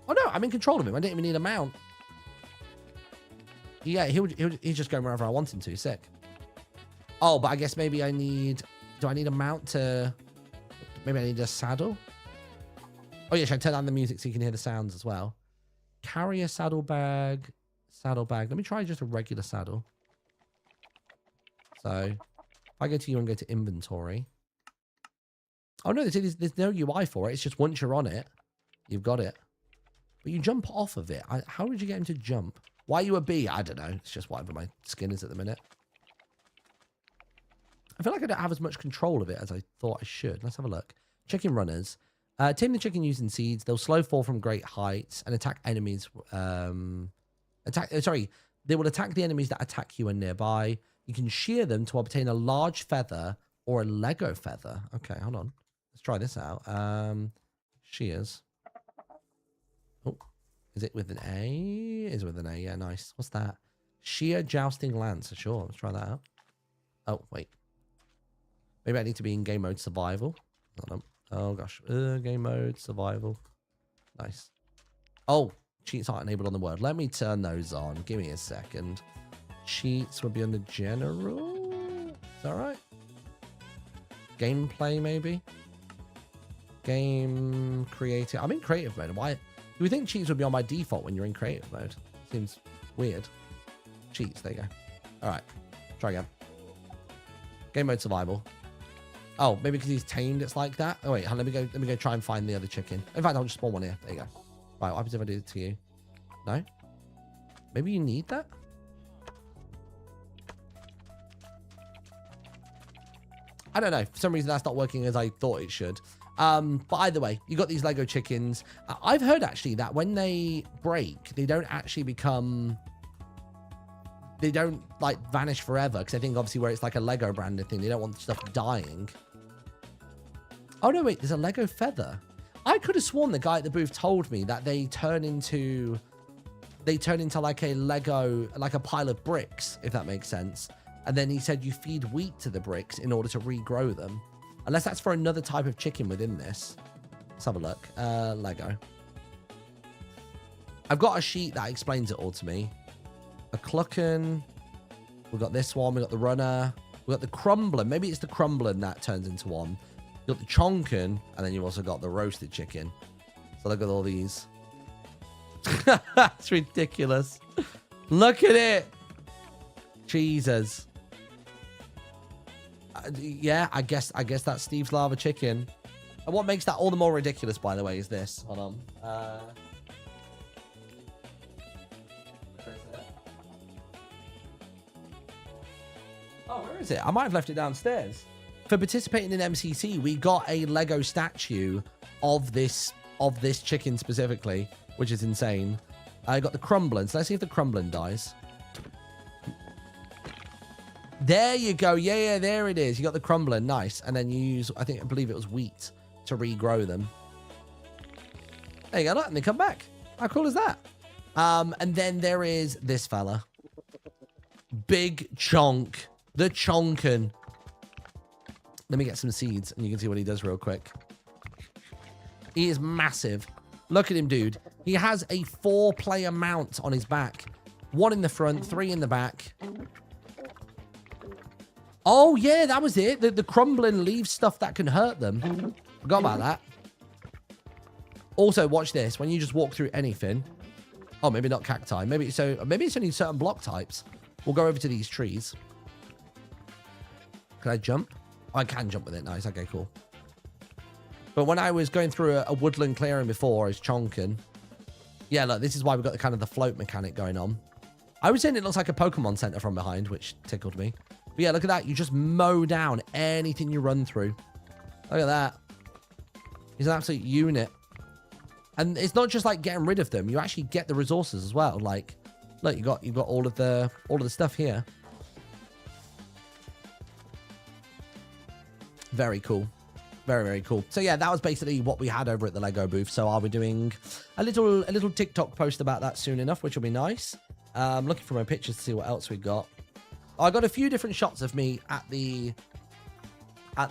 Oh no, I'm in control of him. I didn't even need a mount. Yeah, he's just going wherever I want him to. Sick. Oh, but I guess maybe do I need a mount to, maybe I need a saddle? Oh yeah, should I turn down the music so you can hear the sounds as well? Carry a saddlebag. Let me try just a regular saddle. So if I go to you and go to inventory. Oh no, there's no UI for it. It's just once you're on it, you've got it. But you jump off of it. How did you get him to jump? Why are you a bee? I don't know. It's just whatever my skin is at the minute. I feel like I don't have as much control of it as I thought I should. Let's have a look. Chicken runners. Tame the chicken using seeds. They'll slow fall from great heights and attack enemies. They will attack the enemies that attack you and nearby. You can shear them to obtain a large feather or a Lego feather. Okay, hold on. Let's try this out. Shears. Oh, is it with an A? It is with an A. Yeah, nice. What's that? Sheer jousting lance. Sure, let's try that out. Oh, wait. Maybe I need to be in game mode survival. Hold on. Oh, gosh. Game mode survival. Nice. Oh, cheats aren't enabled on the word. Let me turn those on. Give me a second. Cheats will be under general. Is that right? Gameplay, maybe? Game creative. I'm in creative mode. Why? Do we think cheats would be on by default when you're in creative mode? Seems weird. Cheats. There you go. All right. Try again. Game mode survival. Oh, maybe because he's tamed, it's like that. Oh wait, let me go try and find the other chicken. In fact, I'll just spawn one here. There you go. Right, what happens if I do it to you? No? Maybe you need that? I don't know. For some reason, that's not working as I thought it should. But either way, you got these Lego chickens. I've heard actually that when they break, they don't actually become... They don't like vanish forever, because I think obviously where it's like a Lego branded thing, they don't want stuff dying. Oh no, wait, there's a Lego feather. I could have sworn the guy at the booth told me that they turn into like a Lego, like a pile of bricks, if that makes sense. And then he said you feed wheat to the bricks in order to regrow them. Unless that's for another type of chicken within this. Let's have a look. Lego. I've got a sheet that explains it all to me. A clucken. We've got this one. We've got the runner. We've got the crumbler. Maybe it's the crumbler that turns into one. You've got the chonken. And then you've also got the roasted chicken. So look at all these. That's ridiculous. Look at it. Jesus. Yeah, I guess that's Steve's lava chicken. And what makes that all the more ridiculous, by the way, is this. Hold on. Oh, where is it? I might have left it downstairs. For participating in MCC, we got a Lego statue of this chicken specifically, which is insane. I got the crumbling. So let's see if the crumbling dies. There you go. Yeah, there it is. You got the crumbling. Nice. And then you use, I believe it was wheat to regrow them. There you go. Look, and they come back. How cool is that? And then there is this fella. Big chonk. The chonken. Let me get some seeds and you can see what he does real quick. He is massive. Look at him, dude. He has a 4-player mount on his back. 1 in the front, 3 in the back. Oh, yeah, that was it. The crumbling leaves stuff that can hurt them. Forgot about that. Also, watch this. When you just walk through anything. Oh, maybe not cacti. Maybe it's only certain block types. We'll go over to these trees. Can I jump? Oh, I can jump with it. Nice. Okay, cool. But when I was going through a woodland clearing before, I was chonking. Yeah, look, this is why we've got the float mechanic going on. I was saying it looks like a Pokemon Center from behind, which tickled me. But yeah, look at that. You just mow down anything you run through. Look at that. He's an absolute unit. And it's not just like getting rid of them. You actually get the resources as well. Like, look, you've got all of the stuff here. Very cool. Very, very cool. So yeah, that was basically what we had over at the Lego booth. So I'll be doing a little TikTok post about that soon enough, which will be nice. Looking for my pictures to see what else we got. I got a few different shots of me at the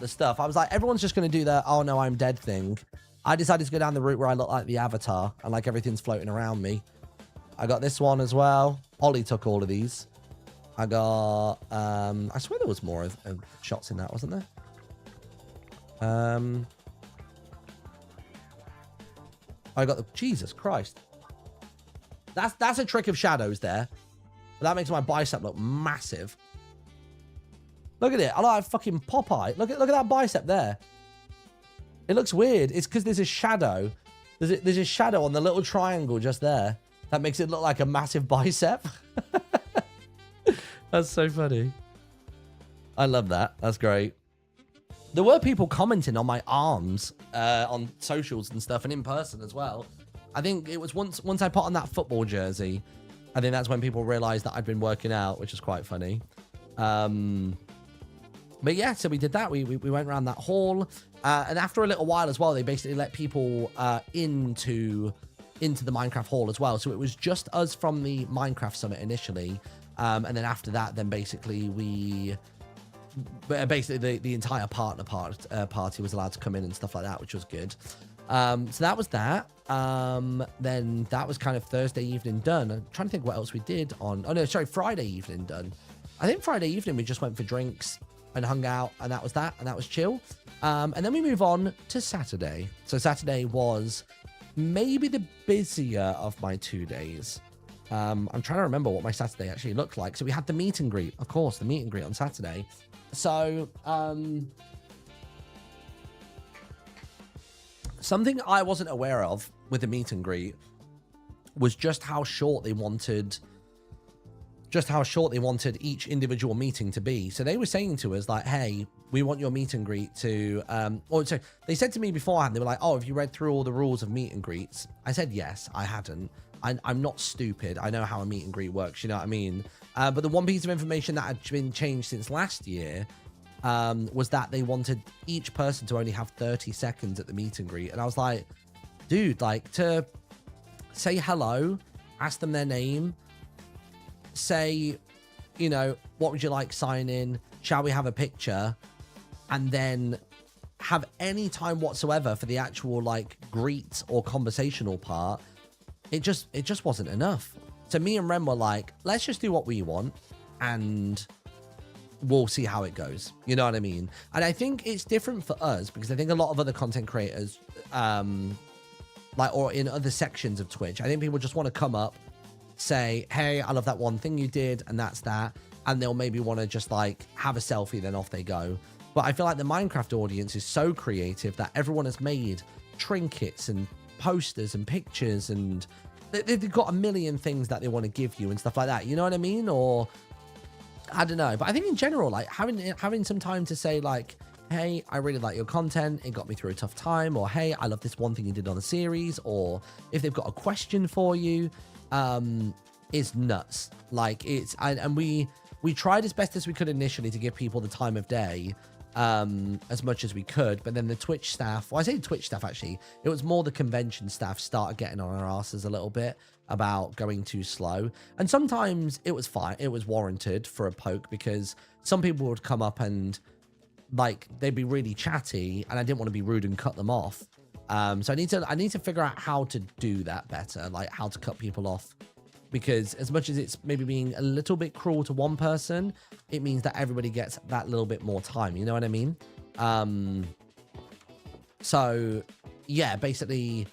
stuff. I was like, everyone's just going to do the "oh no, I'm dead" thing. I decided to go down the route where I look like the Avatar and like everything's floating around me. I got this one as well. Ollie took all of these. I got I swear there was more of shots in that, wasn't there? I got the Jesus Christ. That's a trick of shadows there. But that makes my bicep look massive. Look at it. I like fucking Popeye. Look at that bicep there. It looks weird. It's because there's a shadow. There's a shadow on the little triangle just there. That makes it look like a massive bicep. That's so funny. I love that. That's great. There were people commenting on my arms on socials and stuff and in person as well. I think it was once I put on that football jersey, I think that's when people realized that I'd been working out, which is quite funny. But yeah, so we did that. We went around that hall. And after a little while as well, they basically let people into the Minecraft hall as well. So it was just us from the Minecraft Summit initially. And then after that, then basically the entire partner party was allowed to come in and stuff like that, which was good. So that was that. Then that was kind of Thursday evening done. I'm trying to think what else we did on... Oh, no, sorry, Friday evening done. I think Friday evening we just went for drinks and hung out, and that was that, and that was chill. And then we move on to Saturday. So Saturday was maybe the busier of my 2 days. I'm trying to remember what my Saturday actually looked like. So we had the meet and greet, of course, the meet and greet on Saturday. So, something I wasn't aware of with the meet and greet was just how short they wanted each individual meeting to be. So they were saying to us like, hey, we want your meet and greet to, so they said to me beforehand, they were like, oh, have you read through all the rules of meet and greets? I said, yes, I hadn't. I'm not stupid. I know how a meet and greet works. You know what I mean? But the one piece of information that had been changed since last year was that they wanted each person to only have 30 seconds at the meet and greet. And I was like, dude, like, to say hello, ask them their name, say, you know, what would you like sign in? Shall we have a picture? And then have any time whatsoever for the actual like greet or conversational part. It just wasn't enough. So me and Ren were like, let's just do what we want and we'll see how it goes. You know what I mean? And I think it's different for us because I think a lot of other content creators, like, or in other sections of Twitch, I think people just want to come up, say, hey, I love that one thing you did, and that's that. And they'll maybe want to just like have a selfie, then off they go. But I feel like the Minecraft audience is so creative that everyone has made trinkets and posters and pictures, and they've got a million things that they want to give you and stuff like that. You know what I mean? Or I don't know. But I think in general, like having some time to say like, hey, I really like your content, it got me through a tough time, or hey, I love this one thing you did on the series, or if they've got a question for you, is nuts. Like it's, and we tried as best as we could initially to give people the time of day, as much as we could, but then the Twitch staff, well, I say Twitch staff actually, it was more the convention staff started getting on our asses a little bit about going too slow. And sometimes it was fine, it was warranted for a poke, because some people would come up and like they'd be really chatty and I didn't want to be rude and cut them off. So I need to figure out how to do that better, like how to cut people off, because as much as it's maybe being a little bit cruel to one person, it means that everybody gets that little bit more time. You know what I mean? So yeah, basically,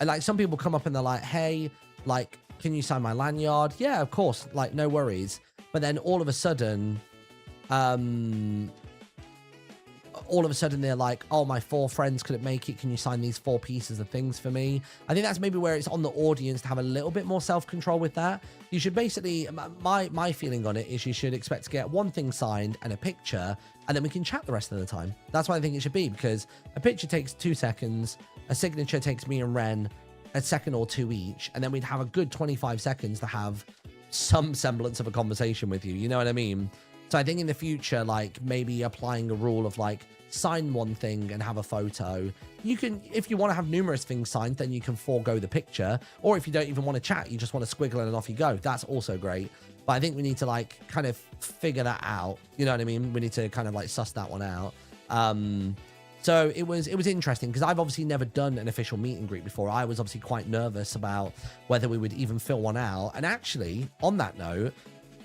and like some people come up and they're like, hey, like, can you sign my lanyard? Yeah, of course. Like, no worries. But then all of a sudden, they're like, oh, my 4 friends couldn't make it, can you sign these 4 pieces of things for me? I think that's maybe where it's on the audience to have a little bit more self-control with that. You should basically, my feeling on it is you should expect to get one thing signed and a picture, and then we can chat the rest of the time. That's what I think it should be, because a picture takes 2 seconds, a signature takes me and Ren a second or 2 each, and then we'd have a good 25 seconds to have some semblance of a conversation with you. You know what I mean? So I think in the future, like maybe applying a rule of like sign one thing and have a photo. You can, if you want to have numerous things signed, then you can forego the picture. Or if you don't even want to chat, you just want to squiggle and off you go. That's also great. But I think we need to like kind of figure that out. You know what I mean? We need to kind of like suss that one out. So it was interesting because I've obviously never done an official meet and greet before. I was obviously quite nervous about whether we would even fill one out. And actually, on that note,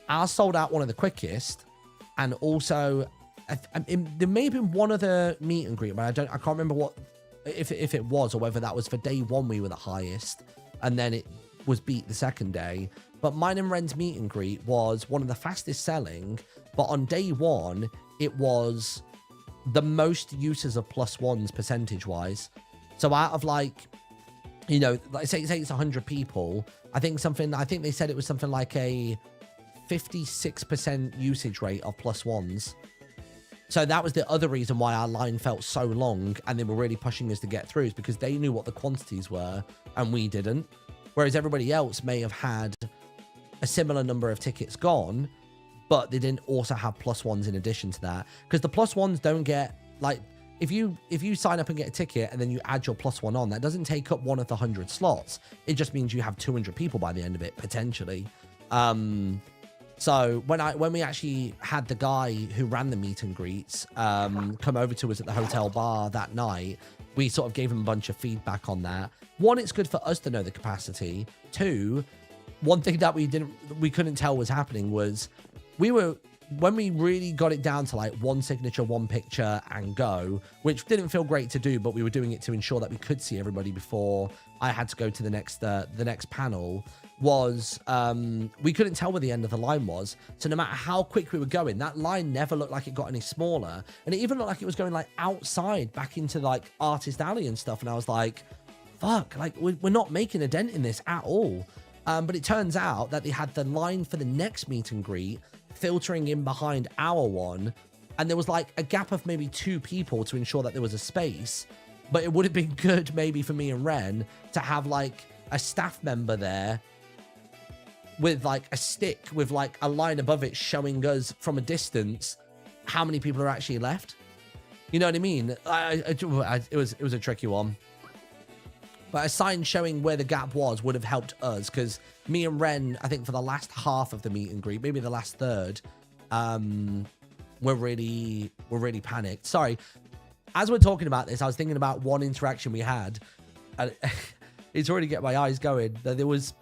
ours sold out one of the quickest. And also, there may have been one other meet and greet, but I can't remember what, if it was, or whether that was for day 1 we were the highest, and then it was beat the second day. But mine and Ren's meet and greet was one of the fastest selling, but on day 1, it was the most uses of +1s percentage wise. So out of like, you know, like say it's 100 people, I think they said it was something like a 56% usage rate of +1s. So that was the other reason why our line felt so long and they were really pushing us to get through, is because they knew what the quantities were and we didn't. Whereas everybody else may have had a similar number of tickets gone, but they didn't also have +1s in addition to that. Because the +1s don't get, like, if you sign up and get a ticket and then you add your +1 on, that doesn't take up one of the 100 slots. It just means you have 200 people by the end of it, potentially. So when we actually had the guy who ran the meet and greets come over to us at the hotel bar that night, we sort of gave him a bunch of feedback on that. One, it's good for us to know the capacity. Two, one thing that we couldn't tell was happening was when we really got it down to like one signature, one picture and go, which didn't feel great to do, but we were doing it to ensure that we could see everybody before I had to go to the next panel, was we couldn't tell where the end of the line was. So no matter how quick we were going, that line never looked like it got any smaller. And it even looked like it was going like outside back into like Artist Alley and stuff. And I was like, fuck, like we're not making a dent in this at all. But it turns out that they had the line for the next meet and greet filtering in behind our one. And there was like a gap of maybe 2 people to ensure that there was a space. But it would have been good maybe for me and Ren to have like a staff member there with like a stick with like a line above it showing us from a distance how many people are actually left. You know what I mean? It was a tricky one. But a sign showing where the gap was would have helped us, because me and Ren, I think for the last half of the meet and greet, maybe the last third, we're really panicked. Sorry. As we're talking about this, I was thinking about one interaction we had, and it's already getting my eyes going. There was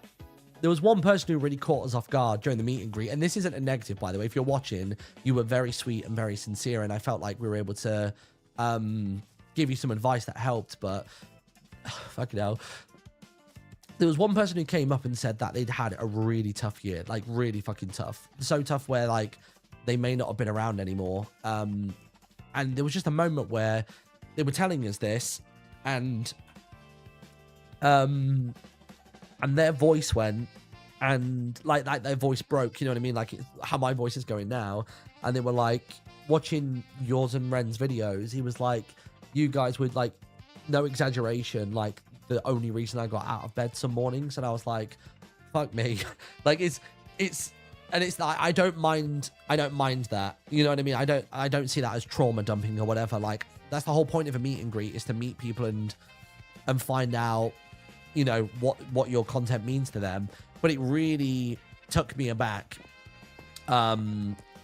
one person who really caught us off guard during the meet and greet, and this isn't a negative, by the way. If you're watching, you were very sweet and very sincere, and I felt like we were able to give you some advice that helped, but fucking hell. There was one person who came up and said that they'd had a really tough year, like really fucking tough. So tough where like they may not have been around anymore. And there was just a moment where they were telling us this, and their voice went, and like their voice broke, you know what I mean? Like how my voice is going now. And they were like, watching yours and Ren's videos, he was like, you guys would like, no exaggeration, like the only reason I got out of bed some mornings. And I was like, fuck me. Like it's like, I don't mind that, you know what I mean? I don't see that as trauma dumping or whatever. Like that's the whole point of a meet and greet, is to meet people and find out, you know, what your content means to them. But it really took me aback.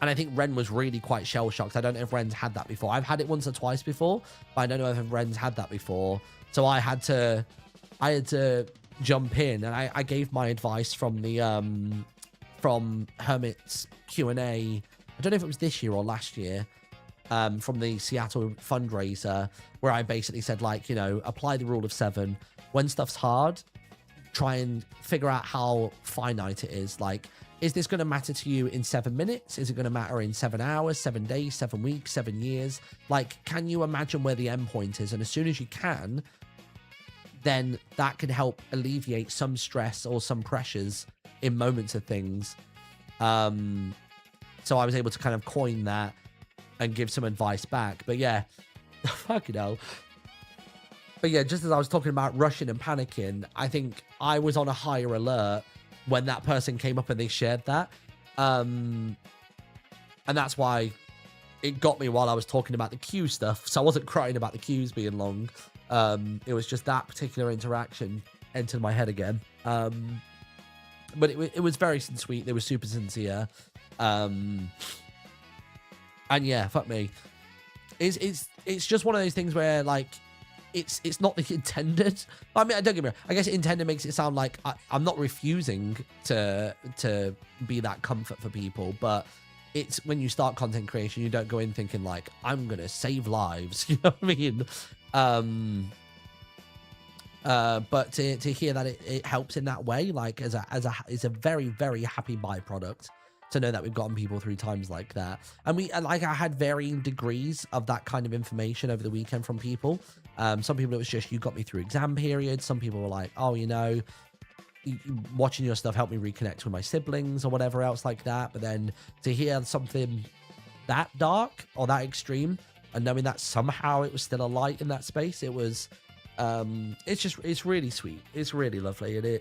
And I think Ren was really quite shell shocked. I don't know if Ren's had that before. I've had it once or twice before, but I don't know if Ren's had that before. So I had to jump in, and I gave my advice from the from Hermit's Q&A. I don't know if it was this year or last year, from the Seattle fundraiser, where I basically said, like, you know, apply the rule of 7. When stuff's hard, try and figure out how finite it is. Like, is this going to matter to you in 7 minutes? Is it going to matter in 7 hours, 7 days, 7 weeks, 7 years? Like, can you imagine where the end point is? And as soon as you can, then that can help alleviate some stress or some pressures in moments of things. So I was able to kind of coin that and give some advice back. But yeah, fucking hell. But yeah, just as I was talking about rushing and panicking, I think I was on a higher alert when that person came up and they shared that. And that's why it got me while I was talking about the queue stuff. So I wasn't crying about the queues being long. It was just that particular interaction entered my head again. But it was very sweet. They were super sincere. And yeah, fuck me. It's just one of those things where, like, it's not the intended. I mean, don't get me wrong. I guess intended makes it sound like I'm not refusing to be that comfort for people, but it's when you start content creation, you don't go in thinking like, I'm gonna save lives. You know what I mean? But to hear that it helps in that way, like is a very, very happy byproduct to know that we've gotten people through times like that. And I had varying degrees of that kind of information over the weekend from people. Some people, it was just, you got me through exam period. Some people were like, oh, you know, watching your stuff helped me reconnect with my siblings or whatever else like that. But then to hear something that dark or that extreme, and knowing that somehow it was still a light in that space, it was, it's really sweet. It's really lovely, and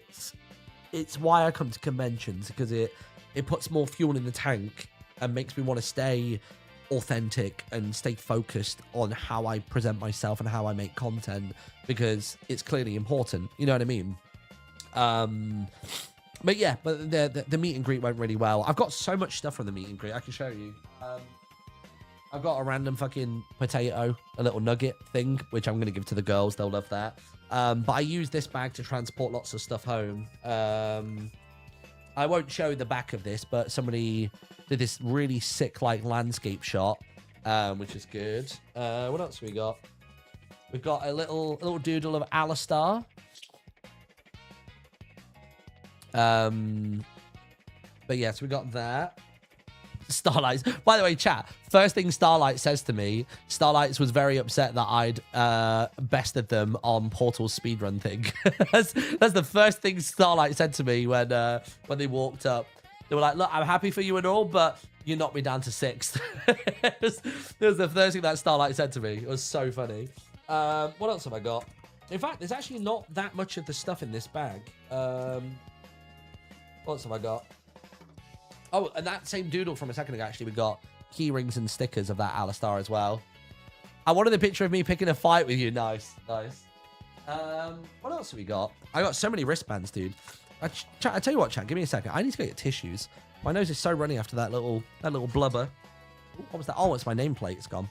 it's why I come to conventions, because it puts more fuel in the tank and makes me want to stay authentic and stay focused on how I present myself and how I make content, because it's clearly important. You know what I mean? But yeah, but the meet and greet went really well. I've got so much stuff from the meet and greet. I can show you. I've got a random fucking potato, a little nugget thing, which I'm going to give to the girls. They'll love that. But I use this bag to transport lots of stuff home. I won't show the back of this, but somebody did this really sick like landscape shot, which is good. What else have we got? We've got a little doodle of Alistar. But yes, we got that. Starlights. By the way, chat, first thing Starlight says to me, Starlights was very upset that I'd bested them on Portal's speedrun thing. that's the first thing Starlight said to me when they walked up. They were like, look, I'm happy for you and all, but you knocked me down to 6th. It was the first thing that Starlight said to me. It was so funny. What else have I got? In fact, there's actually not that much of the stuff in this bag. What else have I got? Oh, and that same doodle from a second ago, actually, we got key rings and stickers of that Alistar as well. I wanted a picture of me picking a fight with you. Nice, nice. What else have we got? I got so many wristbands, dude. I tell you what, chat, give me a second. I need to go get tissues. My nose is so runny after that little blubber. Ooh, what was that? Oh, it's my nameplate. It's gone.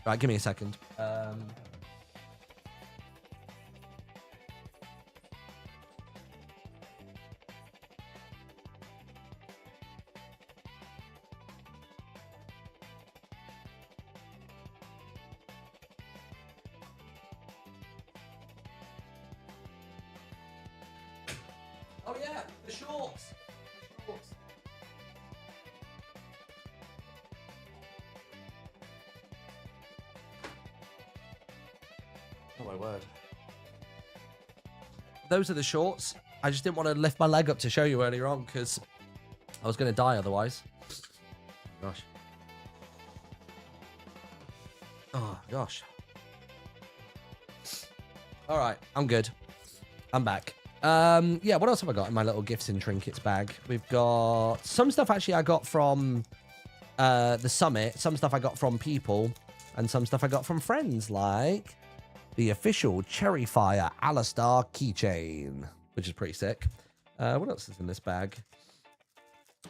Right, give me a second. Oh yeah, the shorts. Oh my word. Those are the shorts. I just didn't want to lift my leg up to show you earlier on because I was going to die otherwise. Gosh. Oh, gosh. All right, I'm good. I'm back. Yeah, what else have I got in my little gifts and trinkets bag? We've got some stuff actually I got from the summit, some stuff I got from people, and some stuff I got from friends, like the official Cherry Fire Alistar keychain, which is pretty sick. What else is in this bag?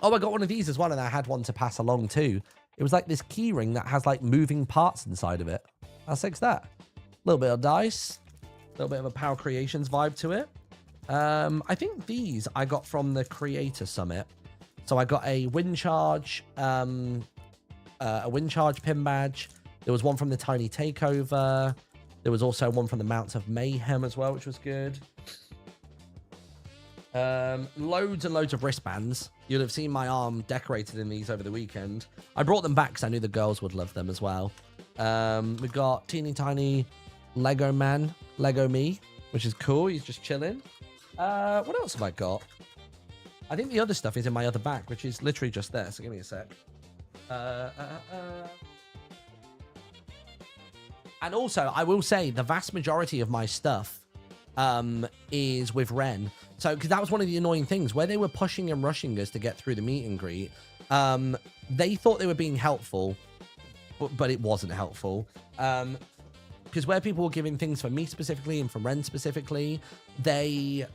Oh, I got one of these as well, and I had one to pass along too. It was like this key ring that has like moving parts inside of it. How sick's that? A little bit of dice, a little bit of a Power Creations vibe to it. I think these I got from the Creator Summit. So I got a Wind Charge pin badge. There was one from the Tiny Takeover. There was also one from the Mounts of Mayhem as well, which was good. Loads and loads of wristbands. You'll have seen my arm decorated in these over the weekend. I brought them back because I knew the girls would love them as well. We've got teeny tiny Lego man, Lego me, which is cool. He's just chilling. What else have I got? I think the other stuff is in my other bag, which is literally just there. So give me a sec. And also, I will say the vast majority of my stuff is with Ren. So, because that was one of the annoying things where they were pushing and rushing us to get through the meet and greet. They thought they were being helpful, but it wasn't helpful. Because where people were giving things for me specifically and for Ren specifically, they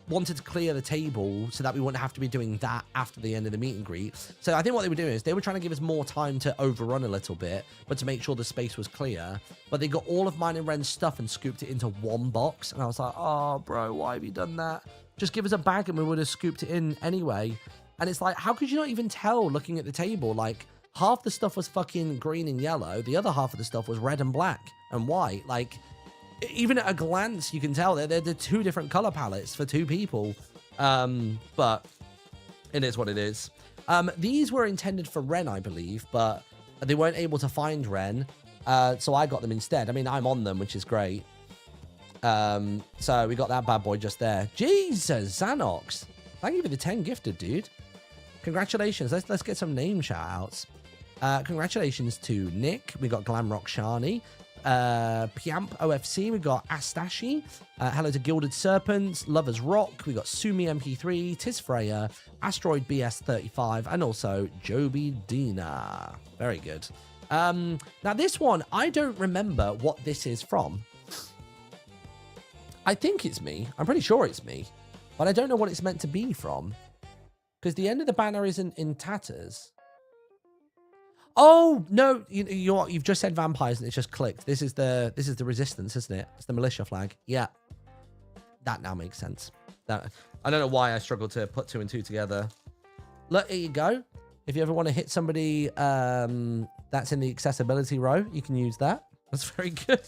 wanted to clear the table so that we wouldn't have to be doing that after the end of the meet and greet. So I think what they were doing is they were trying to give us more time to overrun a little bit, but to make sure the space was clear. But they got all of mine and Ren's stuff and scooped it into one box. And I was like, oh, bro, why have you done that? Just give us a bag and we would have scooped it in anyway. And it's like, how could you not even tell looking at the table? Like, half the stuff was fucking green and yellow. The other half of the stuff was red and black and white. Like, even at a glance, you can tell they're two different color palettes for two people. But it is what it is. These were intended for Ren, I believe, but they weren't able to find Ren. So I got them instead. I mean, I'm on them, which is great. So we got that bad boy just there. Jesus, Xanox. Thank you for the 10 gifted, dude. Congratulations. Let's get some name shout outs. Congratulations to Nick. We got Glamrock Shani. Piamp OFC. We got Astashi. Hello to Gilded Serpents. Lovers Rock. We got Sumi MP3. Tis Freya. Asteroid BS35. And also Joby Dina. Very good. Now this one, I don't remember what this is from. I think it's me. I'm pretty sure it's me. But I don't know what it's meant to be from. Because the end of the banner isn't in tatters. Oh no! You've just said vampires and it's just clicked. This is the resistance, isn't it? It's the militia flag. Yeah, that now makes sense. I don't know why I struggled to put 2 and 2 together. Look, here you go. If you ever want to hit somebody that's in the accessibility row, you can use that. That's very good.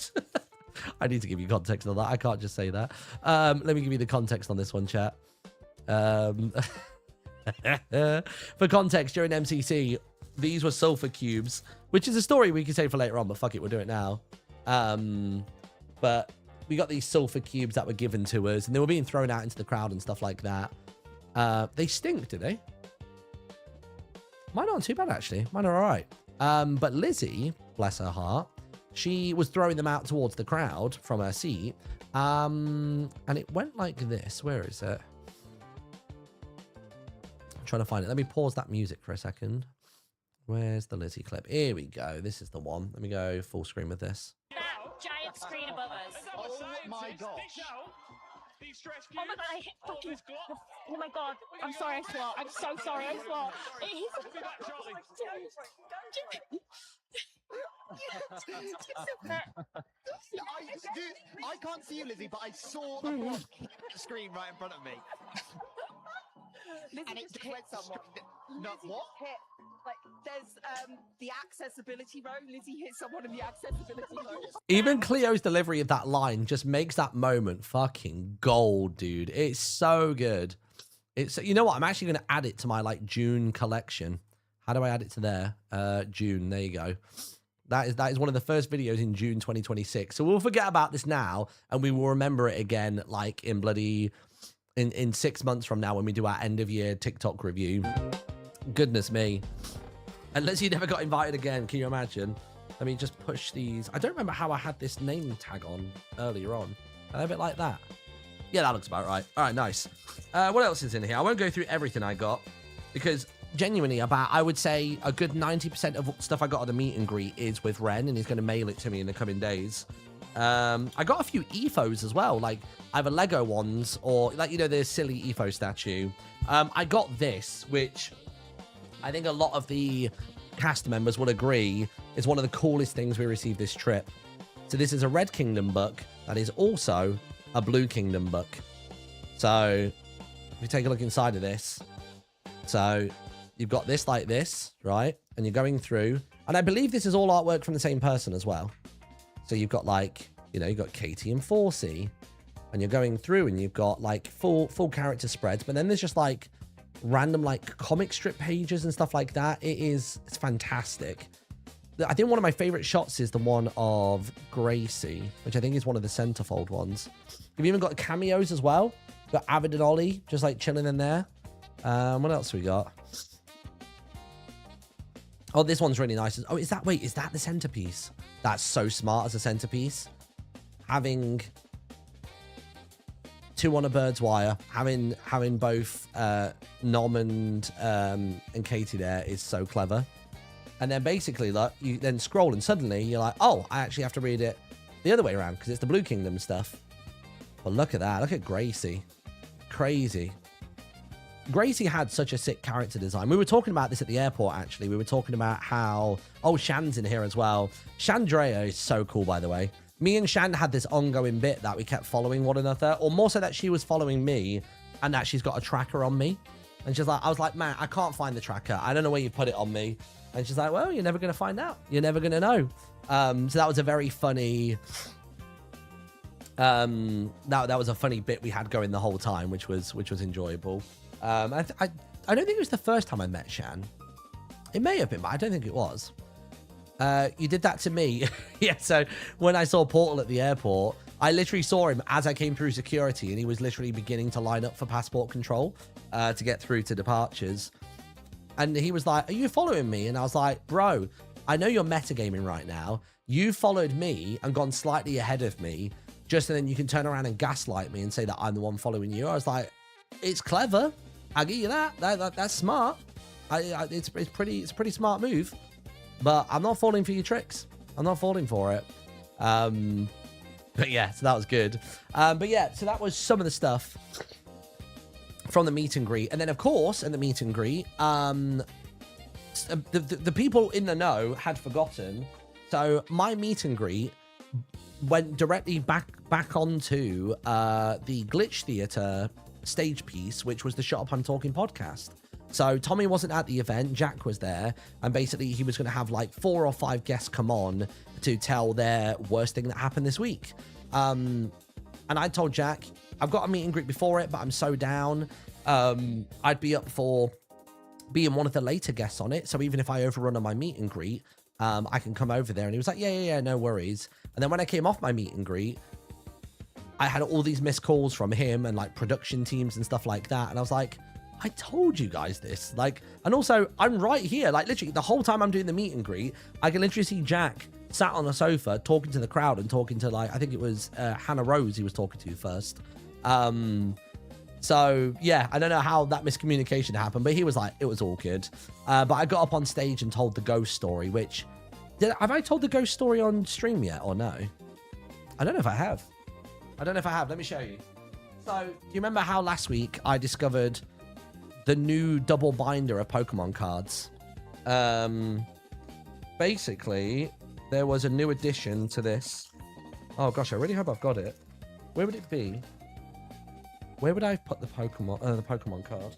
I need to give you context on that. I can't just say that. Let me give you the context on this one, chat. For context, during MCC, these were sulfur cubes, which is a story we can say for later on, but fuck it, we'll do it now. But we got these sulfur cubes that were given to us, and they were being thrown out into the crowd and stuff like that. They stink, do they? Mine aren't too bad, actually. Mine are all right. But Lizzie, bless her heart, she was throwing them out towards the crowd from her seat. And it went like this. Where is it? Trying to find it. Let me pause that music for a second. Where's the Lizzie clip? Here we go. This is the one. Let me go full screen with this. That giant screen above us. Oh my god. Oh my god, I hit fucking... Oh my god. I'm sorry, I swore. I'm so sorry, I swore. I can't see you, Lizzie, but I saw the screen right in front of me. Lizzie And it just hit hit someone. No, what? Hit. Like, there's the accessibility row. Lizzie hit someone in the accessibility row. Even Cleo's delivery of that line just makes that moment fucking gold, dude. It's so good. It's, you know what? I'm actually going to add it to my like June collection. How do I add it to there? June. There you go. That is one of the first videos in June 2026. So we'll forget about this now, and we will remember it again, like in bloody in 6 months from now when we do our end of year TikTok review. Goodness me. Unless you never got invited again, can you imagine? Let me just push these. I don't remember how I had this name tag on earlier on. A bit like that. Yeah, that looks about right. All right, nice. What else is in here? I won't go through everything I got because genuinely about, I would say a good 90% of stuff I got at the meet and greet is with Ren, and he's going to mail it to me in the coming days. I got a few EFOs as well, like either Lego ones or like, you know, the silly EFO statue. I got this, which I think a lot of the cast members will agree is one of the coolest things we received this trip. So this is a Red Kingdom book that is also a Blue Kingdom book. So if you take a look inside of this, so you've got this like this, right? And you're going through, and I believe this is all artwork from the same person as well. So you've got like, you know, you've got Katie and Forsey, and you're going through and you've got like full character spreads, but then there's just like random like comic strip pages and stuff like that. It's fantastic. I think one of my favorite shots is the one of Gracie, which I think is one of the centerfold ones. We've even got cameos as well. We've got Avid and Ollie just like chilling in there. What else we got? Oh, this one's really nice. Oh, is that the centerpiece? That's so smart as a centerpiece. Having two on a bird's wire, having both Nom and Katie there is so clever. And then basically, like, you then scroll and suddenly you're like, oh, I actually have to read it the other way around because it's the Blue Kingdom stuff. But look at that. Look at Gracie. Crazy. Gracie had such a sick character design. We were talking about this at the airport, actually. We were talking about how... Oh, Shan's in here as well. Shandrea is so cool, by the way. Me and Shan had this ongoing bit that we kept following one another, or more so that she was following me and that she's got a tracker on me. And she's like, I was like, man, I can't find the tracker. I don't know where you put it on me. And she's like, well, you're never going to find out. You're never going to know. So that was a very funny... that was a funny bit we had going the whole time, which was enjoyable. I don't think it was the first time I met Shan. It may have been, but I don't think it was. You did that to me. Yeah, so when I saw Portal at the airport, I literally saw him as I came through security, and he was literally beginning to line up for passport control to get through to departures. And he was like, are you following me? And I was like, bro, I know you're metagaming right now. You followed me and gone slightly ahead of me, just so then you can turn around and gaslight me and say that I'm the one following you. I was like, it's clever. I'll give you that. That's smart. It's a pretty smart move. But I'm not falling for your tricks. I'm not falling for it. But yeah, so that was good. But yeah, so that was some of the stuff from the meet and greet. And then, of course, in the meet and greet, the people in the know had forgotten. So my meet and greet went directly back onto the Glitch Theatre stage piece, which was the Shut Up I'm Talking podcast. So Tommy wasn't at the event, Jack was there, and basically he was going to have like 4 or 5 guests come on to tell their worst thing that happened this week. And I told Jack, I've got a meet and greet before it, but I'm so down. I'd be up for being one of the later guests on it. So even if I overrun on my meet and greet, I can come over there. And he was like, yeah, no worries. And then when I came off my meet and greet, I had all these missed calls from him and like production teams and stuff like that. And I was like, I told you guys this. Like, and also I'm right here. Like literally the whole time I'm doing the meet and greet, I can literally see Jack sat on a sofa talking to the crowd and talking to like, I think it was Hannah Rose he was talking to first. So yeah, I don't know how that miscommunication happened, but he was like, it was all good. But I got up on stage and told the ghost story, which have I told the ghost story on stream yet or no? I don't know if I have. Let me show you. So do you remember how last week I discovered the new double binder of Pokemon cards? Basically, there was a new addition to this. Oh gosh, I really hope I've got it. Where would it be? Where would I put the Pokemon card?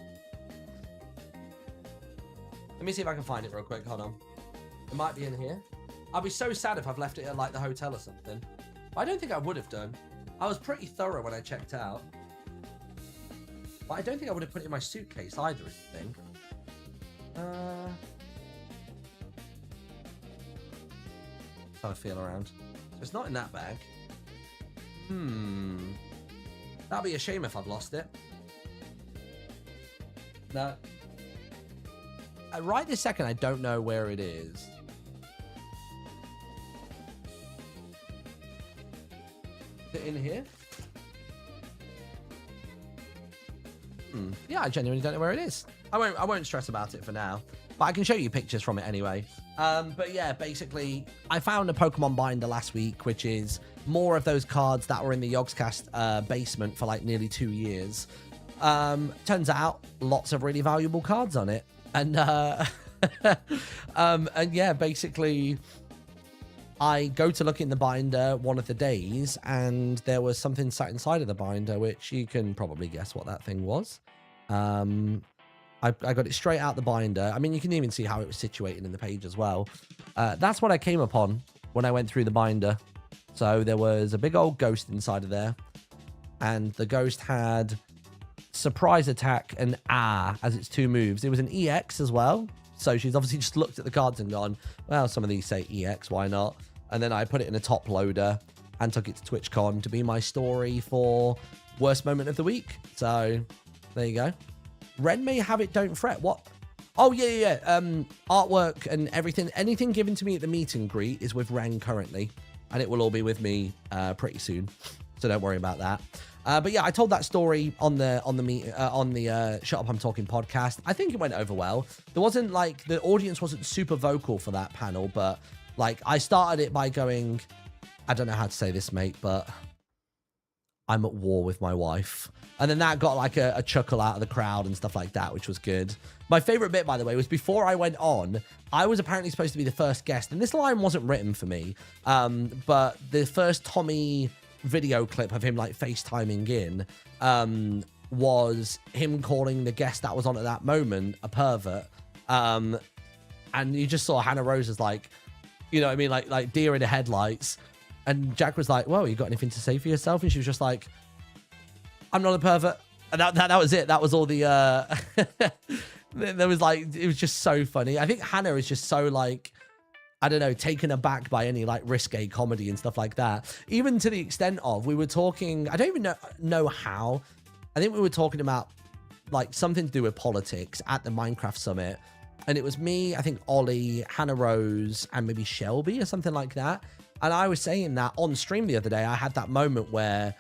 Let me see if I can find it real quick. Hold on. It might be in here. I'll be so sad if I've left it at like the hotel or something. But I don't think I would have done. I was pretty thorough when I checked out. But I don't think I would have put it in my suitcase either, is the thing. Trying to feel around. So it's not in that bag. That'd be a shame if I've lost it. No. Right this second, I don't know where it is. Is it in here? Yeah, I genuinely don't know where it is. I won't stress about it for now. But I can show you pictures from it anyway. But yeah, basically, I found a Pokemon binder last week, which is more of those cards that were in the Yogscast basement for like nearly 2 years. Turns out, lots of really valuable cards on it. And, and yeah, basically, I go to look in the binder one of the days, and there was something sat inside of the binder, which you can probably guess what that thing was. I got it straight out the binder. I mean, you can even see how it was situated in the page as well. That's what I came upon when I went through the binder. So there was a big old ghost inside of there. And the ghost had surprise attack and as its 2 moves. It was an EX as well. So she's obviously just looked at the cards and gone, well, some of these say EX, why not? And then I put it in a top loader and took it to TwitchCon to be my story for worst moment of the week. So there you go. Ren may have it, don't fret. What? Oh, yeah. Artwork and everything. Anything given to me at the meet and greet is with Ren currently. And it will all be with me pretty soon. So don't worry about that. But yeah, I told that story on the Shut Up I'm Talking podcast. I think it went over well. There wasn't like, the audience wasn't super vocal for that panel, but like I started it by going, I don't know how to say this, mate, but I'm at war with my wife. And then that got like a chuckle out of the crowd and stuff like that, which was good. My favorite bit, by the way, was before I went on, I was apparently supposed to be the first guest. And this line wasn't written for me. But the first Tommy video clip of him like FaceTiming in was him calling the guest that was on at that moment a pervert. And you just saw Hannah Rose as like, you know what I mean? Like deer in the headlights. And Jack was like, well, you got anything to say for yourself? And she was just like, I'm not a pervert. And that was it. That was all the, there was like, it was just so funny. I think Hannah is just so like, I don't know, taken aback by any like risque comedy and stuff like that. Even to the extent of, we were talking, I don't even know how. I think we were talking about like something to do with politics at the Minecraft Summit. And it was me, I think Ollie, Hannah Rose, and maybe Shelby or something like that. And I was saying that on stream the other day, I had that moment where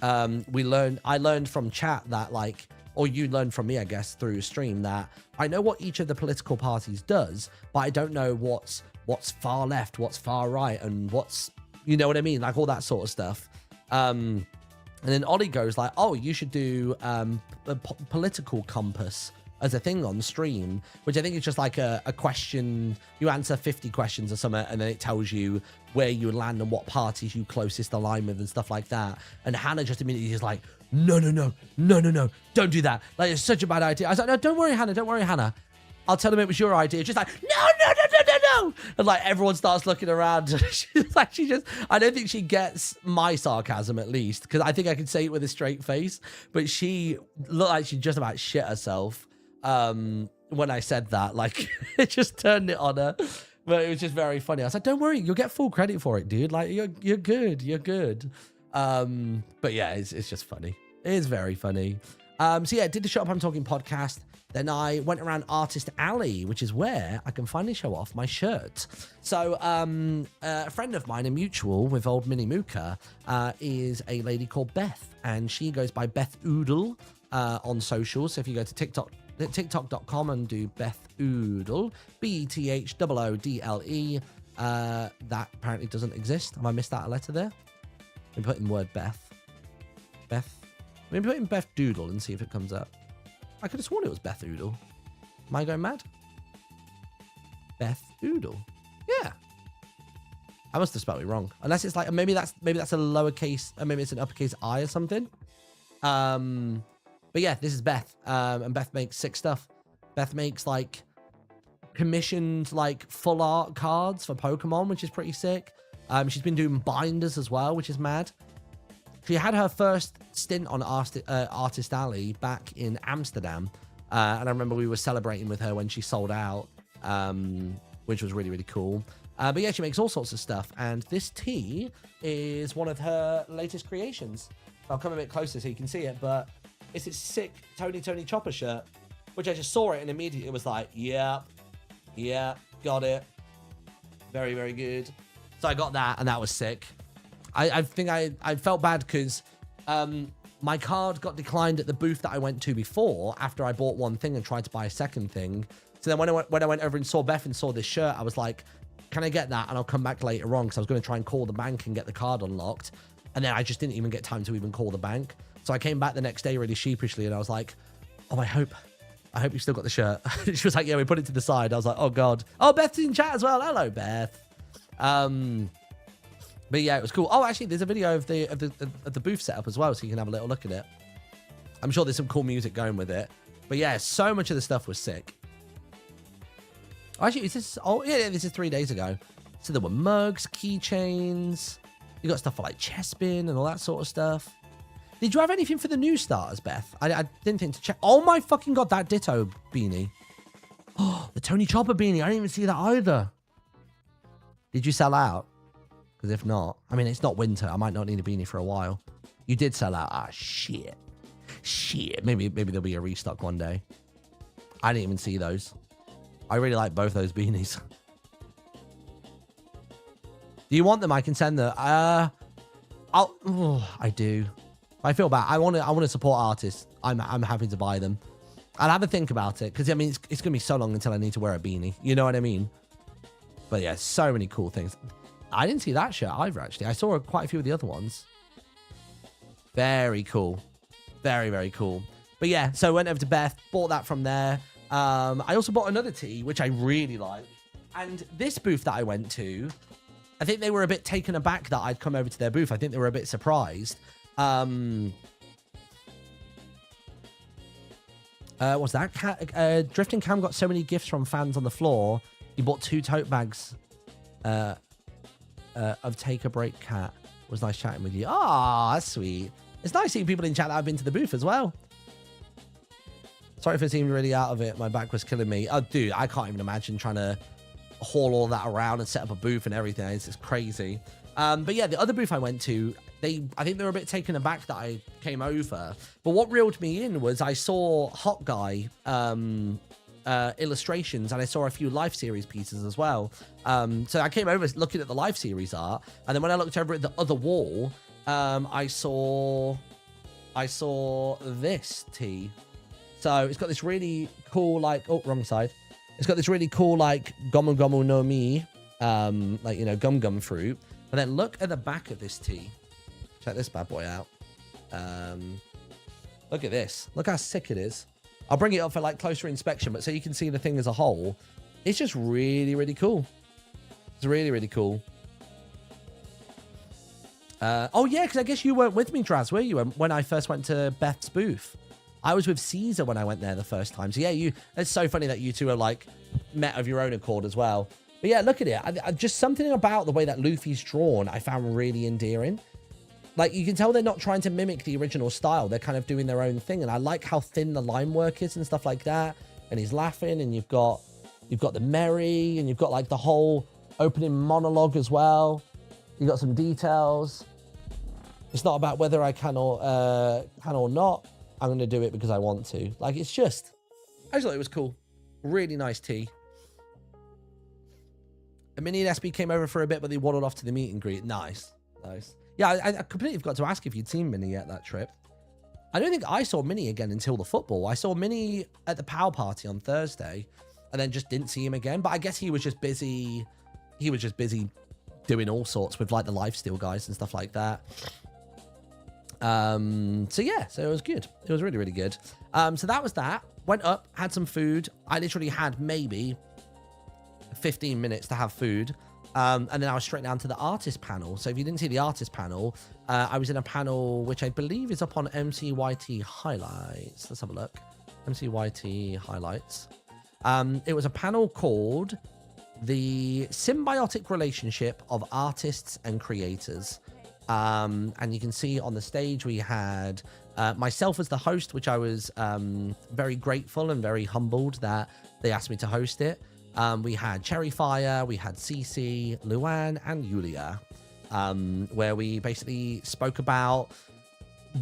I learned from chat that like, or you learned from me, I guess, through stream, that I know what each of the political parties does, but I don't know what's far left, what's far right, and what's, you know what I mean? Like all that sort of stuff. And then Ollie goes like, oh, you should do a political compass as a thing on stream, which I think is just like a question. You answer 50 questions or something, and then it tells you where you land and what parties you closest align with and stuff like that. And Hannah just immediately is like, no, don't do that. Like, it's such a bad idea. I was like, no, don't worry, Hannah. I'll tell them it was your idea. Just like, no. And like everyone starts looking around. She's like, I don't think she gets my sarcasm, at least, because I think I can say it with a straight face. But she looked like she just about shit herself when I said that. Like, it just turned it on her. But it was just very funny. I was like, don't worry, you'll get full credit for it, dude. Like, you're good. But yeah, it's just funny. It is very funny. So yeah, did the Shut Up I'm Talking podcast. Then I went around Artist Alley, which is where I can finally show off my shirt. So a friend of mine, a mutual with old Minnie Mooka, is a lady called Beth, and she goes by Beth Oodle on social. So if you go to tiktok.com and do Beth Oodle, BETHOODLE, that apparently doesn't exist. Have I missed out a letter there? Let me put in the word Beth. Let me put in Beth Doodle and see if it comes up. I could have sworn it was Beth Oodle. Am I going mad? Beth Oodle. Yeah. I must have spelled it wrong. Unless it's like, maybe that's a lowercase, or maybe it's an uppercase I or something. But yeah, this is Beth. And Beth makes sick stuff. Beth makes like commissioned like full art cards for Pokemon, which is pretty sick. She's been doing binders as well, which is mad. She had her first stint on Artist Alley back in Amsterdam. And I remember we were celebrating with her when she sold out, which was really, really cool. But yeah, she makes all sorts of stuff. And this tee is one of her latest creations. I'll come a bit closer so you can see it. But it's this sick Tony Chopper shirt, which I just saw it and immediately was like, yeah, got it. Very, very good. So I got that, and that was sick. I think I felt bad because my card got declined at the booth that I went to before after I bought one thing and tried to buy a second thing. So then when I went over and saw Beth and saw this shirt, I was like, can I get that? And I'll come back later on, because I was going to try and call the bank and get the card unlocked. And then I just didn't even get time to even call the bank. So I came back the next day really sheepishly, and I was like, oh, I hope you still got the shirt. She was like, yeah, we put it to the side. I was like, oh, God. Oh, Beth's in chat as well. Hello, Beth. But yeah, it was cool. Oh, actually, there's a video of the booth setup as well, so you can have a little look at it. I'm sure there's some cool music going with it. But yeah, so much of the stuff was sick. Actually, is this... Oh, yeah, this is 3 days ago. So there were mugs, keychains. You got stuff for like Chespin and all that sort of stuff. Did you have anything for the new starters, Beth? I didn't think to check. Oh my fucking God, that Ditto beanie. Oh, the Tony Chopper beanie. I didn't even see that either. Did you sell out? Because if not, I mean, it's not winter. I might not need a beanie for a while. You did sell out. Ah, shit. Maybe there'll be a restock one day. I didn't even see those. I really like both those beanies. Do you want them? I can send them. I do. I feel bad. I want to support artists. I'm happy to buy them. I'll have a think about it, because I mean, it's gonna be so long until I need to wear a beanie. You know what I mean? But yeah, so many cool things. I didn't see that shirt either, actually. I saw quite a few of the other ones. Very cool. Very, very cool. But yeah, so I went over to Beth, bought that from there. I also bought another tee, which I really like. And this booth that I went to, I think they were a bit taken aback that I'd come over to their booth. I think they were a bit surprised. What's that? Drifting Cam got so many gifts from fans on the floor. He bought 2 tote bags of Take a Break Cat. It was nice chatting with you. Ah, that's sweet. It's nice seeing people in chat that have been to the booth as well. Sorry if it seemed really out of it. My back was killing me. Oh, dude, I can't even imagine trying to haul all that around and set up a booth and everything. It's just crazy. But yeah, the other booth I went to, I think they were a bit taken aback that I came over. But what reeled me in was I saw Hot Guy illustrations, and I saw a few life series pieces as well. So I came over looking at the life series art, and then when I looked over at the other wall, I saw this tee. So it's got this really cool, like, oh, wrong side. It's got this really cool, like, gomu gomu no mi, like, you know, gum fruit. And then look at the back of this tee. Check this bad boy out. Look at this. Look how sick it is. I'll bring it up for, like, closer inspection, but so you can see the thing as a whole. It's just really, really cool. It's really, really cool. Oh, yeah, because I guess you weren't with me, Draz, were you, when I first went to Beth's booth? I was with Caesar when I went there the first time. So, yeah, it's so funny that you two are, like, met of your own accord as well. But, yeah, look at it. Just something about the way that Luffy's drawn I found really endearing. Like, you can tell they're not trying to mimic the original style. They're kind of doing their own thing. And I like how thin the line work is and stuff like that. And he's laughing, and you've got the Merry, and you've got, like, the whole opening monologue as well. You've got some details. It's not about whether I can or not. I'm going to do it because I want to. Like, it's just... I just thought it was cool. Really nice tea. And Minnie and SB came over for a bit, but they waddled off to the meet and greet. Nice. Nice. Yeah, I completely forgot to ask if you'd seen Minnie at that trip. I don't think I saw Minnie again until the football. I saw Minnie at the POW party on Thursday, and then just didn't see him again. But I guess he was just busy. He was just busy doing all sorts with, like, the Lifesteal guys and stuff like that. So yeah, so it was good. It was really, really good. So that was that. Went up, had some food. I literally had maybe 15 minutes to have food. And then I was straight down to the artist panel. So if you didn't see the artist panel, I was in a panel which I believe is up on MCYT highlights. Let's have a look. MCYT highlights. It was a panel called The Symbiotic Relationship of Artists and Creators. And you can see on the stage we had myself as the host, which I was very grateful and very humbled that they asked me to host it. We had Cherryfire, we had Cece, Luan, and Yulia, where we basically spoke about,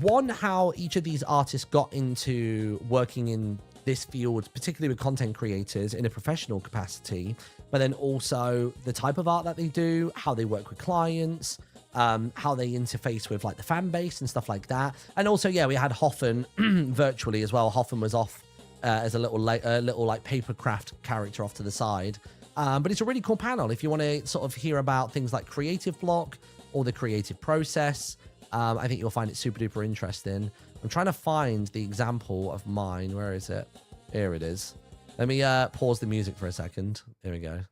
one, how each of these artists got into working in this field, particularly with content creators in a professional capacity, but then also the type of art that they do, how they work with clients, how they interface with, like, the fan base and stuff like that. And also, yeah, we had Hoffen virtually as well. Hoffen was off as a little like papercraft character off to the side. But it's a really cool panel if you want to sort of hear about things like creative block or the creative process. I think you'll find it super duper interesting. I'm trying to find the example of mine. Where is it? Here it is. Let me pause the music for a second. Here we go.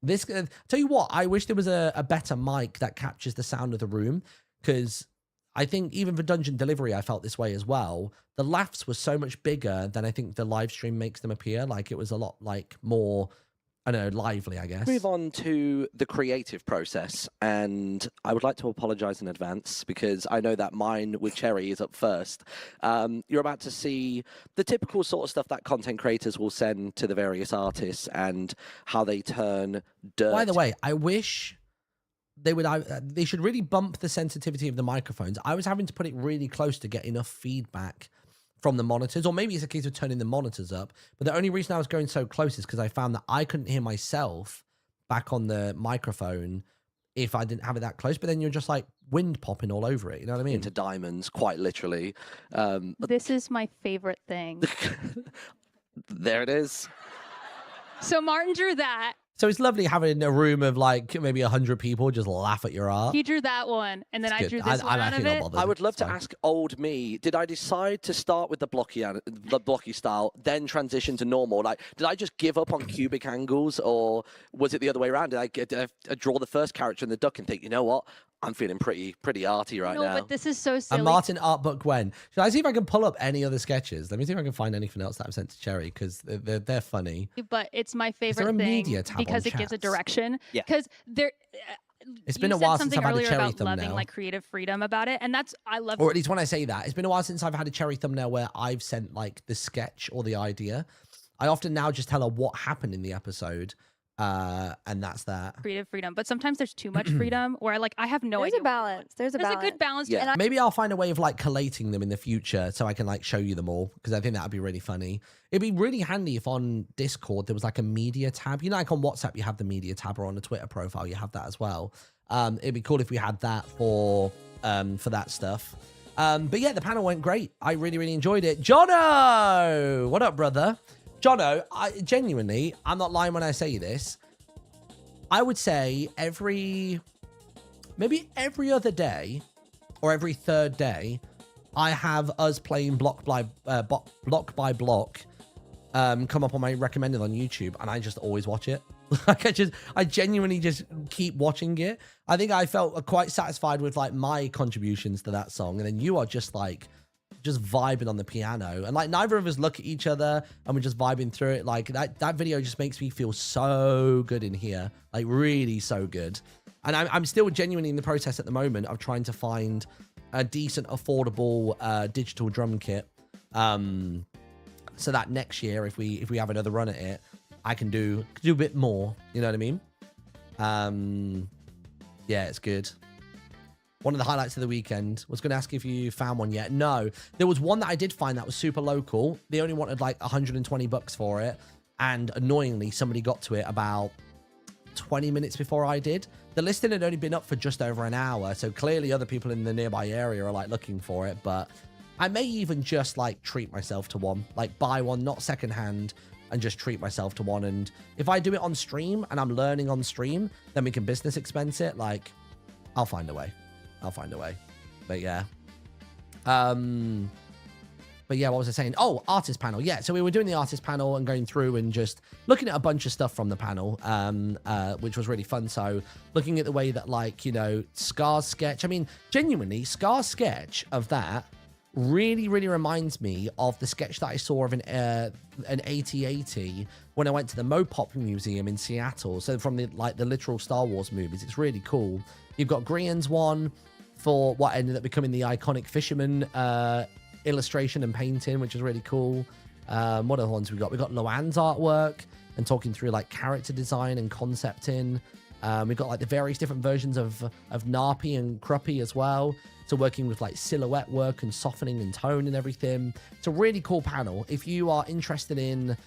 This, tell you what, I wish there was a better mic that captures the sound of the room, because I think even for Dungeon Delivery, I felt this way as well. The laughs were so much bigger than I think the live stream makes them appear. Like, it was a lot, like, more, I don't know, lively, I guess. Move on to the creative process, and I would like to apologize in advance because I know that mine with Cherry is up first. You're about to see the typical sort of stuff that content creators will send to the various artists and how they turn dirt. By the way, I wish they should really bump the sensitivity of the microphones. I was having to put it really close to get enough feedback from the monitors, or maybe it's a case of turning the monitors up. But the only reason I was going so close is because I found that I couldn't hear myself back on the microphone if I didn't have it that close. But then you're just like wind popping all over it. You know what I mean? Into diamonds, quite literally. This is my favorite thing. There it is. So Martyn drew that. So it's lovely having a room of like maybe 100 people just laugh at your art. He drew that one, and then It's I good. drew this one out of it. I would love to ask old me, did I decide to start with the blocky style, then transition to normal? Like, did I just give up on cubic angles, or was it the other way around? Did I draw the first character in the duck and think, you know what? I'm feeling pretty arty right No, now. but this is so silly. And Martyn art book when? Should I see if I can pull up any other sketches? Let me see if I can find anything else that I've sent to Cherry, because they're funny. But it's my there favorite a thing media tab because on it gives a chats? direction. Yeah. Because there. It's been you a said while since something I've had a earlier Cherry about loving thumbnail. like creative freedom about it, and that's I love. Or at least when I say that, it's been a while since I've had a Cherry thumbnail where I've sent like the sketch or the idea. I often now just tell her what happened in the episode, And that's that. Creative freedom, but sometimes there's too much freedom, where I have no There's idea. a balance. There's a There's balance. a good balance. Yeah. And Maybe I'll find a way of like collating them in the future so I can like show you them all, because I think that would be really funny. It'd be really handy if on Discord there was like a media tab. You know, like on WhatsApp you have the media tab, or on the Twitter profile you have that as well. It'd be cool if we had that for that stuff. But yeah, the panel went great. I really, really enjoyed it. Jono! What up, brother? Jono, genuinely, I'm not lying when I say this. I would say maybe every other day or every third day, I have us playing block by block come up on my recommended on YouTube, and I just always watch it. Like I genuinely just keep watching it. I think I felt quite satisfied with like my contributions to that song, and then you are just like vibing on the piano, and like neither of us look at each other and we're just vibing through it. Like that video just makes me feel so good in here, like really so good. And I'm still genuinely in the process at the moment of trying to find a decent, affordable digital drum kit, so that next year, if we have another run at it, I can do a bit more. You know what I mean? Yeah, it's good. One of the highlights of the weekend. Was going to ask if you found one yet. No, there was one that I did find that was super local. They only wanted like $120 for it, and annoyingly, somebody got to it about 20 minutes before I did. The listing had only been up for just over an hour, so clearly other people in the nearby area are like looking for it. But I may even just like treat myself to one, like buy one, not secondhand, and just treat myself to one. And if I do it on stream and I'm learning on stream, then we can business expense it. Like, I'll find a way. But yeah. But yeah, what was I saying? Oh, artist panel. Yeah, so we were doing the artist panel and going through and just looking at a bunch of stuff from the panel, which was really fun. So looking at the way that, like, you know, Scar's sketch. I mean, genuinely, Scar's sketch of that really, really reminds me of the sketch that I saw of an AT-AT when I went to the Mopop Museum in Seattle. So from the literal Star Wars movies, it's really cool. You've got Grian's one for what ended up becoming the iconic Fisherman illustration and painting, which is really cool. What other ones we got? We got Loan's artwork and talking through like character design and concepting. We've got like the various different versions of Narpy and Cruppy as well. So working with like silhouette work and softening and tone and everything. It's a really cool panel. If you are interested in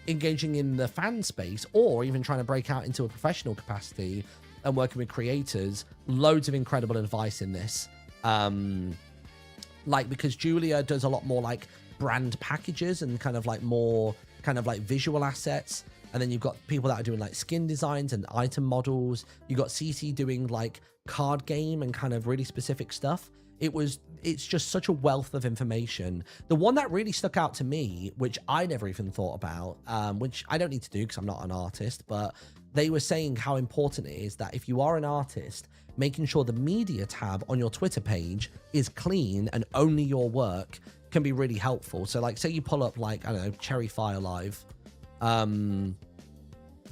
engaging in the fan space or even trying to break out into a professional capacity and working with creators, loads of incredible advice in this. Like, because Julia does a lot more like brand packages and kind of like more kind of like visual assets. And then you've got people that are doing like skin designs and item models. You got CC doing like card game and kind of really specific stuff. It's just such a wealth of information. The one that really stuck out to me, which I never even thought about, which I don't need to do because I'm not an artist, but they were saying how important it is that if you are an artist, making sure the media tab on your Twitter page is clean and only your work can be really helpful. So like, say you pull up like, I don't know, Cherry Fire Live.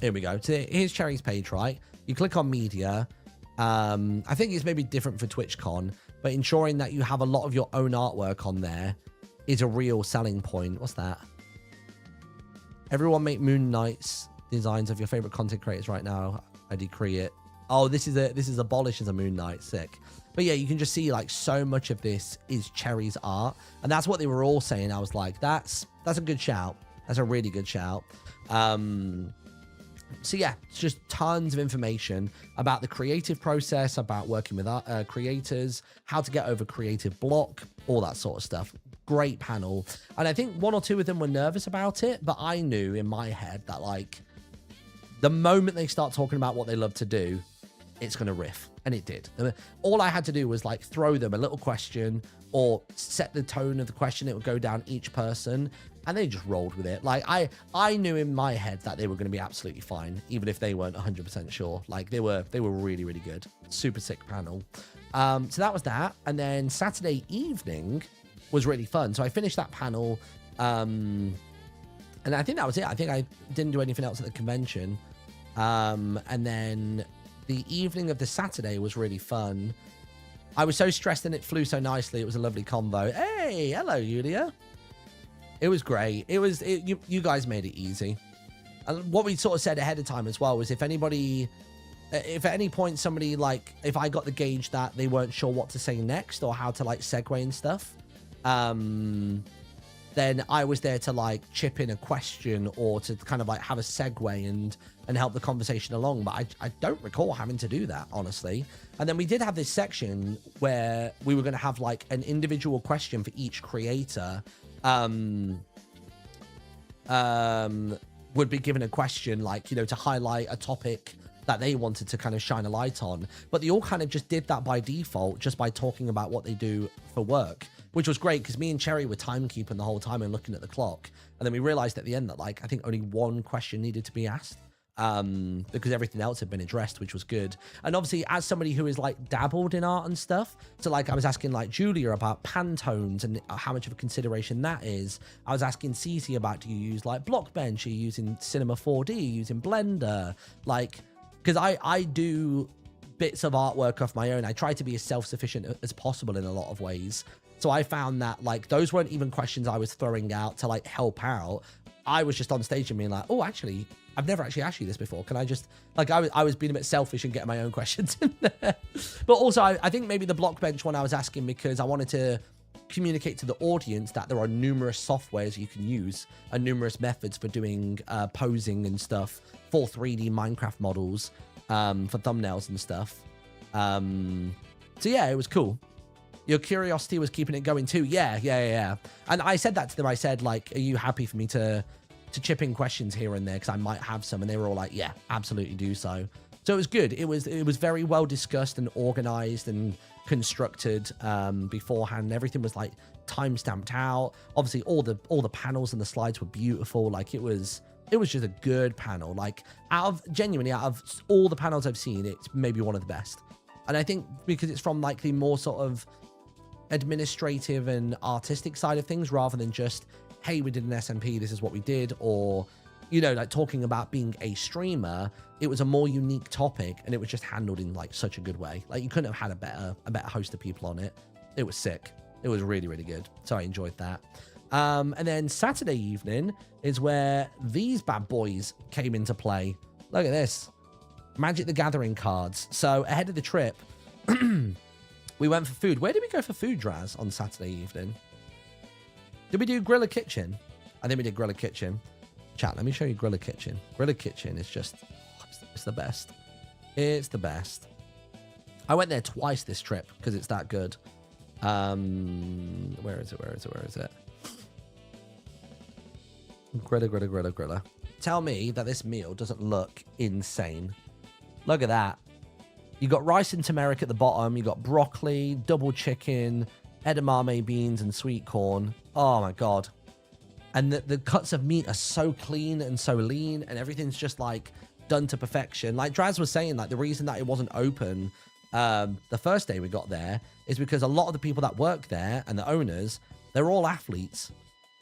Here we go. So here's Cherry's page, right? You click on media. I think it's maybe different for TwitchCon, but ensuring that you have a lot of your own artwork on there is a real selling point. What's that? Everyone make Moon Knights designs of your favorite content creators right now. I decree it. Oh, this is abolished as a Moon Knight. Sick. But yeah, you can just see like so much of this is Cherry's art, and that's what they were all saying. I was like, that's a good shout. That's a really good shout. So yeah, it's just tons of information about the creative process, about working with creators, how to get over creative block, all that sort of stuff. Great panel. And I think one or two of them were nervous about it, but I knew in my head that like the moment they start talking about what they love to do, it's going to riff. And it did. All I had to do was like throw them a little question or set the tone of the question. It would go down each person and they just rolled with it. Like I knew in my head that they were going to be absolutely fine, even if they weren't 100% sure. Like they were really, really good. Super sick panel. So that was that. And then Saturday evening was really fun. So I finished that panel. And I think that was it. I think I didn't do anything else at the convention. And then the evening of the Saturday was really fun. I was so stressed and it flew so nicely. It was a lovely convo. Hey, hello, Yulia. It was great. You guys made it easy. And what we sort of said ahead of time as well was if anybody, if at any point somebody like, if I got the gauge that they weren't sure what to say next or how to like segue and stuff, then I was there to like chip in a question or to kind of like have a segue and help the conversation along. But I don't recall having to do that, honestly. And then we did have this section where we were going to have like an individual question for each creator. Would be given a question like, you know, to highlight a topic that they wanted to kind of shine a light on. But they all kind of just did that by default, just by talking about what they do for work, which was great because me and Cherry were timekeeping the whole time and looking at the clock. And then we realized at the end that like, I think only one question needed to be asked because everything else had been addressed, which was good. And obviously as somebody who is like dabbled in art and stuff, so like I was asking like Julia about Pantones and how much of a consideration that is. I was asking Cece about, do you use like Blockbench? Are you using Cinema 4D? Are you using Blender? Like, because I do bits of artwork of my own. I try to be as self-sufficient as possible in a lot of ways. So I found that like those weren't even questions I was throwing out to like help out. I was just on stage and being like, oh, actually, I've never actually asked you this before. Can I just, like, I was being a bit selfish and getting my own questions in there. But also, I think maybe the Blockbench one I was asking because I wanted to communicate to the audience that there are numerous softwares you can use and numerous methods for doing posing and stuff for 3D Minecraft models, for thumbnails and stuff. So yeah, it was cool. Your curiosity was keeping it going too. Yeah. And I said that to them. I said, like, are you happy for me to chip in questions here and there? Because I might have some. And they were all like, yeah, absolutely do so. So it was good. It was very well discussed and organized and constructed beforehand. Everything was like time stamped out. Obviously, all the panels and the slides were beautiful. Like it was just a good panel. Like out of all the panels I've seen, it's maybe one of the best. And I think because it's from like the more sort of administrative and artistic side of things rather than just, hey, we did an SMP, this is what we did, or, you know, like talking about being a streamer, it was a more unique topic and it was just handled in like such a good way. Like you couldn't have had a better host of people on it. It was sick. It was really, really good. So I enjoyed that. And then Saturday evening is where these bad boys came into play. Look at this. Magic the Gathering cards. So ahead of the trip, we went for food. Where did we go for food, Draz, on Saturday evening? Did we do Grilla Kitchen? I think we did Grilla Kitchen. Chat, let me show you Grilla Kitchen. Grilla Kitchen is just, it's the best. It's the best. I went there twice this trip because it's that good. Where is it? Grilla. Tell me that this meal doesn't look insane. Look at that. You got rice and turmeric at the bottom. You got broccoli, double chicken, edamame beans, and sweet corn. Oh my God. And the cuts of meat are so clean and so lean, and everything's just like done to perfection. Like Draz was saying, like the reason that it wasn't open the first day we got there is because a lot of the people that work there and the owners, they're all athletes.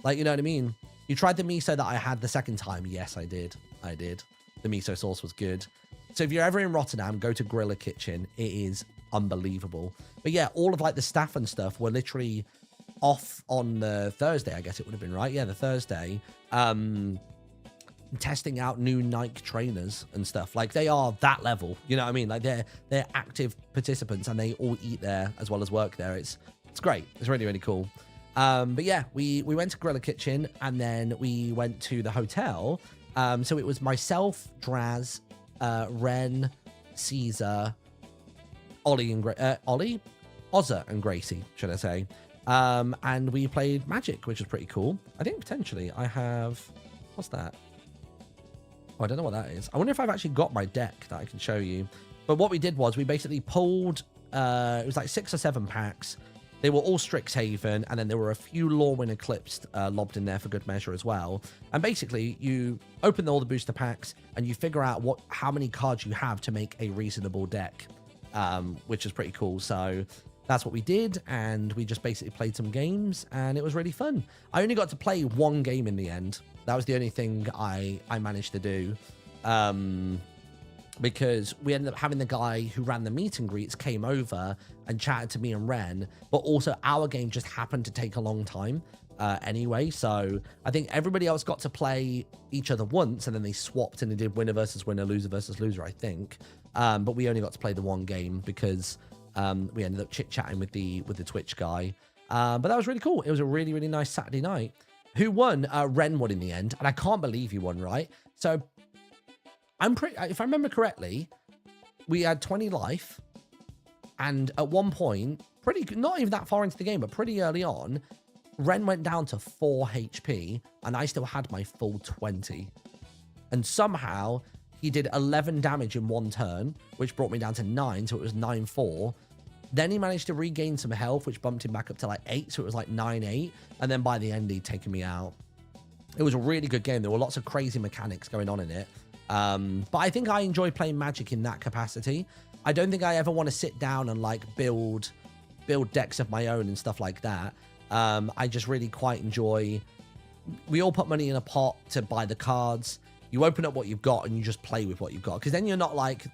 Like, you know what I mean? You tried the miso that I had the second time. Yes, I did. The miso sauce was good. So if you're ever in Rotterdam, go to Grilla Kitchen. It is unbelievable. But yeah, all of like the staff and stuff were literally off on the Thursday, I guess it would have been, right? Yeah, the Thursday. Testing out new Nike trainers and stuff. Like they are that level. You know what I mean? Like they're active participants and they all eat there as well as work there. It's great. It's really, really cool. But yeah, we went to Grilla Kitchen and then we went to the hotel. So it was myself, Draz, Ren, Caesar, Ozza and Gracie, should I say. And we played Magic, which was pretty cool. I think potentially I have, what's that? Oh, I don't know what that is. I wonder if I've actually got my deck that I can show you. But what we did was we basically pulled, it was like 6 or 7 packs. They were all Strixhaven, and then there were a few Lorwyn Eclipsed lobbed in there for good measure as well. And basically, you open all the booster packs, and you figure out how many cards you have to make a reasonable deck, which is pretty cool. So that's what we did, and we just basically played some games, and it was really fun. I only got to play 1 game in the end. That was the only thing I managed to do. Because we ended up having the guy who ran the meet and greets came over and chatted to me and Ren, but also our game just happened to take a long time. anyway. So I think everybody else got to play each other once, and then they swapped and they did winner versus winner, loser versus loser, I think. But we only got to play the one game because we ended up chit-chatting with the Twitch guy. But that was really cool. It was a really, really nice Saturday night. Who won? Ren won in the end, and I can't believe he won, right? So if I remember correctly, we had 20 life, and at one point, not even that far into the game, but pretty early on, Ren went down to 4 HP, and I still had my full 20. And somehow, he did 11 damage in one turn, which brought me down to 9, so it was 9-4. Then he managed to regain some health, which bumped him back up to like 8, so it was like 9-8. And then by the end, he'd taken me out. It was a really good game. There were lots of crazy mechanics going on in it. But I think I enjoy playing Magic in that capacity. I don't think I ever want to sit down and like build decks of my own and stuff like that. I just really quite enjoy. We all put money in a pot to buy the cards. You open up what you've got and you just play with what you've got. Because then you're not like,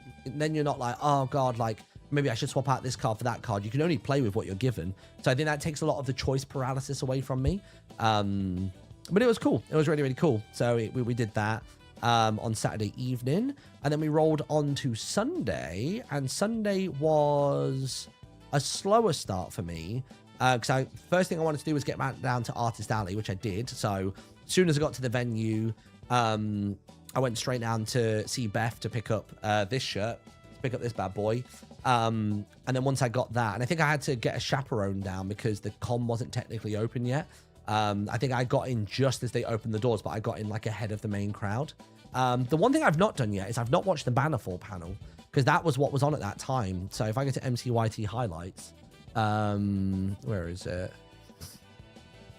oh God, like maybe I should swap out this card for that card. You can only play with what you're given. So I think that takes a lot of the choice paralysis away from me. But it was cool. It was really, really cool. So we did that on Saturday evening. And then we rolled on to Sunday. And Sunday was a slower start for me. Because first thing I wanted to do was get back down to Artist Alley, which I did. So as soon as I got to the venue, I went straight down to see Beth to pick up this shirt, to pick up this bad boy. And then once I got that, and I think I had to get a chaperone down because the con wasn't technically open yet. I think I got in just as they opened the doors, but I got in like ahead of the main crowd. The one thing I've not done yet is I've not watched the Bannerfall panel because that was what was on at that time. So if I go to MCYT highlights, where is it?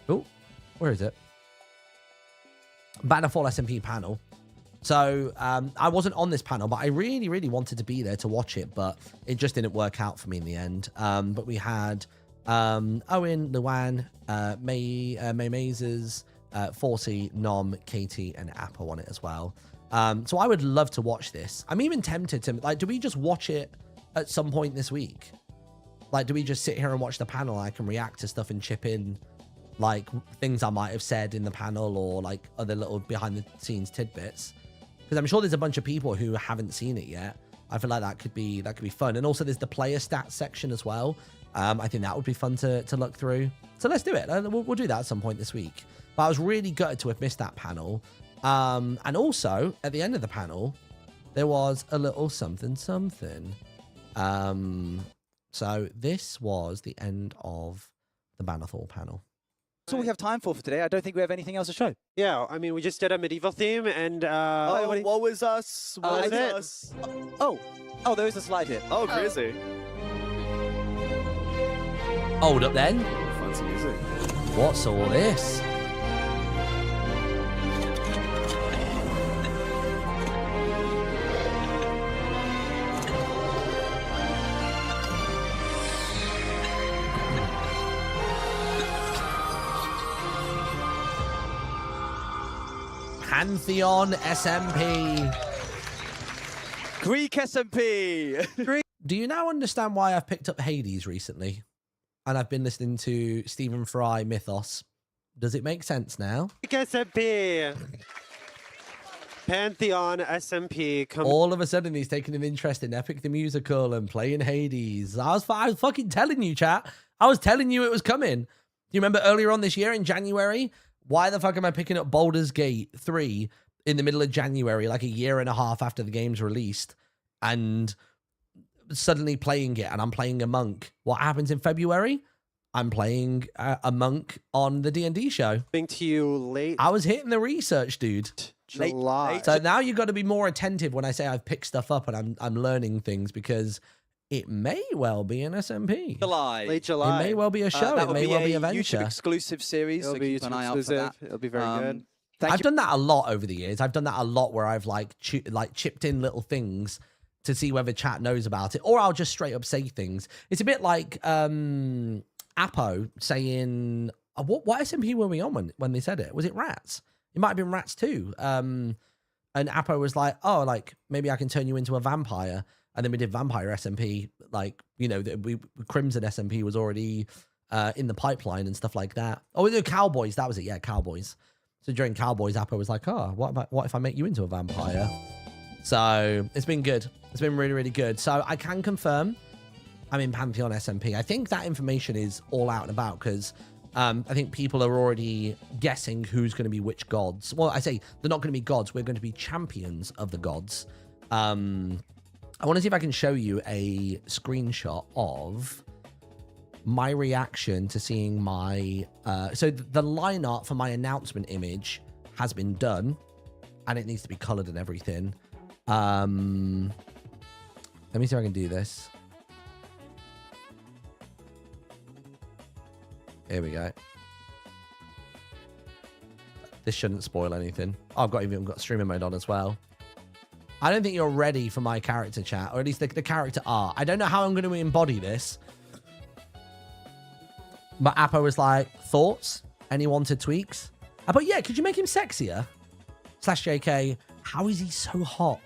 Oh, where is it? Bannerfall SMP panel. So I wasn't on this panel, but I really, really wanted to be there to watch it, but it just didn't work out for me in the end. But we had Owen, Luan, May Mazes, Forsey, Nom, Katie, and Apple on it as well. So I would love to watch this. I'm even tempted to, like, do we just watch it at some point this week? Like, do we just sit here and watch the panel? I can react to stuff and chip in, like, things I might have said in the panel or, like, other little behind-the-scenes tidbits. Because I'm sure there's a bunch of people who haven't seen it yet. I feel like that could be fun. And also, there's the player stats section as well. I think that would be fun to look through. So let's do it. We'll do that at some point this week. But I was really gutted to have missed that panel. And also, at the end of the panel, there was a little something. So this was the end of the Bannerfall panel. That's all we have time for today. I don't think we have anything else to show. Yeah, I mean, we just did a medieval theme, and what was us? What was us? Oh, there is a slide here. Oh, crazy. Hold up then. Fancy music. What's all this? Pantheon SMP. Greek SMP. Do you now understand why I've picked up Hades recently? And I've been listening to Stephen Fry Mythos. Does it make sense now? Greek SMP. Pantheon SMP. All of a sudden, he's taking an interest in Epic the Musical and playing Hades. I was fucking telling you, chat. I was telling you it was coming. Do you remember earlier on this year in January? Why the fuck am I picking up Baldur's Gate 3 in the middle of January, like a year and a half after the game's released, and suddenly playing it, and I'm playing a monk? What happens in February? I'm playing a monk on the D&D show. Coming to you late. I was hitting the research, dude. July. So now you've got to be more attentive when I say I've picked stuff up and I'm learning things, because it may well be an SMP. Late July. It may well be a show. It may well be a venture. YouTube exclusive series. It'll So be keep an YouTube eye out for exclusive. that. It'll be very good. I've done that a lot over the years. I've done that a lot where I've like chipped in little things to see whether chat knows about it, or I'll just straight up say things. It's a bit like Apo saying, what SMP were we on when they said it? Was it Rats? It might have been Rats too. And Apo was like, oh, like maybe I can turn you into a vampire. And then we did Vampire SMP, like, you know, Crimson SMP was already in the pipeline and stuff like that. Oh, no, Cowboys. That was it. Yeah, Cowboys. So during Cowboys, Apple was like, oh, what if I make you into a vampire? So it's been good. It's been really, really good. So I can confirm I'm in Pantheon SMP. I think that information is all out and about because I think people are already guessing who's going to be which gods. Well, I say they're not going to be gods. We're going to be champions of the gods. I want to see if I can show you a screenshot of my reaction to seeing my... so the line art for my announcement image has been done, and it needs to be colored and everything. Let me see if I can do this. Here we go. This shouldn't spoil anything. Oh, I've even got streamer mode on as well. I don't think you're ready for my character chat, or at least the character art. I don't know how I'm going to embody this. But Appo was like, thoughts? Any wanted tweaks? But yeah, could you make him sexier? /JK, how is he so hot?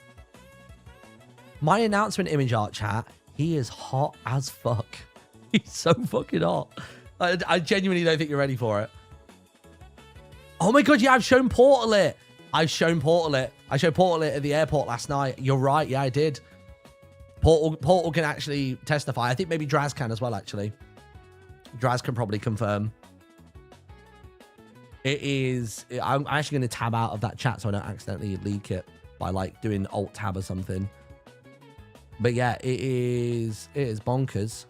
My announcement image art chat, he is hot as fuck. He's so fucking hot. I genuinely don't think you're ready for it. Oh my god, yeah, I've shown Portal it. I showed Portal it at the airport last night. You're right, yeah, I did. Portal can actually testify. I think maybe Draz can as well, actually. Draz can probably confirm. It is... I'm actually going to tab out of that chat so I don't accidentally leak it by, like, doing Alt-Tab or something. But yeah, it is bonkers.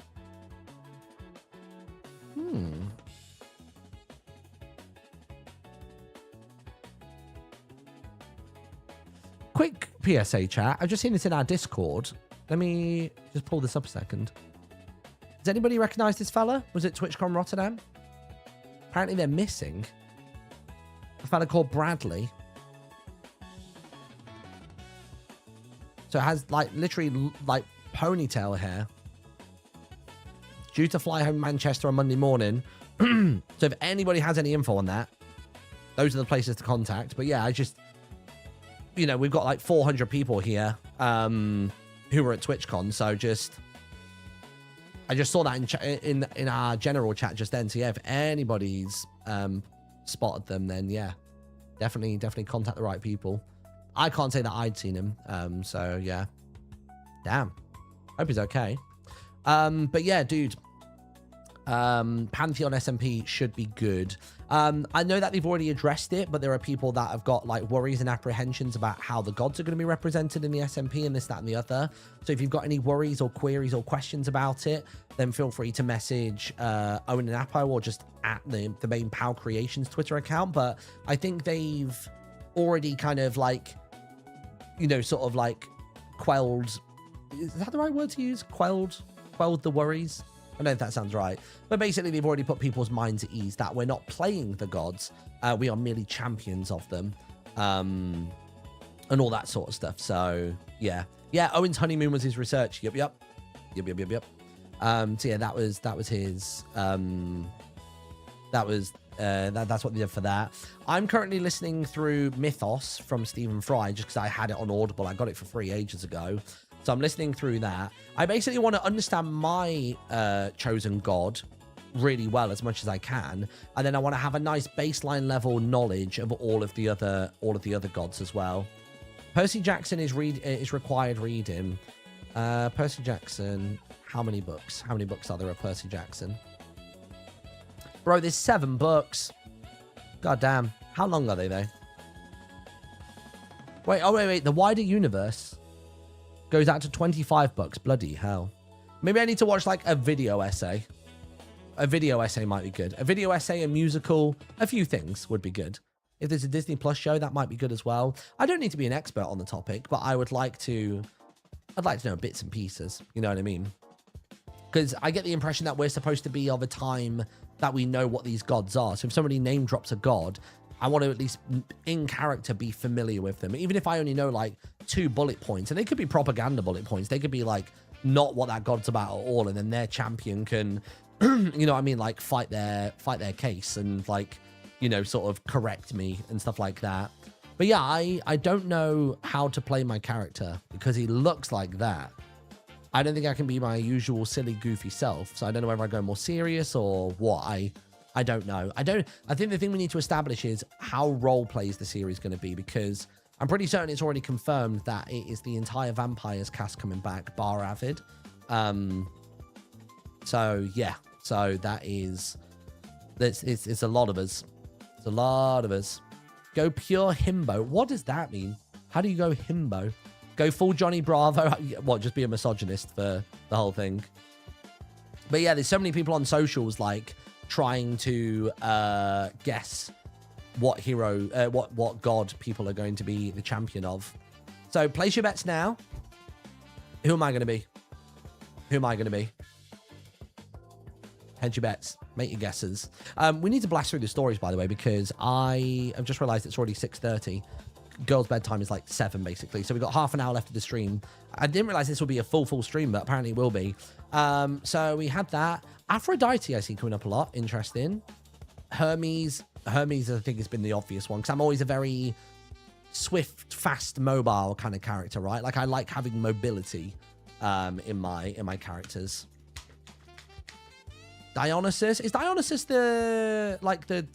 Quick PSA chat. I've just seen this in our Discord. Let me just pull this up a second. Does anybody recognize this fella? Was it Twitchcon Rotterdam? Apparently they're missing a fella called Bradley. So it has like literally like ponytail hair. Due to fly home Manchester on Monday morning. So if anybody has any info on that, those are the places to contact. But yeah, I just, you know, we've got like 400 people here who were at TwitchCon. So I just saw that in our general chat just then. So yeah, if anybody's spotted them, then yeah, definitely contact the right people. I can't say that I'd seen him. So yeah, damn. Hope he's okay. But yeah, dude. Pantheon SMP should be good. I know that they've already addressed it, but there are people that have got like worries and apprehensions about how the gods are going to be represented in the SMP and this, that, and the other. So if you've got any worries or queries or questions about it, then feel free to message Owen and Appo or just at the main POW Creations Twitter account. But I think they've already kind of like, you know, sort of like quelled. Is that the right word to use? Quelled the worries. I don't know if that sounds right, but basically they've already put people's minds at ease that we're not playing the gods, we are merely champions of them, and all that sort of stuff. So yeah, Owen's honeymoon was his research. Yep. So yeah, that was his. That's what they did for that. I'm currently listening through Mythos from Stephen Fry just because I had it on Audible. I got it for free ages ago. So I'm listening through that. I basically want to understand my chosen god really well as much as I can, and then I want to have a nice baseline level knowledge of all of the other gods as well. Percy Jackson is required reading. Percy Jackson. How many books? How many books are there of Percy Jackson? Bro, there's 7 books. God damn. How long are they though? Wait. The wider universe goes out to 25 bucks. Bloody hell. Maybe I need to watch like a video essay. A video essay might be good. A video essay, a musical, a few things would be good. If there's a Disney Plus show, that might be good as well. I don't need to be an expert on the topic, but I'd like to know bits and pieces. You know what I mean? Because I get the impression that we're supposed to be of a time that we know what these gods are. So if somebody name drops a god, I want to at least in character be familiar with them. Even if I only know like 2 bullet points, and they could be propaganda bullet points. They could be like not what that god's about at all. And then their champion can, you know what I mean? Like fight their case and like, you know, sort of correct me and stuff like that. But yeah, I don't know how to play my character because he looks like that. I don't think I can be my usual silly, goofy self. So I don't know whether I go more serious or what. I don't know. I think the thing we need to establish is how role plays the series going to be, because I'm pretty certain it's already confirmed that it is the entire Vampires cast coming back, bar Avid. So yeah, so that is, it's a lot of us. It's a lot of us. Go pure himbo. What does that mean? How do you go himbo? Go full Johnny Bravo? What, just be a misogynist for the whole thing? But yeah, there's so many people on socials like trying to guess what hero, what god people are going to be the champion of. So place your bets now. Who am I going to be? Who am I going to be? Hedge your bets. Make your guesses. We need to blast through the stories, by the way, because I have just realized it's already 6:30. Girls' bedtime is like 7, basically. So we've got half an hour left of the stream. I didn't realize this would be a full stream, but apparently it will be. So we had that. Aphrodite, I see coming up a lot. Interesting. Hermes, I think, has been the obvious one, because I'm always a very swift, fast, mobile kind of character, right? Like, I like having mobility in my characters. Dionysus, is Dionysus the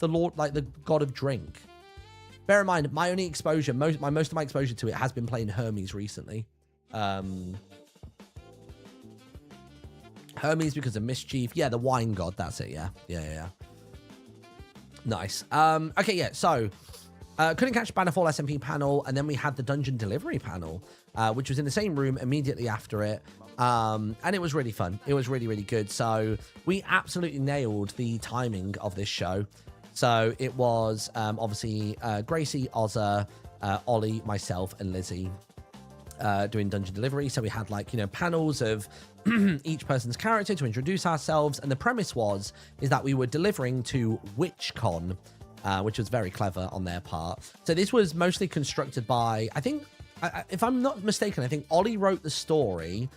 lord, like the god of drink? Bear in mind, my only exposure, most of my exposure to it has been playing Hermes recently. Hermes because of mischief. Yeah, the wine god. That's it. Yeah. Nice. Okay, yeah. So, couldn't catch Bannerfall SMP panel, and then we had the dungeon delivery panel, which was in the same room immediately after it. And it was really fun. It was really, really good. So we absolutely nailed the timing of this show. So it was obviously Gracie, Ozza, Ollie, myself, and Lizzie doing dungeon delivery. So we had, like, you know, panels of each person's character to introduce ourselves. And the premise is that we were delivering to Twitchcon, which was very clever on their part. So this was mostly constructed by, I think, if I'm not mistaken, I think Ollie wrote the story,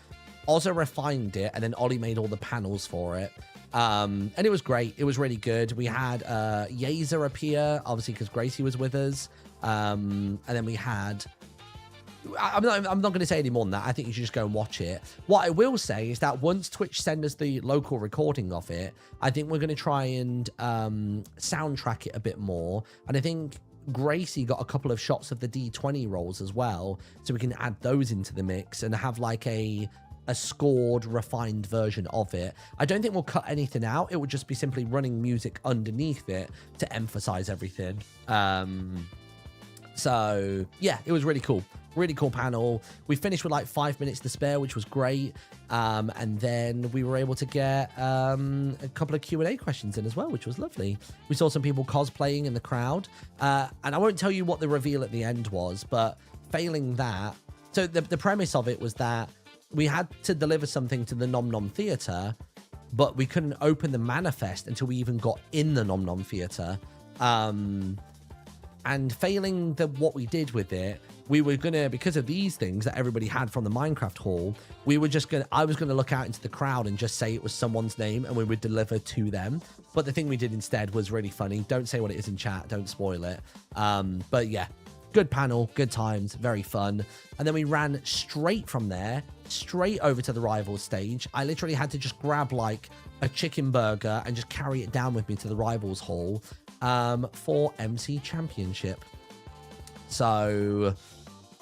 Ozza refined it, and then Ollie made all the panels for it. And it was great. It was really good. We had Yeazer appear, obviously, because Gracie was with us. And then we had... I'm not going to say any more than that. I think you should just go and watch it. What I will say is that once Twitch send us the local recording of it, I think we're going to try and soundtrack it a bit more. And I think Gracie got a couple of shots of the D20 rolls as well, so we can add those into the mix and have like a scored, refined version of it. I don't think we'll cut anything out. It would just be simply running music underneath it to emphasize everything. So yeah, it was really cool. Really cool panel. We finished with like 5 minutes to spare, which was great. And then we were able to get a couple of Q&A questions in as well, which was lovely. We saw some people cosplaying in the crowd. And I won't tell you what the reveal at the end was, but failing that... So the premise of it was that we had to deliver something to the Nom Nom Theatre, but we couldn't open the manifest until we even got in the Nom Nom Theatre. And failing what we did with it, we were gonna, because of these things that everybody had from the Minecraft hall, I was gonna look out into the crowd and just say it was someone's name and we would deliver to them. But the thing we did instead was really funny. Don't say what it is in chat, don't spoil it. But yeah, good panel, good times, very fun. And then we ran straight from there, straight over to the Rivals stage. I literally had to just grab like a chicken burger and just carry it down with me to the Rivals hall for MC Championship. So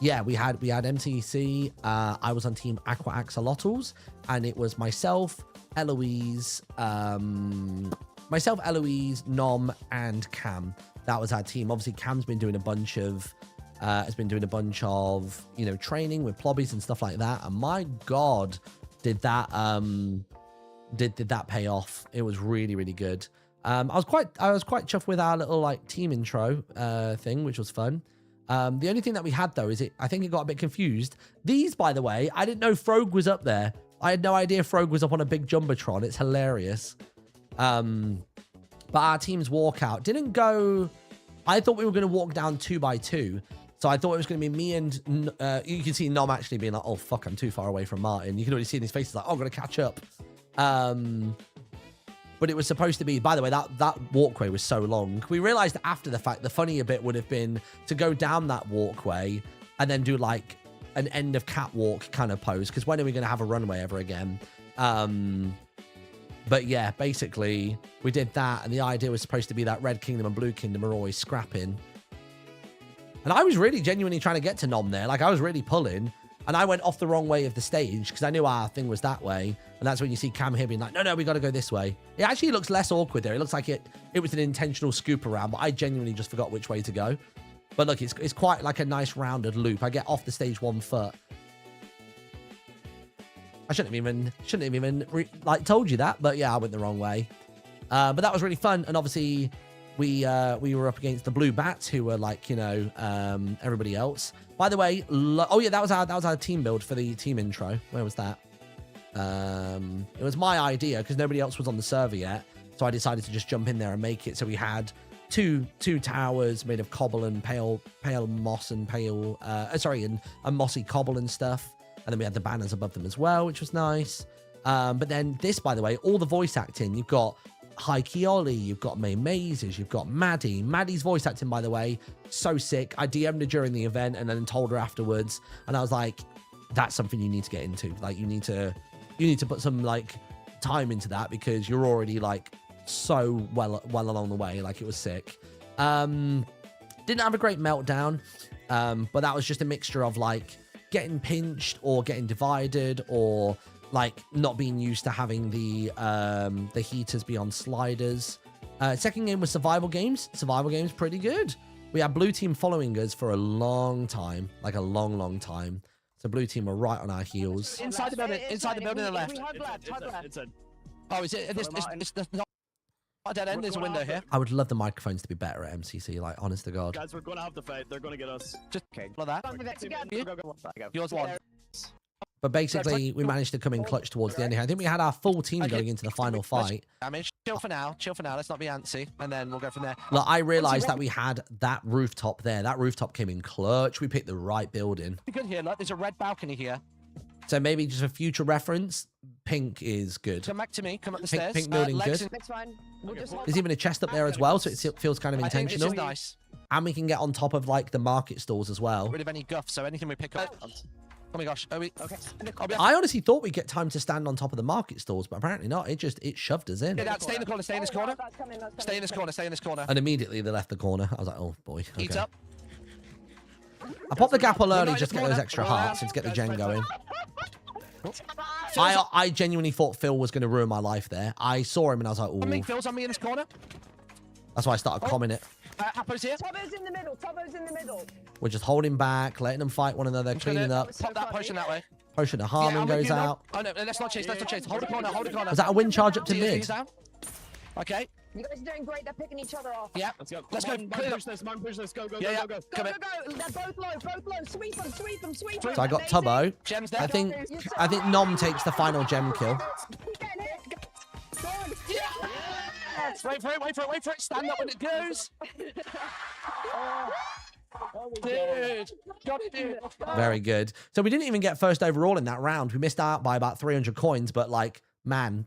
yeah, we had MCC. I was on team Aqua Axolotls, and it was myself, Eloise, Nom, and Cam. That was our team. Obviously, Cam's been doing a bunch of you know, training with plobbies and stuff like that. And my God, did that pay off? It was really, really good. I was quite chuffed with our little like team intro thing, which was fun. The only thing that we had though is I think it got a bit confused. These, by the way, I didn't know Frog was up there. I had no idea Frog was up on a big jumbotron. It's hilarious. But our team's walkout didn't go. I thought we were going to walk down 2 by 2. So I thought it was going to be me and you can see Nom actually being like, oh fuck, I'm too far away from Martyn. You can already see in his face, he's like, oh, I'm going to catch up. But it was supposed to be, by the way, that walkway was so long. We realized after the fact, the funnier bit would have been to go down that walkway and then do like an end of catwalk kind of pose, because when are we going to have a runway ever again? But yeah, basically we did that, and the idea was supposed to be that Red Kingdom and Blue Kingdom are always scrapping. And I was really genuinely trying to get to Nom there. Like, I was really pulling, and I went off the wrong way of the stage because I knew our thing was that way. And that's when you see Cam here being like, no, we got to go this way. It actually looks less awkward there. It looks like it was an intentional scoop around, but I genuinely just forgot which way to go. But look, it's quite like a nice rounded loop. I get off the stage 1 foot. I shouldn't have even like told you that, but yeah, I went the wrong way. But that was really fun, and obviously we were up against the Blue Bats, who were like, you know, everybody else. By the way, oh yeah, that was our team build for the team intro. Where was that? It was my idea because nobody else was on the server yet, so I decided to just jump in there and make it. So we had two towers made of cobble and pale moss and and mossy cobble and stuff. And then we had the banners above them as well, which was nice. But then this, by the way, all the voice acting, you've got Heike Ollie, you've got May Mazes, you've got Maddie. Maddie's voice acting, by the way, so sick. I DM'd her during the event and then told her afterwards. And I was like, that's something you need to get into. Like, you need to put some like time into that, because you're already like so well along the way. Like, it was sick. Didn't have a great meltdown, but that was just a mixture of like getting pinched or getting divided, or like not being used to having the heaters be on sliders. Second game was survival games. Survival games pretty good. We had blue team following us for a long time, like a long time. So blue team were right on our heels. Inside the building on the left. Oh, is it? It's not a dead end. There's a window here. I would love the microphones to be better at MCC, like, honest to God. Guys, we're gonna have to fight. They're gonna get us. Just like that. Yours one. But basically, we managed to come in clutch towards the end here. I think we had our full team going into the final fight. Damage. Chill for now. Let's not be antsy, and then we'll go from there. Look, I realized that we had that rooftop there. That rooftop came in clutch. We picked the right building. Good here. Look, there's a red balcony here. So maybe just a future reference, pink is good. Come back to me. Come up the stairs. Pink building good. There's even a chest up there as well, so it feels kind of intentional. This is nice. And we can get on top of like the market stalls as well. Get rid of any guff, so anything we pick up. Oh my gosh. Okay. I honestly thought we'd get time to stand on top of the market stalls, but apparently not. It shoved us in. Get out. Stay in the corner. Stay in this corner. Stay in this corner. Stay in this corner. And immediately they left the corner. I was like, oh boy. Okay. Eat up. I popped the gapple early just to get those extra hearts and to get the gen going. I genuinely thought Phil was going to ruin my life there. I saw him and I was like, ooh. Phil's on me in this corner. That's why I started commenting it. Appo's here. Tobo's in the middle. Tobo's in the middle. We're just holding back, letting them fight one another, cleaning up. Pop that potion that way. Potion of harming goes out. Oh no, let's not chase. Let's not chase. Hold the corner. Hold the corner. Was that a wind charge up to mid? Okay. You guys are doing great. They're picking each other off. Yeah. Let's go. Let's go. Push this. Push this. Go. Come in. Go. They're both low. Sweep them. So I got Tubbo. Gems there. I think Nom takes the final gem kill. Yes. Wait for it. Stand up when it goes. Dude. Got it, dude. Very good. So we didn't even get first overall in that round. We missed out by about 300 coins, but like, man,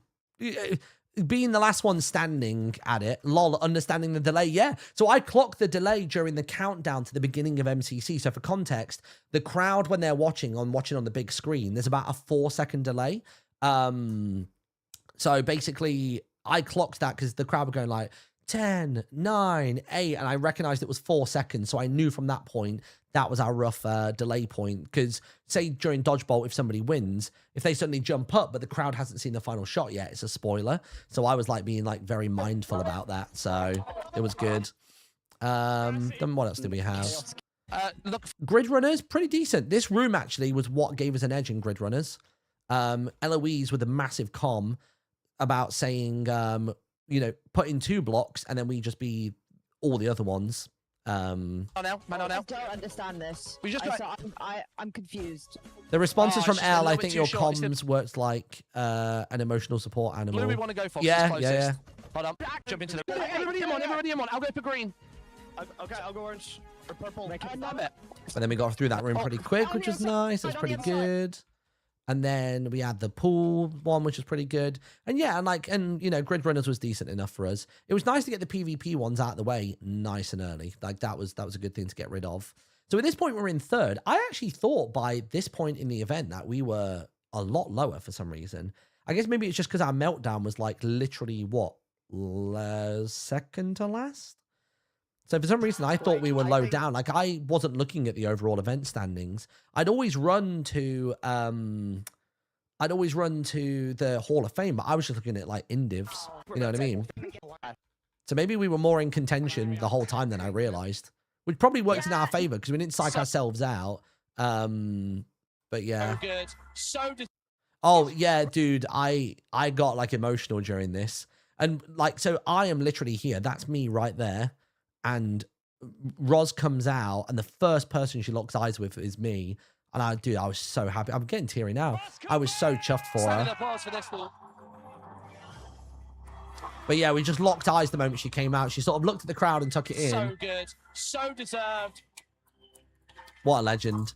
being the last one standing at it, lol, understanding the delay. Yeah. So I clocked the delay during the countdown to the beginning of MCC. So for context, the crowd, when they're watching on the big screen, there's about a 4-second delay. So basically I clocked that because the crowd were going like 10, 9, 8, and I recognized it was 4 seconds. So I knew from that point that was our rough delay point. Because say during Dodgeball, if somebody wins, if they suddenly jump up, but the crowd hasn't seen the final shot yet, it's a spoiler. So I was like being like very mindful about that. So it was good. Then what else did we have? Look, Grid Runners, pretty decent. This room actually was what gave us an edge in Grid Runners. Eloise with a massive comm about saying, you know, put in 2 blocks and then we just be all the other ones. Man on now. I don't understand this. I'm confused. The responses from just a L, little I bit think too your short. comms works like an emotional support animal. Blue we want to go for. Yeah. Hold on. Jump into the... Everybody in one. I'll go for green. Okay, I'll go orange or purple. And then we got through that room pretty quick, which was nice. It was pretty good. And then we had the pool one, which was pretty good. And yeah, and you know, Grid Runners was decent enough for us. It was nice to get the PvP ones out of the way nice and early. Like that was a good thing to get rid of. So at this point, we're in third. I actually thought by this point in the event that we were a lot lower for some reason. I guess maybe it's just because our meltdown was like literally what? Second to last? So for some reason, I thought we were low down. Like I wasn't looking at the overall event standings. I'd always run to the Hall of Fame, but I was just looking at like indivs. You know what I mean? So maybe we were more in contention the whole time than I realized. Which probably worked in our favor because we didn't psych ourselves out. But yeah. Oh yeah, dude, I got like emotional during this. And like, so I am literally here. That's me right there. And Roz comes out and the first person she locks eyes with is me. And I was so happy. I'm getting teary now. I was so chuffed for her. But yeah, we just locked eyes the moment she came out. She sort of looked at the crowd and took it in. So good. So deserved. What a legend.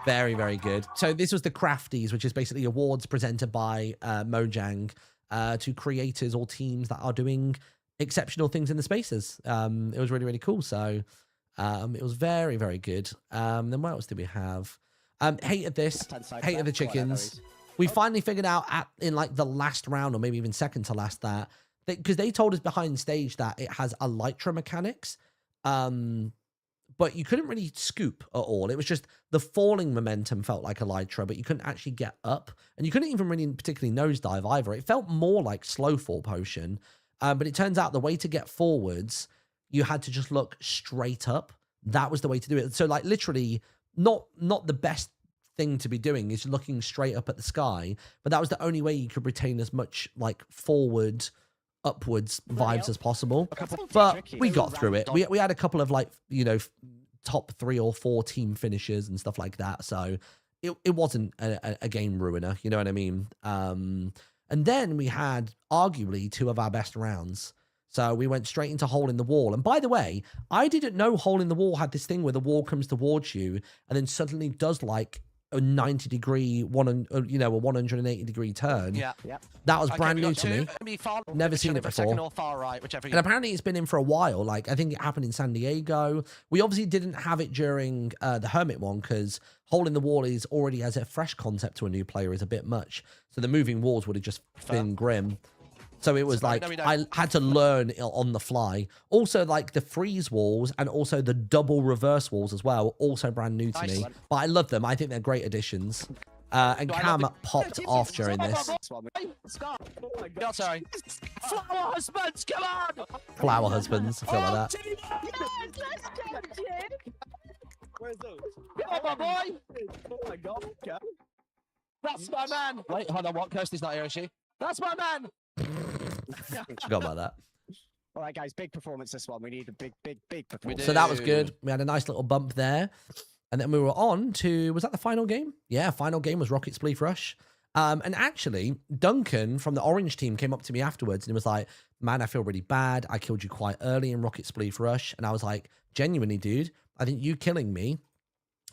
Very, very good. So this was the Crafties, which is basically awards presented by Mojang to creators or teams that are doing exceptional things in the spaces. It was really, really cool. So it was very, very good. Then what else did we have? Hated this. Hated the chickens. We finally figured out in like the last round, or maybe even second to last, that because they told us behind stage that it has elytra mechanics, but you couldn't really scoop at all. It was just the falling momentum felt like elytra, but you couldn't actually get up, and you couldn't even really particularly nosedive either. It felt more like slow fall potion, but it turns out the way to get forwards, you had to just look straight up. That was the way to do it. So like literally, not the best thing to be doing is looking straight up at the sky, but that was the only way you could retain as much like forward upwards vibes as possible. But we got through it. We had a couple of like, you know, top 3 or 4 team finishes and stuff like that, so it wasn't a game ruiner, you know what I mean? And then we had arguably 2 of our best rounds. So we went straight into Hole in the Wall. And by the way, I didn't know Hole in the Wall had this thing where the wall comes towards you and then suddenly does like a 90-degree, a 180-degree turn. Yeah. That was brand new to me. Never seen it before. Second or far right, whichever. And apparently it's been in for a while. Like, I think it happened in San Diego. We obviously didn't have it during the Hermit one because Hole in the Wall is already, as a fresh concept to a new player, is a bit much. So the moving walls would have just been grim. So it was like, I had to learn on the fly. Also, like the freeze walls and also the double reverse walls as well, also brand new to me. But I love them. I think they're great additions. And Cam popped off during this. God, sorry. Flower husbands, come on! Flower husbands, I feel like that. Yes, let's go, Jim. Where's those? Come on, my boy! Oh my god. Okay. That's my man! Wait, hold on, what? Kirsty's not here, is she? That's my man! Forgot about that. All right, guys, big performance this one. We need a big performance. So that was good. We had a nice little bump there. And then we were on to, was that the final game? Yeah, final game was Rocket Spleef Rush. And actually, Duncan from the Orange team came up to me afterwards and he was like, man, I feel really bad. I killed you quite early in Rocket Spleef Rush. And I was like, genuinely, dude, I think you killing me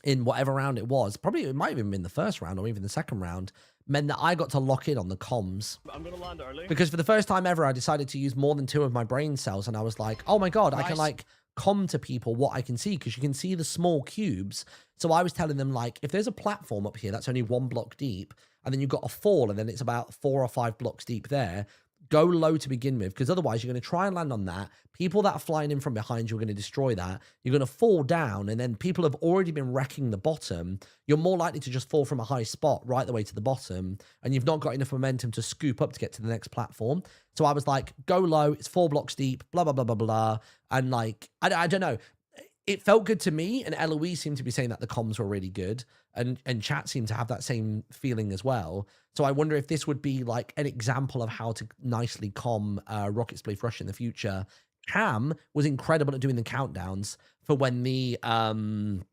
in whatever round it was, probably it might have even been the first round or even the second round, meant that I got to lock in on the comms. I'm gonna land early. Because for the first time ever, I decided to use more than 2 of my brain cells. And I was like, oh my God, I can like comm to people what I can see, because you can see the small cubes. So I was telling them, like, if there's a platform up here that's only 1 block deep, and then you've got a fall, and then it's about 4 or 5 blocks deep there, go low to begin with, because otherwise you're going to try and land on that. People that are flying in from behind you are going to destroy that. You're going to fall down, and then people have already been wrecking the bottom. You're more likely to just fall from a high spot right the way to the bottom, and you've not got enough momentum to scoop up to get to the next platform. So I was like, go low, it's 4 blocks deep, blah, blah, blah, blah, blah. And like, I don't know. It felt good to me, and Eloise seemed to be saying that the comms were really good, and chat seemed to have that same feeling as well. So I wonder if this would be like an example of how to nicely comm Rocket Spleef Rush in the future. Cam was incredible at doing the countdowns for when the updrafts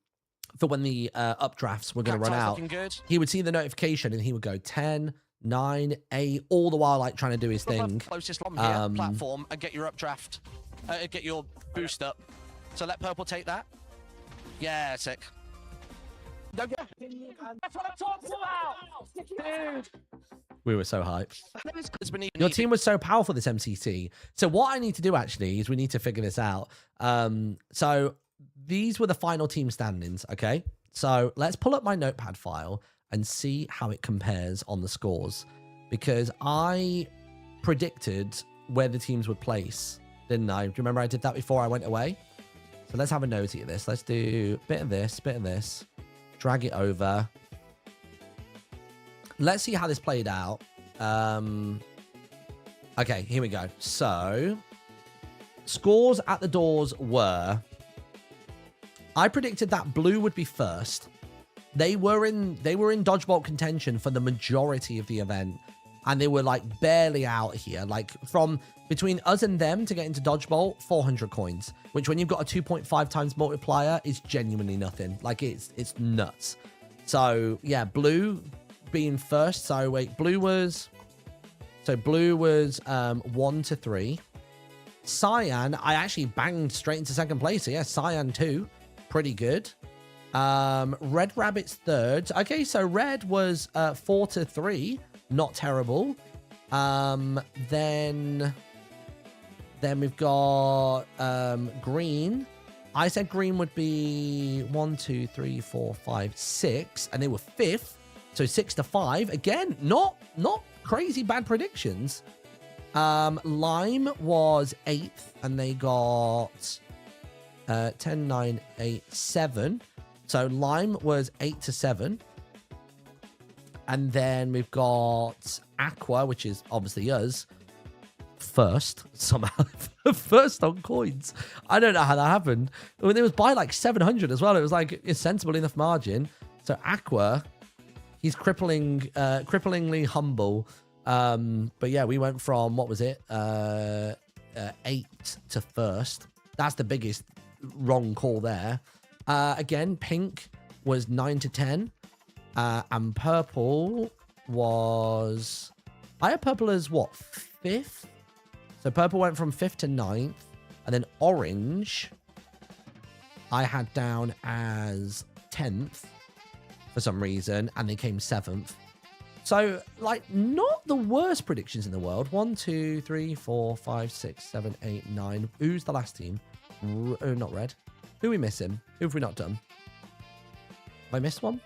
were going to run out. He would see the notification and he would go 10, 9, 8, all the while like trying to do his thing. Closest one here, platform, and get your updraft, get your boost up. So let purple take that. Yeah, sick. Don't get... That's what I'm talking about! Dude! We were so hyped. It's been Your team was so powerful this MCC. So what I need to do actually is we need to figure this out. So these were the final team standings, okay? So let's pull up my notepad file and see how it compares on the scores. Because I predicted where the teams would place, didn't I? Do you remember I did that before I went away? So let's have a nosy at this. Let's do a bit of this, drag it over. Let's see how this played out. Okay, here we go. So, scores at the doors were... I predicted that blue would be first. They were in dodgeball contention for the majority of the event. And they were like barely out here. Like from between us and them to get into dodgeball, 400 coins. Which when you've got a 2.5 times multiplier is genuinely nothing. Like it's nuts. So yeah, blue being first. So wait, blue was 1 to 3. Cyan, I actually banged straight into second place. So yeah, Cyan 2. Pretty good. Red Rabbit's third. Okay, so red was 4 to 3. Not terrible. Then we've got green. I said green would be 1, 2, 3, 4, 5, 6, and they were 5th. So 6 to 5. Again, not crazy bad predictions. Lime was 8th, and they got 10, 9, 8, 7. So Lime was 8 to 7. And then we've got Aqua, which is obviously us, first, somehow. First on coins. I don't know how that happened. I mean, it was by like 700 as well. It was like a sensible enough margin. So Aqua, he's cripplingly humble. But yeah, we went from, what was it? 8 to first. That's the biggest wrong call there. Again, pink was 9 to 10. And purple was... I had purple as, what, 5th? So purple went from 5th to 9th. And then orange, I had down as 10th for some reason. And they came 7th. So, like, not the worst predictions in the world. 1, 2, 3, 4, 5, 6, 7, 8, 9. Who's the last team? Oh, not red. Who are we missing? Who have we not done? Have I missed one?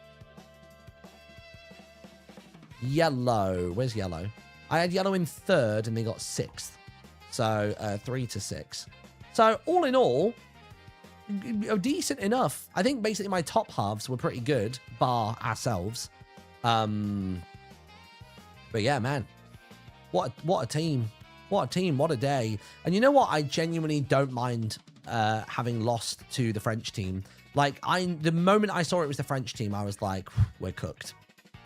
Yellow. Where's yellow? I had yellow in 3rd and they got 6th. So 3 to 6. So all in all, decent enough. I think basically my top halves were pretty good, bar ourselves. But yeah, man. What a team. What a team. What a day. And you know what? I genuinely don't mind having lost to the French team. Like, the moment I saw it was the French team, I was like, we're cooked.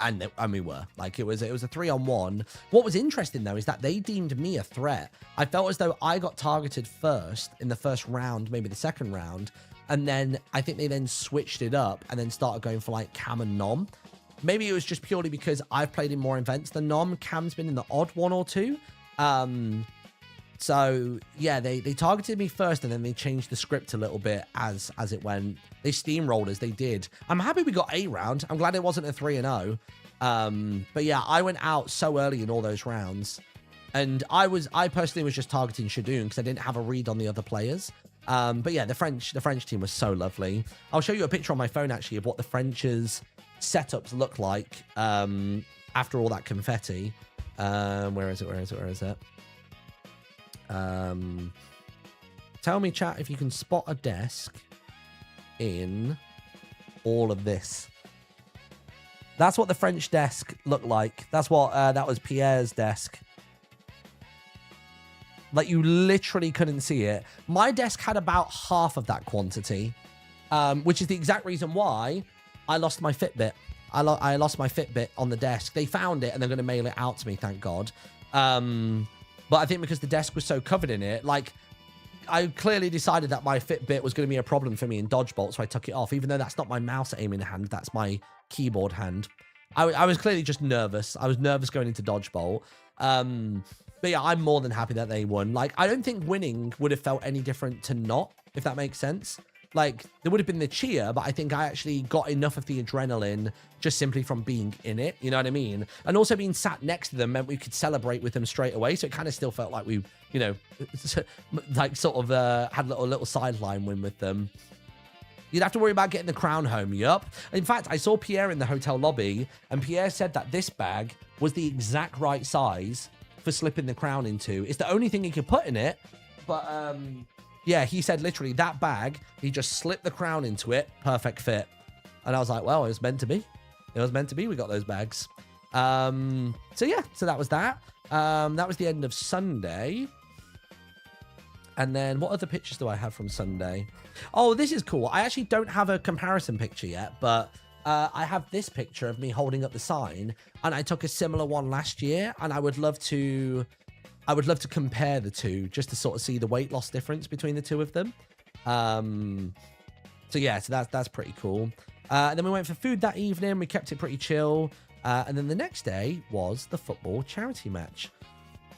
And we were. Like, it was a 3-on-1. What was interesting, though, is that they deemed me a threat. I felt as though I got targeted first in the first round, maybe the second round. And then I think they then switched it up and then started going for, like, Cam and Nom. Maybe it was just purely because I've played in more events than Nom. Cam's been in the odd 1 or 2. So, yeah, they targeted me first and then they changed the script a little bit as it went. They steamrolled as they did. I'm happy we got a round. I'm glad it wasn't a 3-0. But yeah, I went out so early in all those rounds. And I personally was just targeting Shadoon because I didn't have a read on the other players. But yeah, the French team was so lovely. I'll show you a picture on my phone, actually, of what the French's setups look like after all that confetti. Where is it? Tell me, chat, if you can spot a desk in all of this. That's what the French desk looked like. That's what that was Pierre's desk. Like, you literally couldn't see it. My desk had about half of that quantity, which is the exact reason why I lost my Fitbit. I lost my Fitbit on the desk. They found it and they're going to mail it out to me, thank God. But I think because the desk was so covered in it, like, I clearly decided that my Fitbit was going to be a problem for me in dodgeball, so I took it off, even though that's not my mouse aiming hand, that's my keyboard hand. I was clearly just nervous. I was nervous going into dodgeball. But yeah, I'm more than happy that they won. Like, I don't think winning would have felt any different to not, if that makes sense. like, there would have been the cheer, but I think I actually got enough of the adrenaline just simply from being in it. You know what I mean? And also being sat next to them meant we could celebrate with them straight away. So it kind of still felt like we, you know, like sort of had a little sideline win with them. You'd have to worry about getting the crown home. Yup. In fact, I saw Pierre in the hotel lobby, and Pierre said that this bag was the exact right size for slipping the crown into. It's the only thing he could put in it. But, yeah, he said literally that bag, he just slipped the crown into it. Perfect fit. And I was like, well, it was meant to be. It was meant to be. We got those bags. So, yeah, so that was that. That was the end of Sunday. And then what other pictures do I have from Sunday? Oh, this is cool. I actually don't have a comparison picture yet, but I have this picture of me holding up the sign, and I took a similar one last year, and I would love to compare the two just to sort of see the weight loss difference between the two of them. So yeah, so that's pretty cool. And then we went for food that evening. We kept it pretty chill. And then the next day was the football charity match.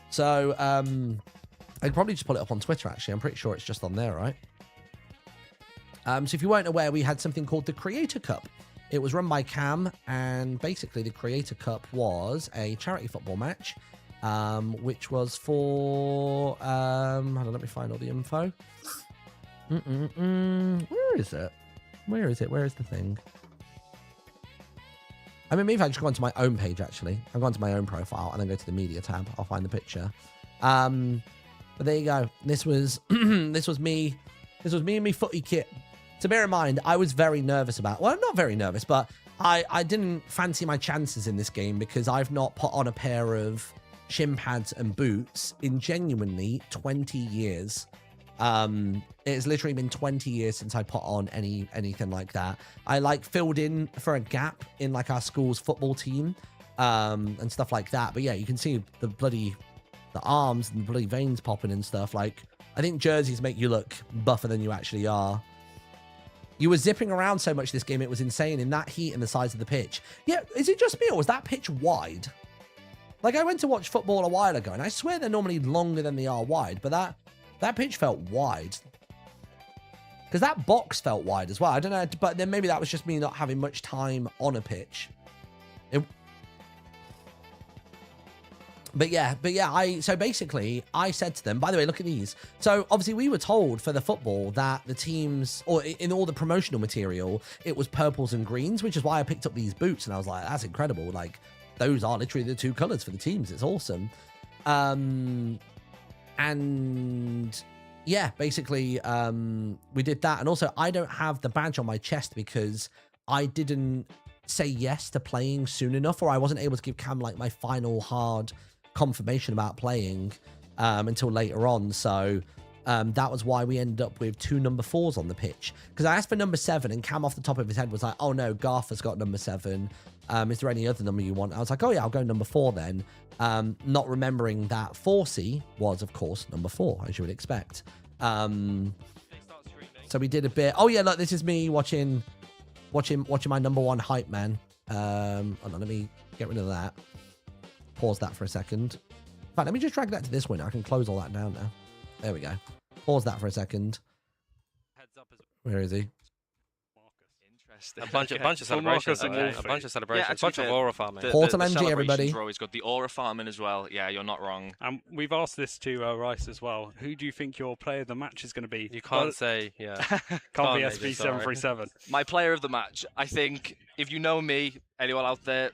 So I'd probably just pull it up on Twitter, actually. I'm pretty sure it's just on there, right? So if you weren't aware, we had something called the Creator Cup. It was run by Cam, and basically the Creator Cup was a charity football match, which was for... hold on, let me find all the info. Where is it? Where is it? Where is the thing? I mean, maybe if I just go onto my own page, actually. I'll go onto my own profile and then go to the media tab. I'll find the picture. But there you go. This was this was me and me footy kit. So bear in mind, I was very nervous about, well, not very nervous, but I didn't fancy my chances in this game because I've not put on a pair of shin pads and boots in genuinely 20 years. It has literally been 20 years since I put on anything like that. I like filled in for a gap in like our school's football team, and stuff like that. But yeah, you can see the arms and the bloody veins popping and stuff. Like, I think jerseys make you look buffer than you actually are. You were zipping around so much this game, it was insane in that heat and the size of the pitch. Yeah, is it just me or was that pitch wide? Like, I went to watch football a while ago, and I swear they're normally longer than they are wide, but that pitch felt wide. Because that box felt wide as well. I don't know, but then maybe that was just me not having much time on a pitch. But yeah, so basically, I said to them, by the way, look at these. So obviously we were told for the football that the teams, or in all the promotional material, it was purples and greens, which is why I picked up these boots. And I was like, that's incredible. Like, those are literally the two colors for the teams. It's awesome. And yeah, basically, we did that. And also, I don't have the badge on my chest because I didn't say yes to playing soon enough, or I wasn't able to give Cam like my final hard confirmation about playing until later on. So that was why we ended up with 2 number 4s on the pitch, because I asked for number 7 and Cam off the top of his head was like, oh no, Garth has got number 7. Is there any other number you want? I was like, oh yeah, I'll go number 4 then. Not remembering that 4C was of course number 4, as you would expect. So we did a bit. Oh yeah, look, this is me watching my number 1 hype man. Hold on, let me get rid of that. Pause that for a second. In fact, let me just drag that to this window. I can close all that down now. There we go. Pause that for a second. Where is he? A bunch of celebrations. A bunch of celebrations. A bunch of aura farming. Portal MG, everybody. Are always good. The aura farming as well. Yeah, you're not wrong. And we've asked this to Rice as well. Who do you think your player of the match is going to be? You can't say, yeah. Can't be SB737. My player of the match, I think, if you know me, anyone out there,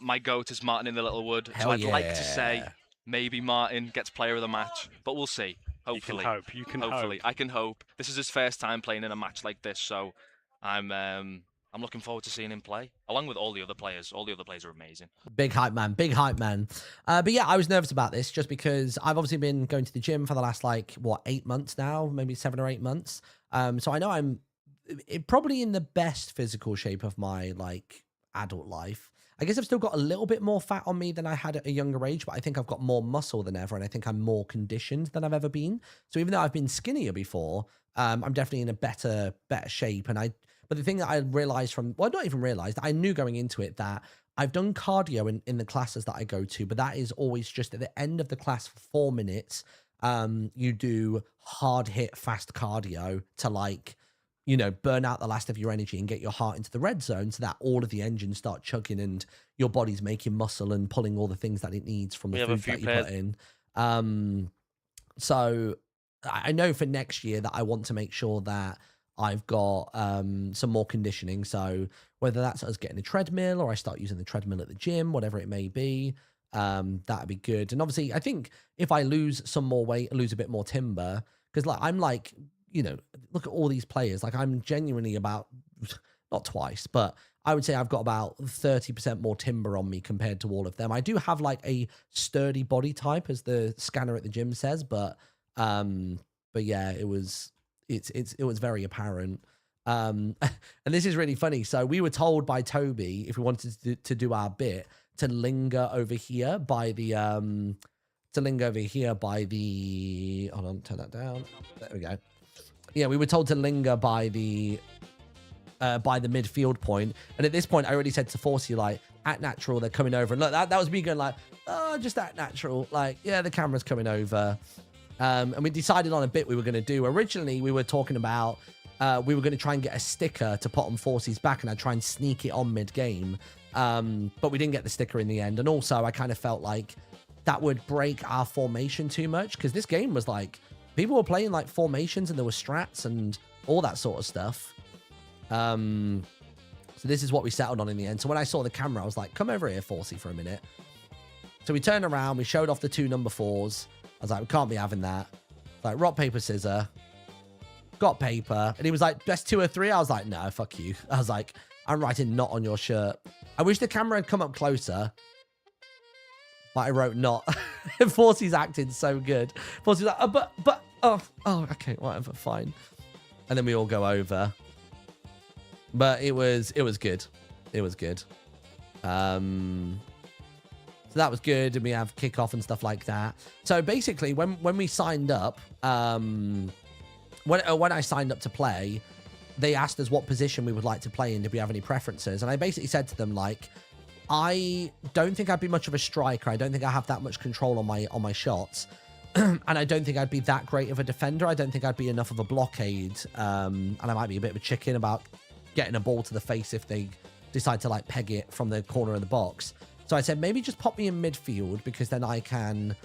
my goat is Martyn in the Littlewood. So I'd like to say maybe Martyn gets player of the match, but we'll see. Hopefully. You can hope. I can hope. This is his first time playing in a match like this, so I'm looking forward to seeing him play, along with all the other players. All the other players are amazing. Big hype man. But yeah, I was nervous about this just because I've obviously been going to the gym for the last, 8 months now, maybe 7 or 8 months. So I know I'm probably in the best physical shape of my, adult life. I guess I've still got a little bit more fat on me than I had at a younger age, but I think I've got more muscle than ever, and I think I'm more conditioned than I've ever been. So even though I've been skinnier before, I'm definitely in a better shape. But the thing that I realized not even realized, I knew going into it that I've done cardio in the classes that I go to, but that is always just at the end of the class for 4 minutes. You do hard hit fast cardio to you know, burn out the last of your energy and get your heart into the red zone so that all of the engines start chugging and your body's making muscle and pulling all the things that it needs from the food that you put in. So I know for next year that I want to make sure that I've got some more conditioning. So whether that's us getting a treadmill or I start using the treadmill at the gym, whatever it may be, that'd be good. And obviously, I think if I lose some more weight, lose a bit more timber, because like I'm like, you know, look at all these players. Like I'm genuinely about, not twice, but I would say I've got about 30% more timber on me compared to all of them. I do have like a sturdy body type, as the scanner at the gym says, but yeah, it was very apparent. And this is really funny. So we were told by Toby, if we wanted to do our bit, to linger over here by the hold on, turn that down. There we go. Yeah, we were told to linger by the midfield point. And at this point, I already said to Forsey, like, at natural, they're coming over. And look, that was me going like, oh, just at natural. Like, yeah, the camera's coming over. And we decided on a bit we were going to do. Originally, we were talking about, we were going to try and get a sticker to put on Forsey's back, and I'd try and sneak it on mid-game. But we didn't get the sticker in the end. And also, I kind of felt like that would break our formation too much, because this game was like, people were playing like formations and there were strats and all that sort of stuff. So this is what we settled on in the end. So when I saw the camera, I was like, come over here, Forsey, for a minute. So we turned around, we showed off the 2 number 4s. I was like, we can't be having that. Like, rock, paper, scissor. Got paper. And he was like, best 2 or 3. I was like, no, fuck you. I was like, I'm writing not on your shirt. I wish the camera had come up closer. But I wrote not. Forsey's acting so good. Forsey's like, oh, okay, whatever, fine. And then we all go over. But it was good. It was good. So that was good, and we have kickoff and stuff like that. So basically, when we signed up, when I signed up to play, they asked us what position we would like to play in. Did we have any preferences? And I basically said to them, like, I don't think I'd be much of a striker. I don't think I have that much control on my shots. And I don't think I'd be that great of a defender. I don't think I'd be enough of a blockade. And I might be a bit of a chicken about getting a ball to the face if they decide to like peg it from the corner of the box. So I said, maybe just pop me in midfield, because then I can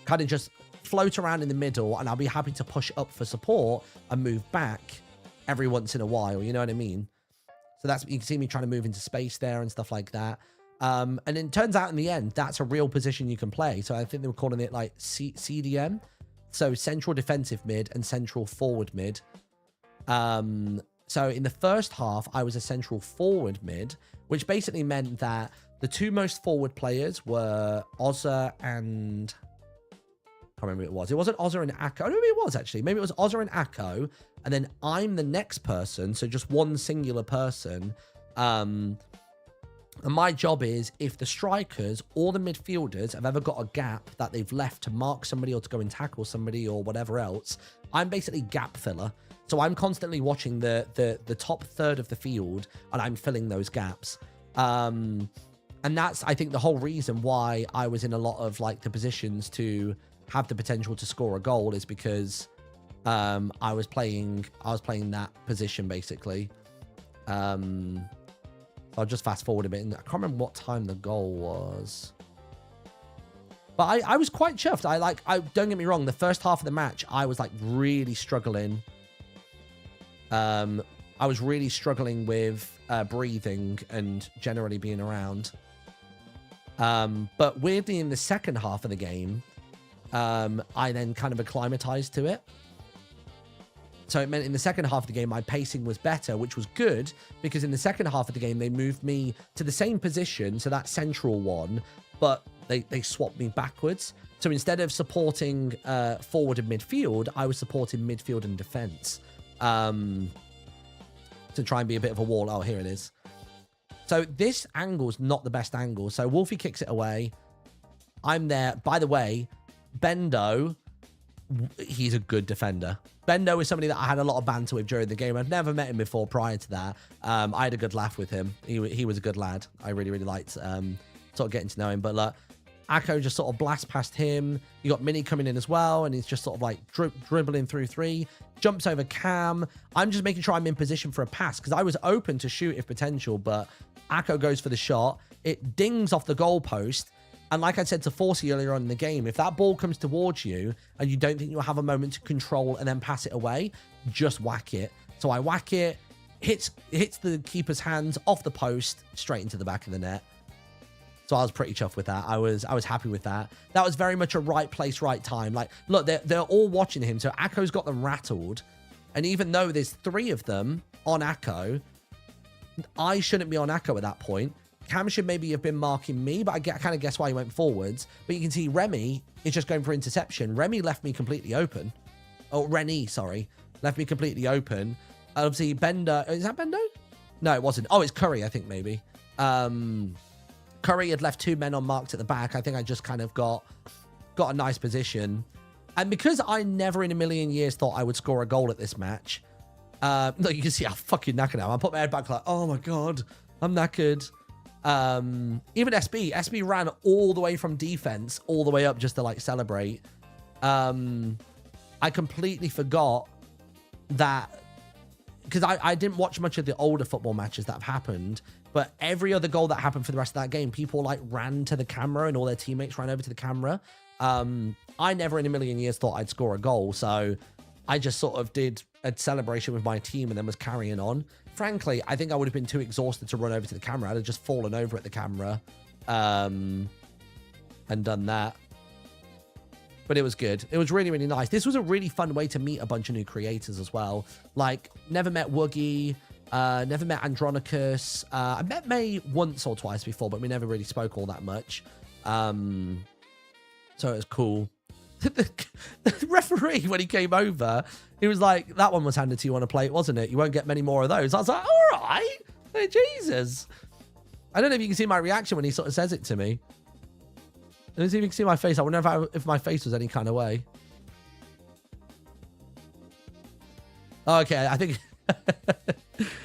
kind of just float around in the middle and I'll be happy to push up for support and move back every once in a while. You know what I mean? So that's, you can see me trying to move into space there and stuff like that. And it turns out in the end, that's a real position you can play. So I think they were calling it like CDM. So central defensive mid and central forward mid. So in the first half, I was a central forward mid, which basically meant that the 2 most forward players were Ozza and... I can't remember who it was. It wasn't Ozza and Akko. I don't know who it was, actually. Maybe it was Ozza and Akko. And then I'm the next person, so just one singular person. And my job is, if the strikers or the midfielders have ever got a gap that they've left to mark somebody or to go and tackle somebody or whatever else, I'm basically gap filler. So I'm constantly watching the top third of the field, and I'm filling those gaps. And that's, I think, the whole reason why I was in a lot of like the positions to have the potential to score a goal, is because I was playing that position basically. So I'll just fast forward a bit, and I can't remember what time the goal was. But I was quite chuffed. I don't get me wrong, the first half of the match I was like really struggling. I was really struggling with breathing and generally being around. But weirdly, in the second half of the game, I then kind of acclimatized to it. So it meant in the second half of the game, my pacing was better, which was good, because in the second half of the game, they moved me to the same position, so that central one, but they swapped me backwards. So instead of supporting forward and midfield, I was supporting midfield and defense. To try and be a bit of a wall. Oh, here it is. So this angle's not the best angle. So Wolfie kicks it away. I'm there. By the way, Bendo, he's a good defender. Bendo is somebody that I had a lot of banter with during the game. I'd never met him before prior to that. I had a good laugh with him. He was a good lad. I really, really liked sort of getting to know him. But look, Akko just sort of blasts past him. You got Mini coming in as well, and he's just sort of like dribbling through 3. Jumps over Cam. I'm just making sure I'm in position for a pass because I was open to shoot if potential, but Akko goes for the shot. It dings off the goalpost. And like I said to Forsey earlier on in the game, if that ball comes towards you and you don't think you'll have a moment to control and then pass it away, just whack it. So I whack it, hits the keeper's hands off the post, straight into the back of the net. So I was pretty chuffed with that. I was happy with that. That was very much a right place, right time. Like, look, they're all watching him. So Akko's got them rattled. And even though there's 3 of them on Akko, I shouldn't be on Akko at that point. Cam should maybe have been marking me, but I kind of guess why he went forwards. But you can see Remy is just going for interception. Remy left me completely open. Oh, Rennie, sorry. Left me completely open. Obviously, Bender... Is that Bendo? No, it wasn't. Oh, it's Curry, I think, maybe. Curry had left 2 men unmarked at the back. I think I just kind of got a nice position. And because I never in a million years thought I would score a goal at this match... look, you can see how fucking knackered I am. I put my head back like, oh my God, I'm knackered. Even SB ran all the way from defense all the way up just to like celebrate. I completely forgot that because I didn't watch much of the older football matches that have happened, but every other goal that happened for the rest of that game, people like ran to the camera and all their teammates ran over to the camera. I never in a million years thought I'd score a goal, so I just sort of did a celebration with my team and then was carrying on. Frankly, I think I would have been too exhausted to run over to the camera. I'd have just fallen over at the camera and done that. But it was good. It was really, really nice. This was a really fun way to meet a bunch of new creators as well. Like, never met Woogie, never met Andronicus. I met May once or twice before, but we never really spoke all that much. So it was cool. The referee, when he came over, he was like, that one was handed to you on a plate, wasn't it? You won't get many more of those. I was like, all right. Hey, Jesus. I don't know if you can see my reaction when he sort of says it to me. Let me see if you can see my face. I wonder if my face was any kind of way. Okay, I think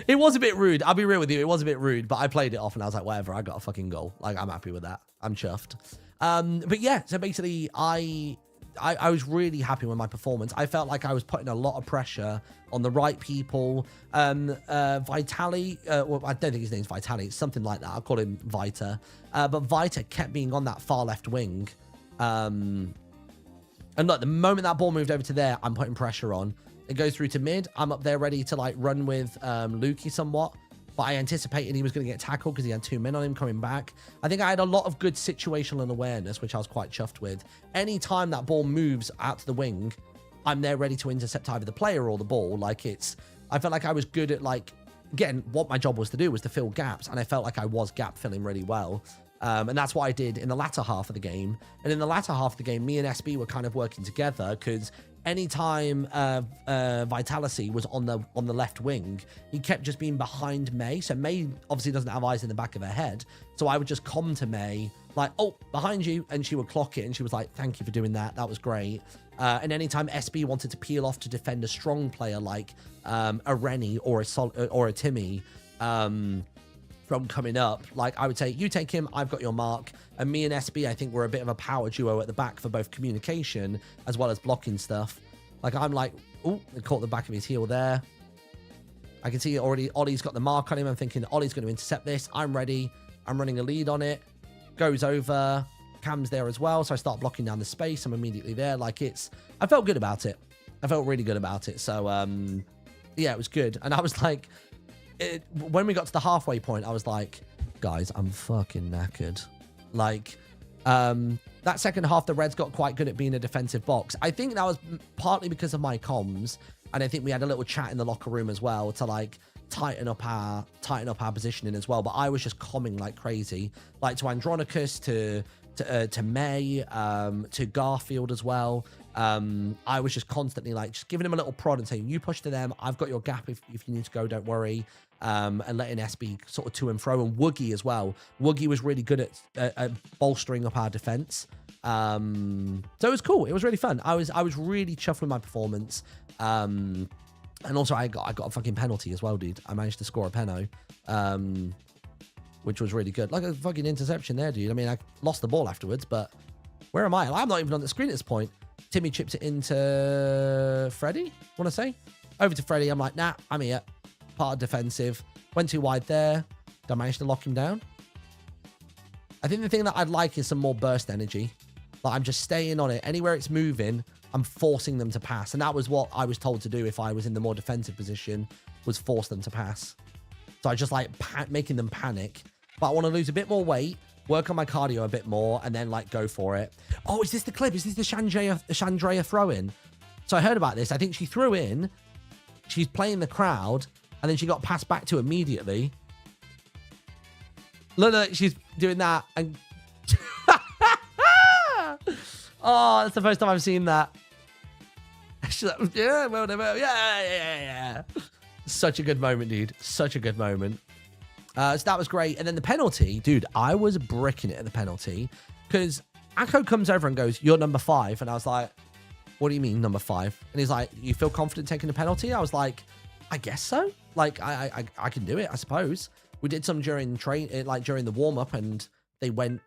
it was a bit rude. I'll be real with you. It was a bit rude, but I played it off and I was like, whatever, I got a fucking goal. Like, I'm happy with that. I'm chuffed. But yeah, so basically I was really happy with my performance. I felt like I was putting a lot of pressure on the right people. Vitali, well, I don't think his name's Vitali. It's something like that. I'll call him Vita. But Vita kept being on that far left wing. And look, the moment that ball moved over to there, I'm putting pressure on. It goes through to mid. I'm up there ready to like run with Lukey somewhat. But I anticipated he was going to get tackled because he had 2 men on him coming back. I think I had a lot of good situational awareness, which I was quite chuffed with. Any time that ball moves out to the wing, I'm there ready to intercept either the player or the ball. Like I felt like I was good at like, again, what my job was to do was to fill gaps. And I felt like I was gap filling really well. And that's what I did in the latter half of the game. And in the latter half of the game, me and SB were kind of working together because anytime Vitality was on the left wing, he kept just being behind May. So May obviously doesn't have eyes in the back of her head. So I would just come to May like, oh, behind you. And she would clock it. And she was like, thank you for doing that. That was great. And anytime SB wanted to peel off to defend a strong player like a Rennie or a Timmy, from coming up, like I would say, you take him, I've got your mark. And me and SB, I think we're a bit of a power duo at the back for both communication as well as blocking stuff. Like I'm like, oh, it caught the back of his heel there. I can see already Ollie's got the mark on him. I'm thinking Ollie's going to intercept this. I'm ready. I'm running a lead on it. Goes over. Cam's there as well. So I start blocking down the space. I'm immediately there. Like I felt good about it. I felt really good about it. So yeah, it was good. And I was like, when we got to the halfway point, I was like, guys, I'm fucking knackered. Like, that second half, the Reds got quite good at being a defensive box. I think that was partly because of my comms, and I think we had a little chat in the locker room as well to like tighten up our positioning as well. But I was just comming like crazy, like to Andronicus, to May, to Garfield as well. I was just constantly like just giving him a little prod and saying, you push to them, I've got your gap if you need to go, don't worry. And letting SB sort of to and fro, and Woogie as well. Woogie was really good at bolstering up our defense. So it was cool. It was really fun. I was really chuffed with my performance. And also I got a fucking penalty as well, dude. I managed to score a penalty. which was really good. Like a fucking interception there, dude. I mean, I lost the ball afterwards, but where am I? I'm not even on the screen at this point. Timmy chips it into Freddie, want to say? Over to Freddie. I'm like, nah, I'm here. Part of defensive. Went too wide there. Did I manage to lock him down? I think the thing that I'd like is some more burst energy. Like, I'm just staying on it. Anywhere it's moving, I'm forcing them to pass. And that was what I was told to do if I was in the more defensive position, was force them to pass. So I just like making them panic. But I want to lose a bit more weight, work on my cardio a bit more, and then like go for it. Oh, is this the clip? Is this the Chandrea throw-in? So I heard about this. I think she threw in, she's playing the crowd, and then she got passed back to immediately. Look, she's doing that. And oh, that's the first time I've seen that. She's like, yeah, well, yeah. Such a good moment, dude. Such a good moment. So that was great. And then the penalty, dude, I was bricking it at the penalty because Akko comes over and goes, "You're number 5." And I was like, "What do you mean number 5?" And he's like, "You feel confident taking the penalty?" I was like, "I guess so. Like, I can do it, I suppose." We did some during during the warm-up, and they went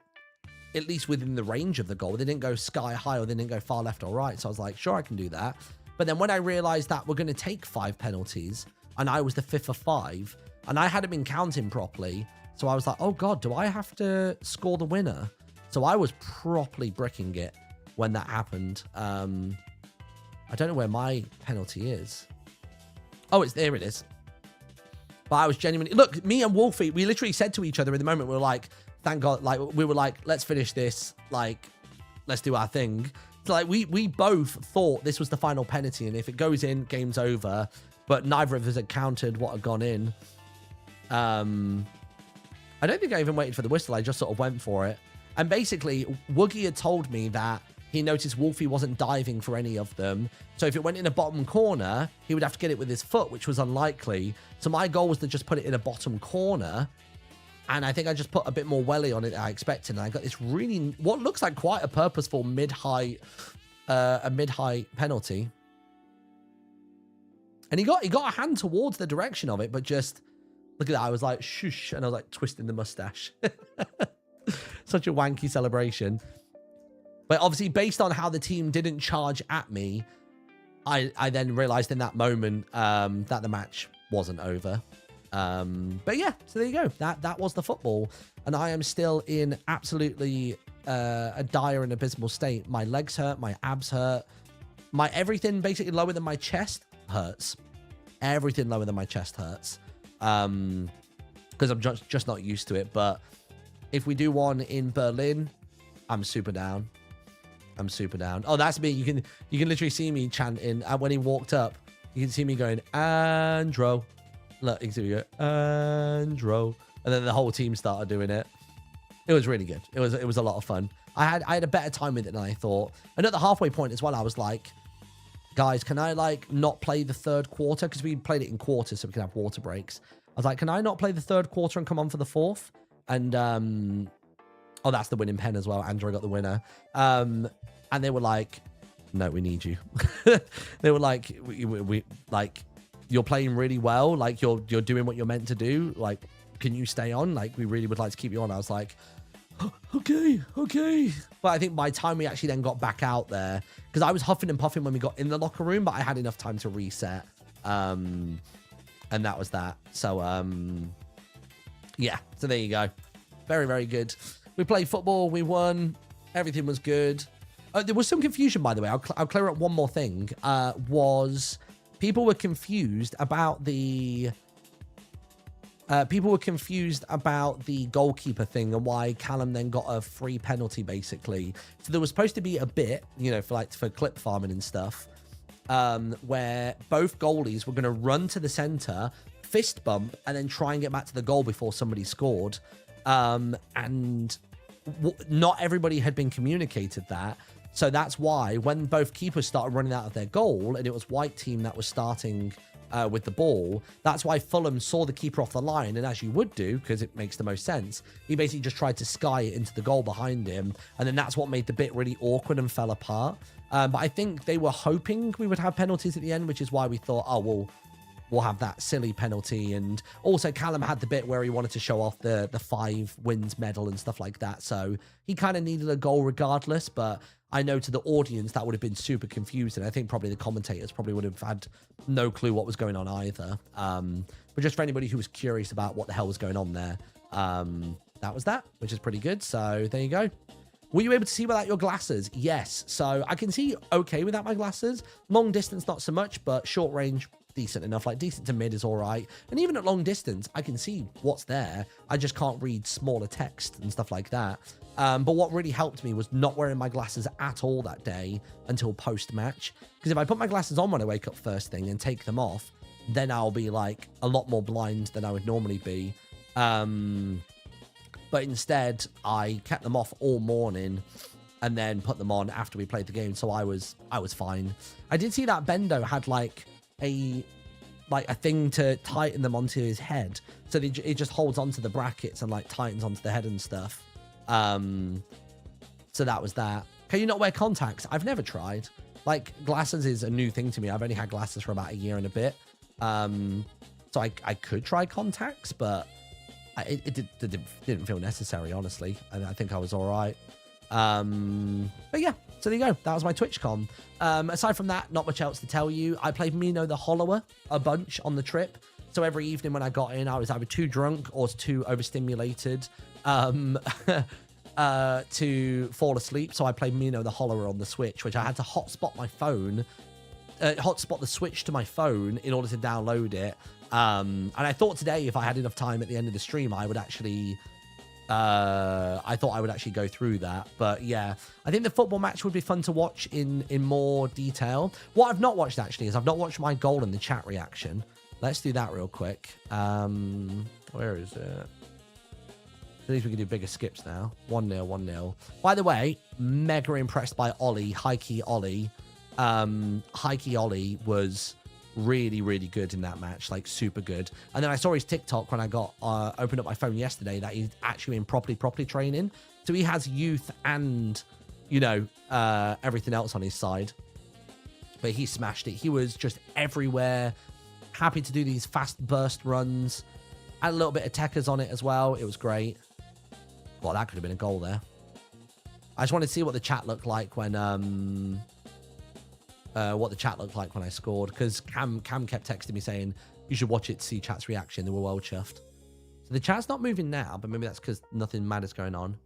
at least within the range of the goal. They didn't go sky high, or they didn't go far left or right. So I was like, sure, I can do that. But then when I realized that we're going to take 5 penalties, and I was the 5th of 5, and I hadn't been counting properly, so I was like, oh God, do I have to score the winner? So I was properly bricking it when that happened. I don't know where my penalty is. Oh, there it is. But I was genuinely... Look, me and Wolfie, we literally said to each other in the moment, we were like, thank God, like, we were like, let's finish this, like, let's do our thing. So, like, we both thought this was the final penalty, and if it goes in, game's over. But neither of us had counted what had gone in. I don't think I even waited for the whistle. I just sort of went for it. And basically, Woogie had told me that he noticed Wolfie wasn't diving for any of them. So if it went in a bottom corner, he would have to get it with his foot, which was unlikely. So my goal was to just put it in a bottom corner. And I think I just put a bit more welly on it than I expected. And I got this really, what looks like quite a purposeful mid-height penalty. And he got a hand towards the direction of it, but just, look at that. I was like, shush. And I was like twisting the mustache. Such a wanky celebration. But obviously, based on how the team didn't charge at me, I then realized in that moment that the match wasn't over. But yeah, so there you go. That was the football. And I am still in absolutely a dire and abysmal state. My legs hurt. My abs hurt. My everything basically lower than my chest hurts. Everything lower than my chest hurts. Because I'm just not used to it. But if we do one in Berlin, I'm super down. I'm super down. Oh, that's me. You can literally see me chanting. And when he walked up, you can see me going, Andro. Look, you can see me go, Andro. And then the whole team started doing it. It was really good. It was a lot of fun. I had a better time with it than I thought. And at the halfway point as well, I was like, guys, can I like not play the third quarter? Because we played it in quarters so we can have water breaks. I was like, can I not play the third quarter and come on for the fourth? And oh, that's the winning pen as well. Andrew got the winner. And they were like, no, we need you. They were like, we like, you're playing really well. Like you're doing what you're meant to do. Like, can you stay on? Like, we really would like to keep you on. I was like, okay. But I think by the time we actually then got back out there, because I was huffing and puffing when we got in the locker room, but I had enough time to reset. And that was that. So, yeah. So there you go. Very, very good. We played football. We won. Everything was good. There was some confusion, by the way. I'll clear up one more thing. Was people were confused about the goalkeeper thing and why Callum then got a free penalty, basically. So there was supposed to be a bit, for clip farming and stuff, where both goalies were going to run to the center, fist bump, and then try and get back to the goal before somebody scored. And not everybody had been communicated that. So that's why when both keepers started running out of their goal, and it was white team that was starting with the ball, that's why Fulham saw the keeper off the line, and as you would do, because it makes the most sense, he basically just tried to sky it into the goal behind him, and then that's what made the bit really awkward and fell apart. But I think they were hoping we would have penalties at the end, which is why we thought, oh, well, we'll have that silly penalty. And also Callum had the bit where he wanted to show off the 5 wins medal and stuff like that. So he kind of needed a goal regardless, but I know to the audience that would have been super confusing. I think probably the commentators probably would have had no clue what was going on either. But just for anybody who was curious about what the hell was going on there, that was that, which is pretty good. So there you go. Were you able to see without your glasses? Yes. So I can see okay without my glasses. Long distance, not so much, but short range, decent enough. Like decent to mid is all right. And even at long distance, I can see what's there. I just can't read smaller text and stuff like that. But what really helped me was not wearing my glasses at all that day until post-match. Because if I put my glasses on when I wake up first thing and take them off, then I'll be like a lot more blind than I would normally be. But instead, I kept them off all morning and then put them on after we played the game. So I was fine. I did see that Bendo had like a thing to tighten them onto his head. So it just holds onto the brackets and like tightens onto the head and stuff. So that was that. Can you not wear contacts? I've never tried. Like glasses is a new thing to me. I've only had glasses for about a year and a bit. So I could try contacts, but it didn't feel necessary, honestly. I think I was all right. But yeah, so there you go. That was my TwitchCon. Aside from that, not much else to tell you. I played Mino the Hollower a bunch on the trip. So every evening when I got in, I was either too drunk or too overstimulated to fall asleep. So I played Mino the Hollower on the Switch, which I had to hotspot my phone, hotspot the Switch to my phone in order to download it. And I thought today, if I had enough time at the end of the stream, I would actually, I thought I would actually go through that. But yeah, I think the football match would be fun to watch in more detail. What I've not watched actually is I've not watched my goal in the chat reaction. Let's do that real quick. Where is it? At least we can do bigger skips now. 1-0, 1-0. By the way, mega impressed by Ollie, High Key Ollie. High Key Ollie was really, really good in that match, like super good. And then I saw his TikTok when I got opened up my phone yesterday that he's actually in properly training. So he has youth and, you know, everything else on his side. But he smashed it. He was just everywhere. Happy to do these fast burst runs. Had a little bit of techers on it as well. It was great. Well, that could have been a goal there. I just wanted to see what the chat looked like when I scored, because Cam kept texting me saying you should watch it to see chat's reaction. They were well chuffed. So the chat's not moving now, but maybe that's because nothing mad is going on.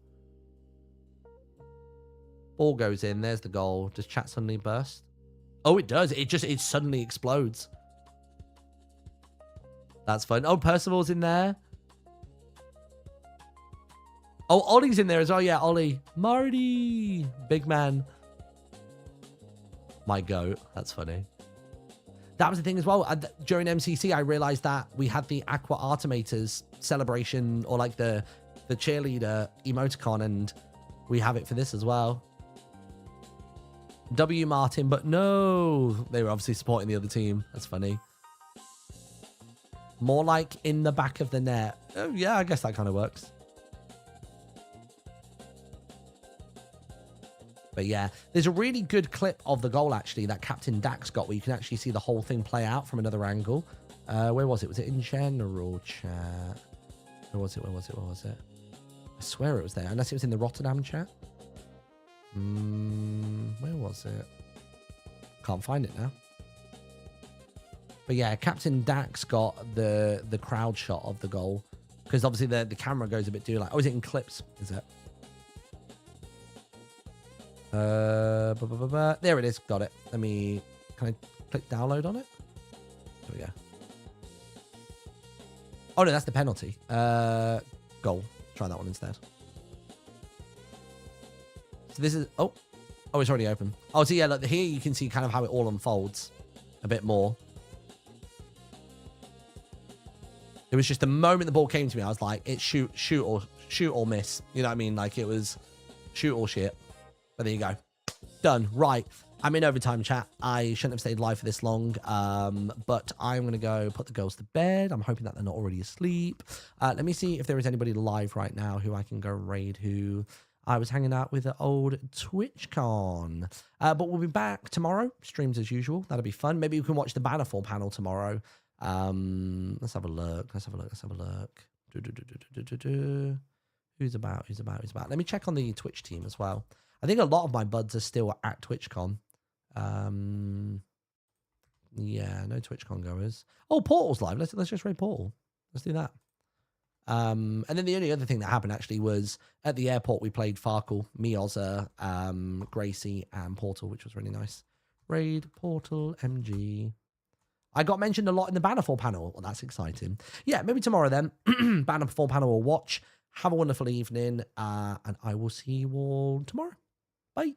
Ball goes in. There's the goal. Does chat suddenly burst? Oh, it does. It suddenly explodes. That's fun. Oh, Percival's in there. Oh, Ollie's in there as well. Yeah, Ollie. Marty. Big man. My goat. That's funny. That was the thing as well. During MCC, I realized that we had the Aqua Artimators celebration, or like the cheerleader emoticon, and we have it for this as well. W Martyn, but no. They were obviously supporting the other team. That's funny. More like in the back of the net. Oh, yeah, I guess that kind of works. But yeah, there's a really good clip of the goal, actually, that Captain Dax got, where you can actually see the whole thing play out from another angle. Where was it? Was it in general chat? Where was it? I swear it was there, unless it was in the Rotterdam chat. Where was it? Can't find it now. But yeah, Captain Dax got the crowd shot of the goal, because obviously the camera goes a bit too like. Oh, is it in clips? Is it? There it is. Got it. Can I click download on it? There we go. Oh no, that's the penalty. Goal. Try that one instead. So this is oh, it's already open. Oh, so yeah, look here you can see kind of how it all unfolds a bit more. It was just the moment the ball came to me, I was like, it's shoot or miss. You know what I mean? Like it was shoot or shit. But there you go. Done. Right. I'm in overtime, chat. I shouldn't have stayed live for this long. But I'm going to go put the girls to bed. I'm hoping that they're not already asleep. Let me see if there is anybody live right now who I can go raid, who I was hanging out with at old TwitchCon. But we'll be back tomorrow. Streams as usual. That'll be fun. Maybe we can watch the Bannerfall panel tomorrow. Let's have a look. Let's have a look. Let's have a look. Who's about? Who's about? Who's about? Let me check on the Twitch team as well. I think a lot of my buds are still at TwitchCon. Yeah, no TwitchCon goers. Oh, Portal's live. Let's just raid Portal. Let's do that. And then the only other thing that happened actually was at the airport we played Farkle, me, Ozza, Gracie, and Portal, which was really nice. Raid Portal MG. I got mentioned a lot in the Bannerfall panel. Well, that's exciting. Yeah, maybe tomorrow then. Bannerfall panel will watch. Have a wonderful evening, and I will see you all tomorrow. Bye.